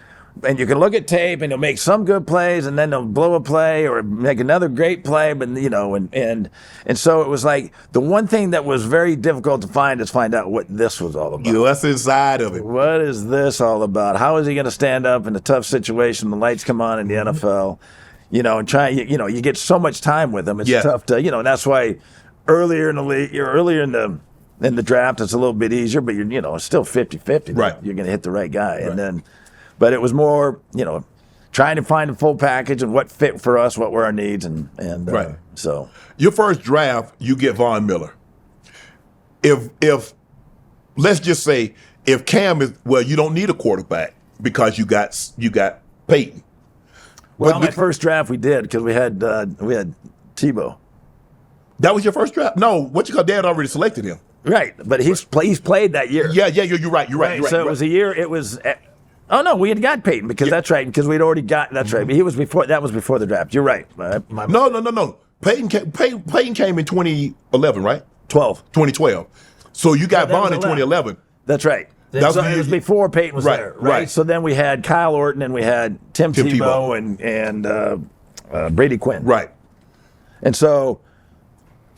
And you can look at tape and he'll make some good plays and then they'll blow a play or make another great play. But, and so it was like the one thing that was very difficult to find is find out what this was all about. What's inside of it? What is this all about? How is he going to stand up in a tough situation? The lights come on in the NFL, and try, you get so much time with him. It's tough to, and that's why earlier in the league, earlier in the draft, it's a little bit easier, but it's still 50-50. Right. You're going to hit the right guy. Right. And then, but it was more, trying to find a full package and what fit for us, what were our needs, and right. So your first draft, you get Von Miller. If let's just say if Cam is you don't need a quarterback because you got Peyton. Well, my first draft we did because we had Tebow. That was your first draft? No, Dad already selected him. Right, but he's played that year. Yeah, you're right. You're right. So it was a year. It was. Oh no, we had got Peyton because that's right because we'd already got that's right. But he was before that was before the draft. You're right. No. Peyton came in 2011, right? 2012. So you got Von in 2011. That's right. It was before Peyton was there, right? So then we had Kyle Orton and we had Tim Tebow and Brady Quinn. Right. And so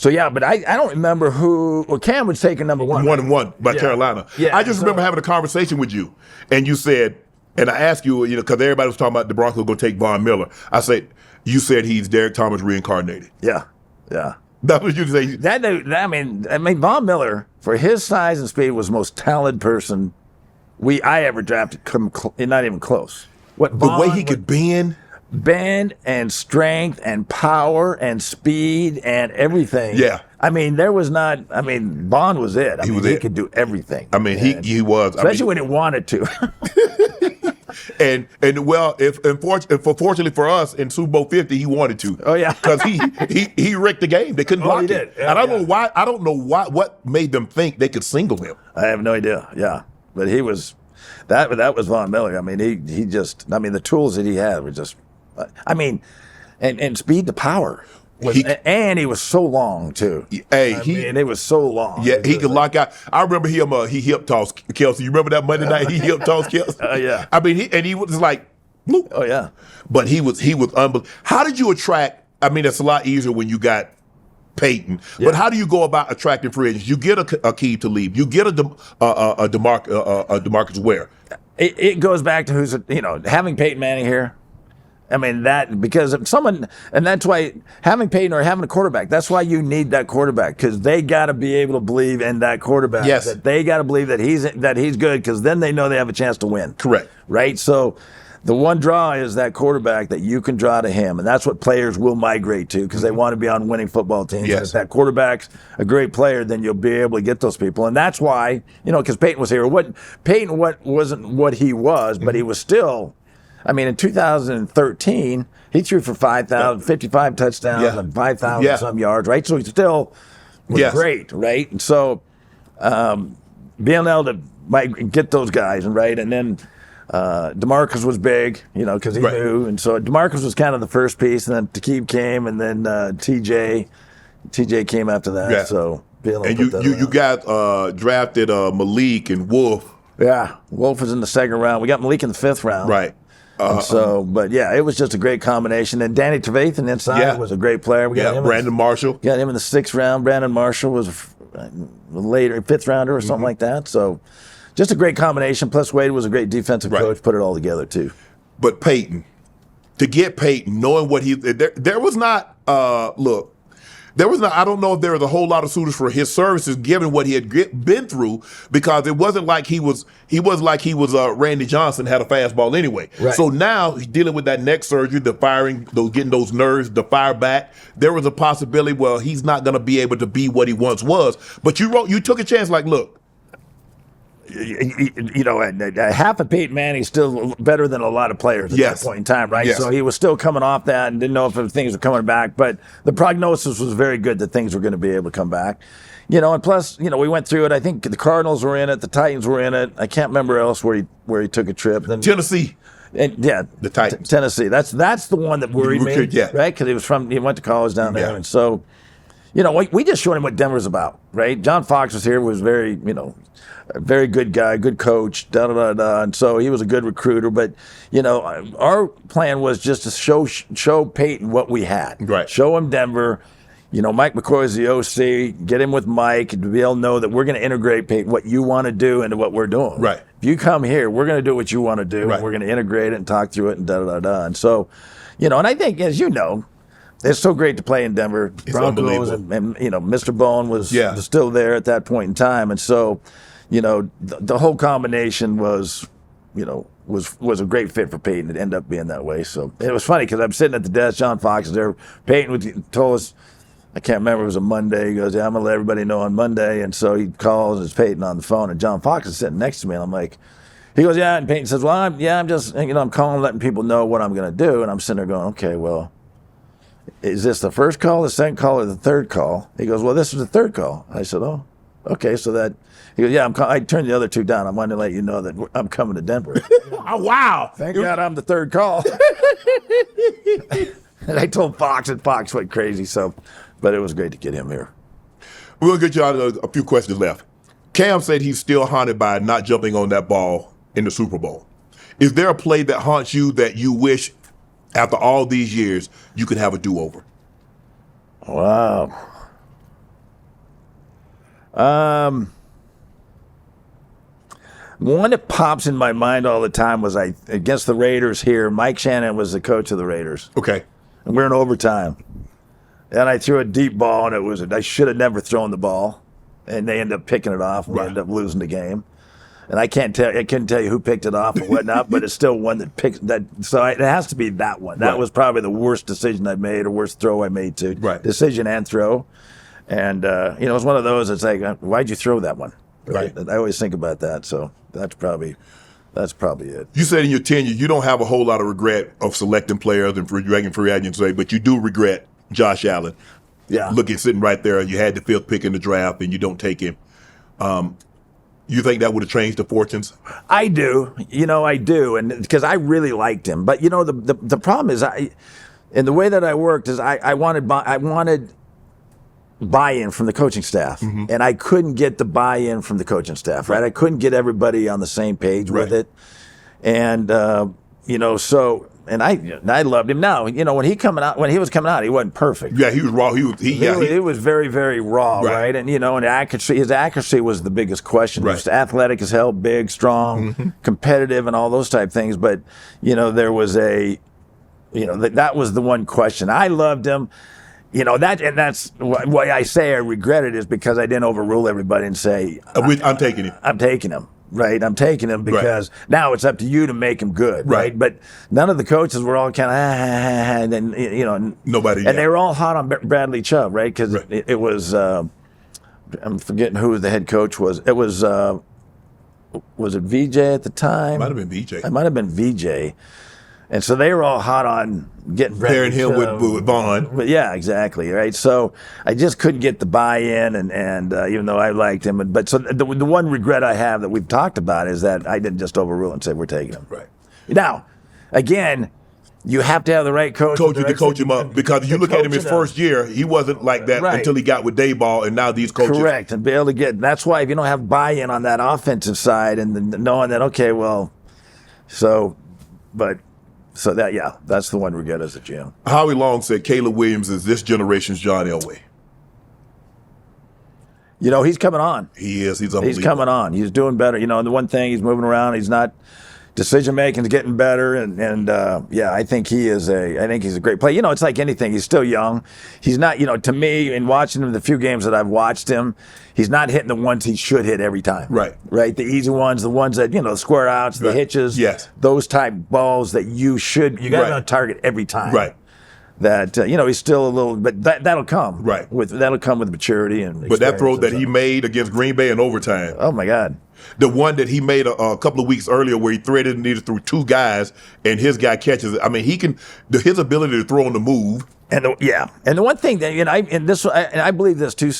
yeah, but I don't remember who. Well, Cam was taking number one. 1-1 by Carolina. Yeah, I just remember having a conversation with you, and you said, and I asked you, because everybody was talking about the Broncos going to take Von Miller. I said, you said he's Derek Thomas reincarnated. Yeah. That's what you say. I mean, Von Miller, for his size and speed, was the most talented person I ever drafted. Not even close. The way he could bend and strength and power and speed and everything. Yeah. I mean, Bond was it. He could do everything. I mean, he was. Especially when he wanted to. and fortunately for us, in Super Bowl 50, he wanted to. Oh, yeah. Because he wrecked the game. They couldn't block him. Did. Yeah, and I don't know what made them think they could single him. I have no idea. Yeah. But he was, that was Von Miller. I mean, he just, the tools that he had were just, and speed to power. And he was so long too. It was so long. Yeah, he could lock out. I remember he hip tossed Kelsey. You remember that Monday night he hip tossed Kelsey? Yeah. He was like, bloop. Oh yeah. But he was unbelievable. How did you attract? It's a lot easier when you got Peyton. Yeah. But how do you go about attracting free agents? You get a key to leave. You get a DeMarcus Ware. It goes back to having Peyton Manning here. Because if someone, and that's why having Peyton or having a quarterback, that's why you need that quarterback, because they got to be able to believe in that quarterback. Yes. That they got to believe that he's good, because then they know they have a chance to win. Correct. Right? So the one draw is that quarterback that you can draw to him, and that's what players will migrate to, because they want to be on winning football teams. Yes. And if that quarterback's a great player, then you'll be able to get those people. And that's why, because Peyton was here. Peyton wasn't what he was, but he was still. In 2013, he threw for 55 touchdowns and 5,000 some yards, right? So he still was great, right? And so being able to get those guys, right? And then DeMarcus was big, because he knew. And so DeMarcus was kind of the first piece, and then Takib came, and then TJ came after that. Yeah. So you got drafted Malik and Wolf. Yeah, Wolf was in the second round. We got Malik in the fifth round. Right. But yeah, it was just a great combination. And Danny Trevathan inside was a great player. We got him Brandon Marshall. Got him in the 6th round. Brandon Marshall was later 5th rounder or something like that. So just a great combination. Plus Wade was a great defensive coach. Put it all together too. But Peyton, to get Peyton, knowing what there was not. There was not. I don't know if there was a whole lot of suitors for his services, given what he had been through, because it wasn't like he was Randy Johnson, had a fastball anyway. Right. So now he's dealing with that neck surgery, getting those nerves, the fire back. There was a possibility, well, he's not going to be able to be what he once was. But you took a chance, like, look. Half of Peyton Manning's still better than a lot of players at that point in time, right? Yes. So he was still coming off that and didn't know if things were coming back, but the prognosis was very good that things were going to be able to come back. And plus, we went through it. I think the Cardinals were in it, the Titans were in it. I can't remember else where he took a trip. Then, Tennessee. The Titans. Tennessee. That's the one that worried me, right? Because he went to college down there, and so. We just showed him what Denver's about, right? John Fox was here, was very, a very good guy, good coach, and so he was a good recruiter. But, our plan was just to show Peyton what we had. Right. Show him Denver. Mike McCoy's the OC. Get him with Mike and to be able to know that we're going to integrate, Peyton, what you want to do into what we're doing. Right. If you come here, we're going to do what you want to do. Right. And we're going to integrate it and talk through it and And so, and I think, as you know, it's so great to play in Denver. It's Broncos and Mr. Bone was still there at that point in time, and so the whole combination was a great fit for Peyton. It ended up being that way. So it was funny because I'm sitting at the desk. John Fox is there. Peyton told us, I can't remember, it was a Monday. He goes, "Yeah, I'm gonna let everybody know on Monday," and so he calls. It's Peyton on the phone, and John Fox is sitting next to me, and I'm like. He goes, "Yeah," and Peyton says, "Well, I'm just I'm calling, letting people know what I'm gonna do," and I'm sitting there going, "Okay, well. Is this the first call, the second call, or the third call?" He goes, "Well, this is the third call." I said, "Oh, okay." So that he goes, "Yeah, I turned the other two down. I wanted to let you know that I'm coming to Denver." Oh, wow! Thank God I'm the third call. And I told Fox, and Fox went crazy. So, but it was great to get him here. We're gonna get you out of a few questions left. Cam said he's still haunted by not jumping on that ball in the Super Bowl. Is there a play that haunts you that you wish, after all these years, you could have a do-over? Wow. One that pops in my mind all the time was against the Raiders here. Mike Shannon was the coach of the Raiders. Okay. And we're in overtime. And I threw a deep ball, and I should have never thrown the ball. And they ended up picking it off, and we ended up losing the game. And I couldn't tell you who picked it off or whatnot, but it's still one that picked that. So it has to be that one. That was probably the worst decision I made, or worst throw I made too. Right. Decision and throw. And, it was one of those that's like, why'd you throw that one? Right. I always think about that. So that's probably it. You said in your tenure, you don't have a whole lot of regret of selecting players and dragging free agents away, but you do regret Josh Allen. Yeah. Looking, sitting right there, you had the 5th pick in the draft and you don't take him. You think that would have changed the fortunes? I do. I do. And because I really liked him. But, the problem is in the way that I worked is I wanted buy-in from the coaching staff. Mm-hmm. And I couldn't get the buy-in from the coaching staff, right? I couldn't get everybody on the same page with it. And, and I loved him. Now, when he was coming out, he wasn't perfect. Yeah, he was raw. He was very, very raw, right? And and his accuracy was the biggest question. Right. He was athletic as hell, big, strong, competitive, and all those type things. But there was that was the one question. I loved him. That's why I say I regret it, is because I didn't overrule everybody and say I'm taking him. I'm taking him. Right, I'm taking him because now it's up to you to make him good, right? But none of the coaches were all kind of, and nobody, and they were all hot on Bradley Chubb, right? Because it was, I'm forgetting who the head coach was. It was it VJ at the time? It might have been VJ. It might have been VJ, and so they were all hot on getting pairing him with Vaughn. But yeah, exactly, right? So I just couldn't get the buy-in, and even though I liked him, but so the one regret I have that we've talked about is that I didn't just overrule and say we're taking him. Right. Now, again, you have to have the right coach. To coach him up, because you look at him his first year, he wasn't like that until he got with Dayball, and now these coaches. Correct, and be able to get. That's why if you don't have buy-in on that offensive side, and knowing that, okay, well, so, but. So that's the one we get as a GM. Howie Long said Caleb Williams is this generation's John Elway. You know, he's coming on. He is. He's unbelievable. He's coming on. He's doing better. You know, and the one thing, he's moving around. He's not decision making is getting better, and I think he's a great player. You know, it's like anything. He's still young. He's not. You know, to me, in watching him the few games that I've watched him, he's not hitting the ones he should hit every time. Right. The easy ones, the ones that the square outs, the hitches. Yes. Those type balls that you got to be on target every time. Right. That he's still a little, but that'll come. Right. That'll come with maturity and. But that throw that he made against Green Bay in overtime. Oh my God. The one that he made a couple of weeks earlier, where he threaded the needle through two guys, and his guy catches it. I mean, his ability to throw on the move. And the one thing that I believe this too,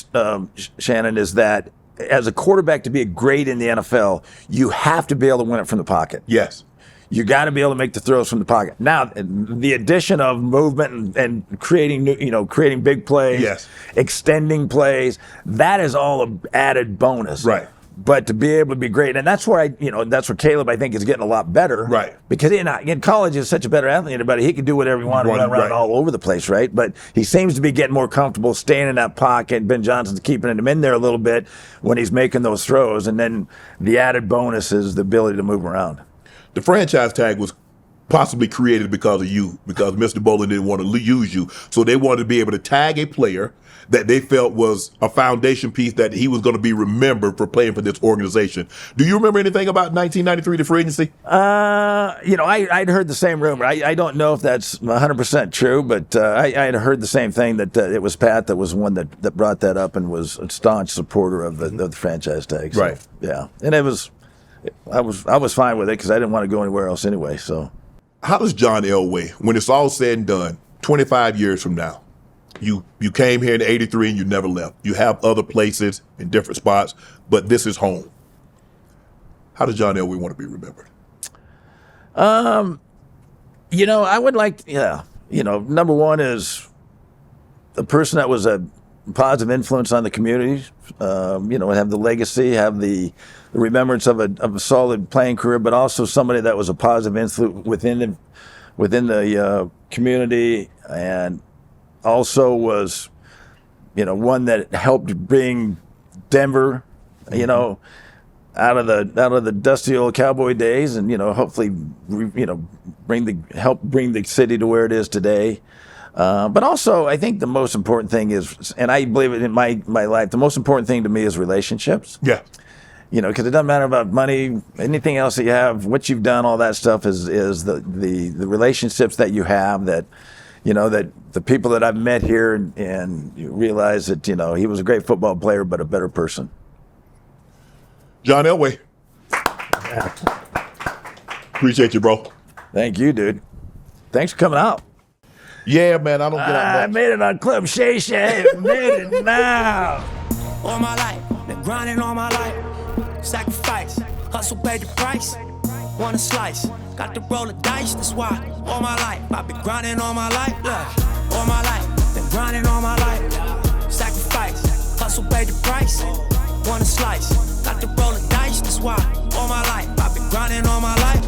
Shannon, is that as a quarterback to be great in the NFL, you have to be able to win it from the pocket. Yes. You got to be able to make the throws from the pocket. Now, the addition of movement and creating big plays, yes, extending plays, that is all an added bonus. Right. But to be able to be great, and that's where that's where Caleb, I think, is getting a lot better. Right. Because in college, he's such a better athlete than anybody. He can do whatever he wants, run around all over the place, right? But he seems to be getting more comfortable staying in that pocket. Ben Johnson's keeping him in there a little bit when he's making those throws. And then the added bonus is the ability to move around. The franchise tag was possibly created because of you, because Mr. Bowlen didn't want to use you. So they wanted to be able to tag a player that they felt was a foundation piece that he was going to be remembered for playing for this organization. Do you remember anything about 1993, the free agency? I'd heard the same rumor. I don't know if that's 100% true, but I had heard the same thing, that it was Pat that was one that brought that up and was a staunch supporter of the franchise tag. So, right. Yeah. And I was fine with it because I didn't want to go anywhere else anyway. So, how does John Elway, when it's all said and done, 25 years from now, you came here in '83 and you never left. You have other places in different spots, but this is home. How does John Elway want to be remembered? I would like, number one is the person that was a positive influence on the community, have the legacy, have the remembrance of a solid playing career, but also somebody that was a positive influence within the community, and also was, one that helped bring Denver, out of the dusty old cowboy days, and hopefully, help bring the city to where it is today. But also, I think the most important thing is, and I believe it in my life, the most important thing to me is relationships. Yeah. Because it doesn't matter about money, anything else that you have, what you've done, all that stuff is the relationships that you have, that, that the people that I've met here, and you realize that, he was a great football player, but a better person. John Elway. Appreciate you, bro. Thank you, dude. Thanks for coming out. Yeah, man, I don't get out much. I made it on Club Shay Shay. Made it now. All my life, been grinding all my life. Sacrifice, hustle paid the price. Want a slice, got to roll the dice. That's why all my life I've been grinding all my life. Look, all my life, been grinding all my life. Sacrifice, hustle paid the price. Want a slice, got to roll the dice. That's why all my life I've been grinding all my life.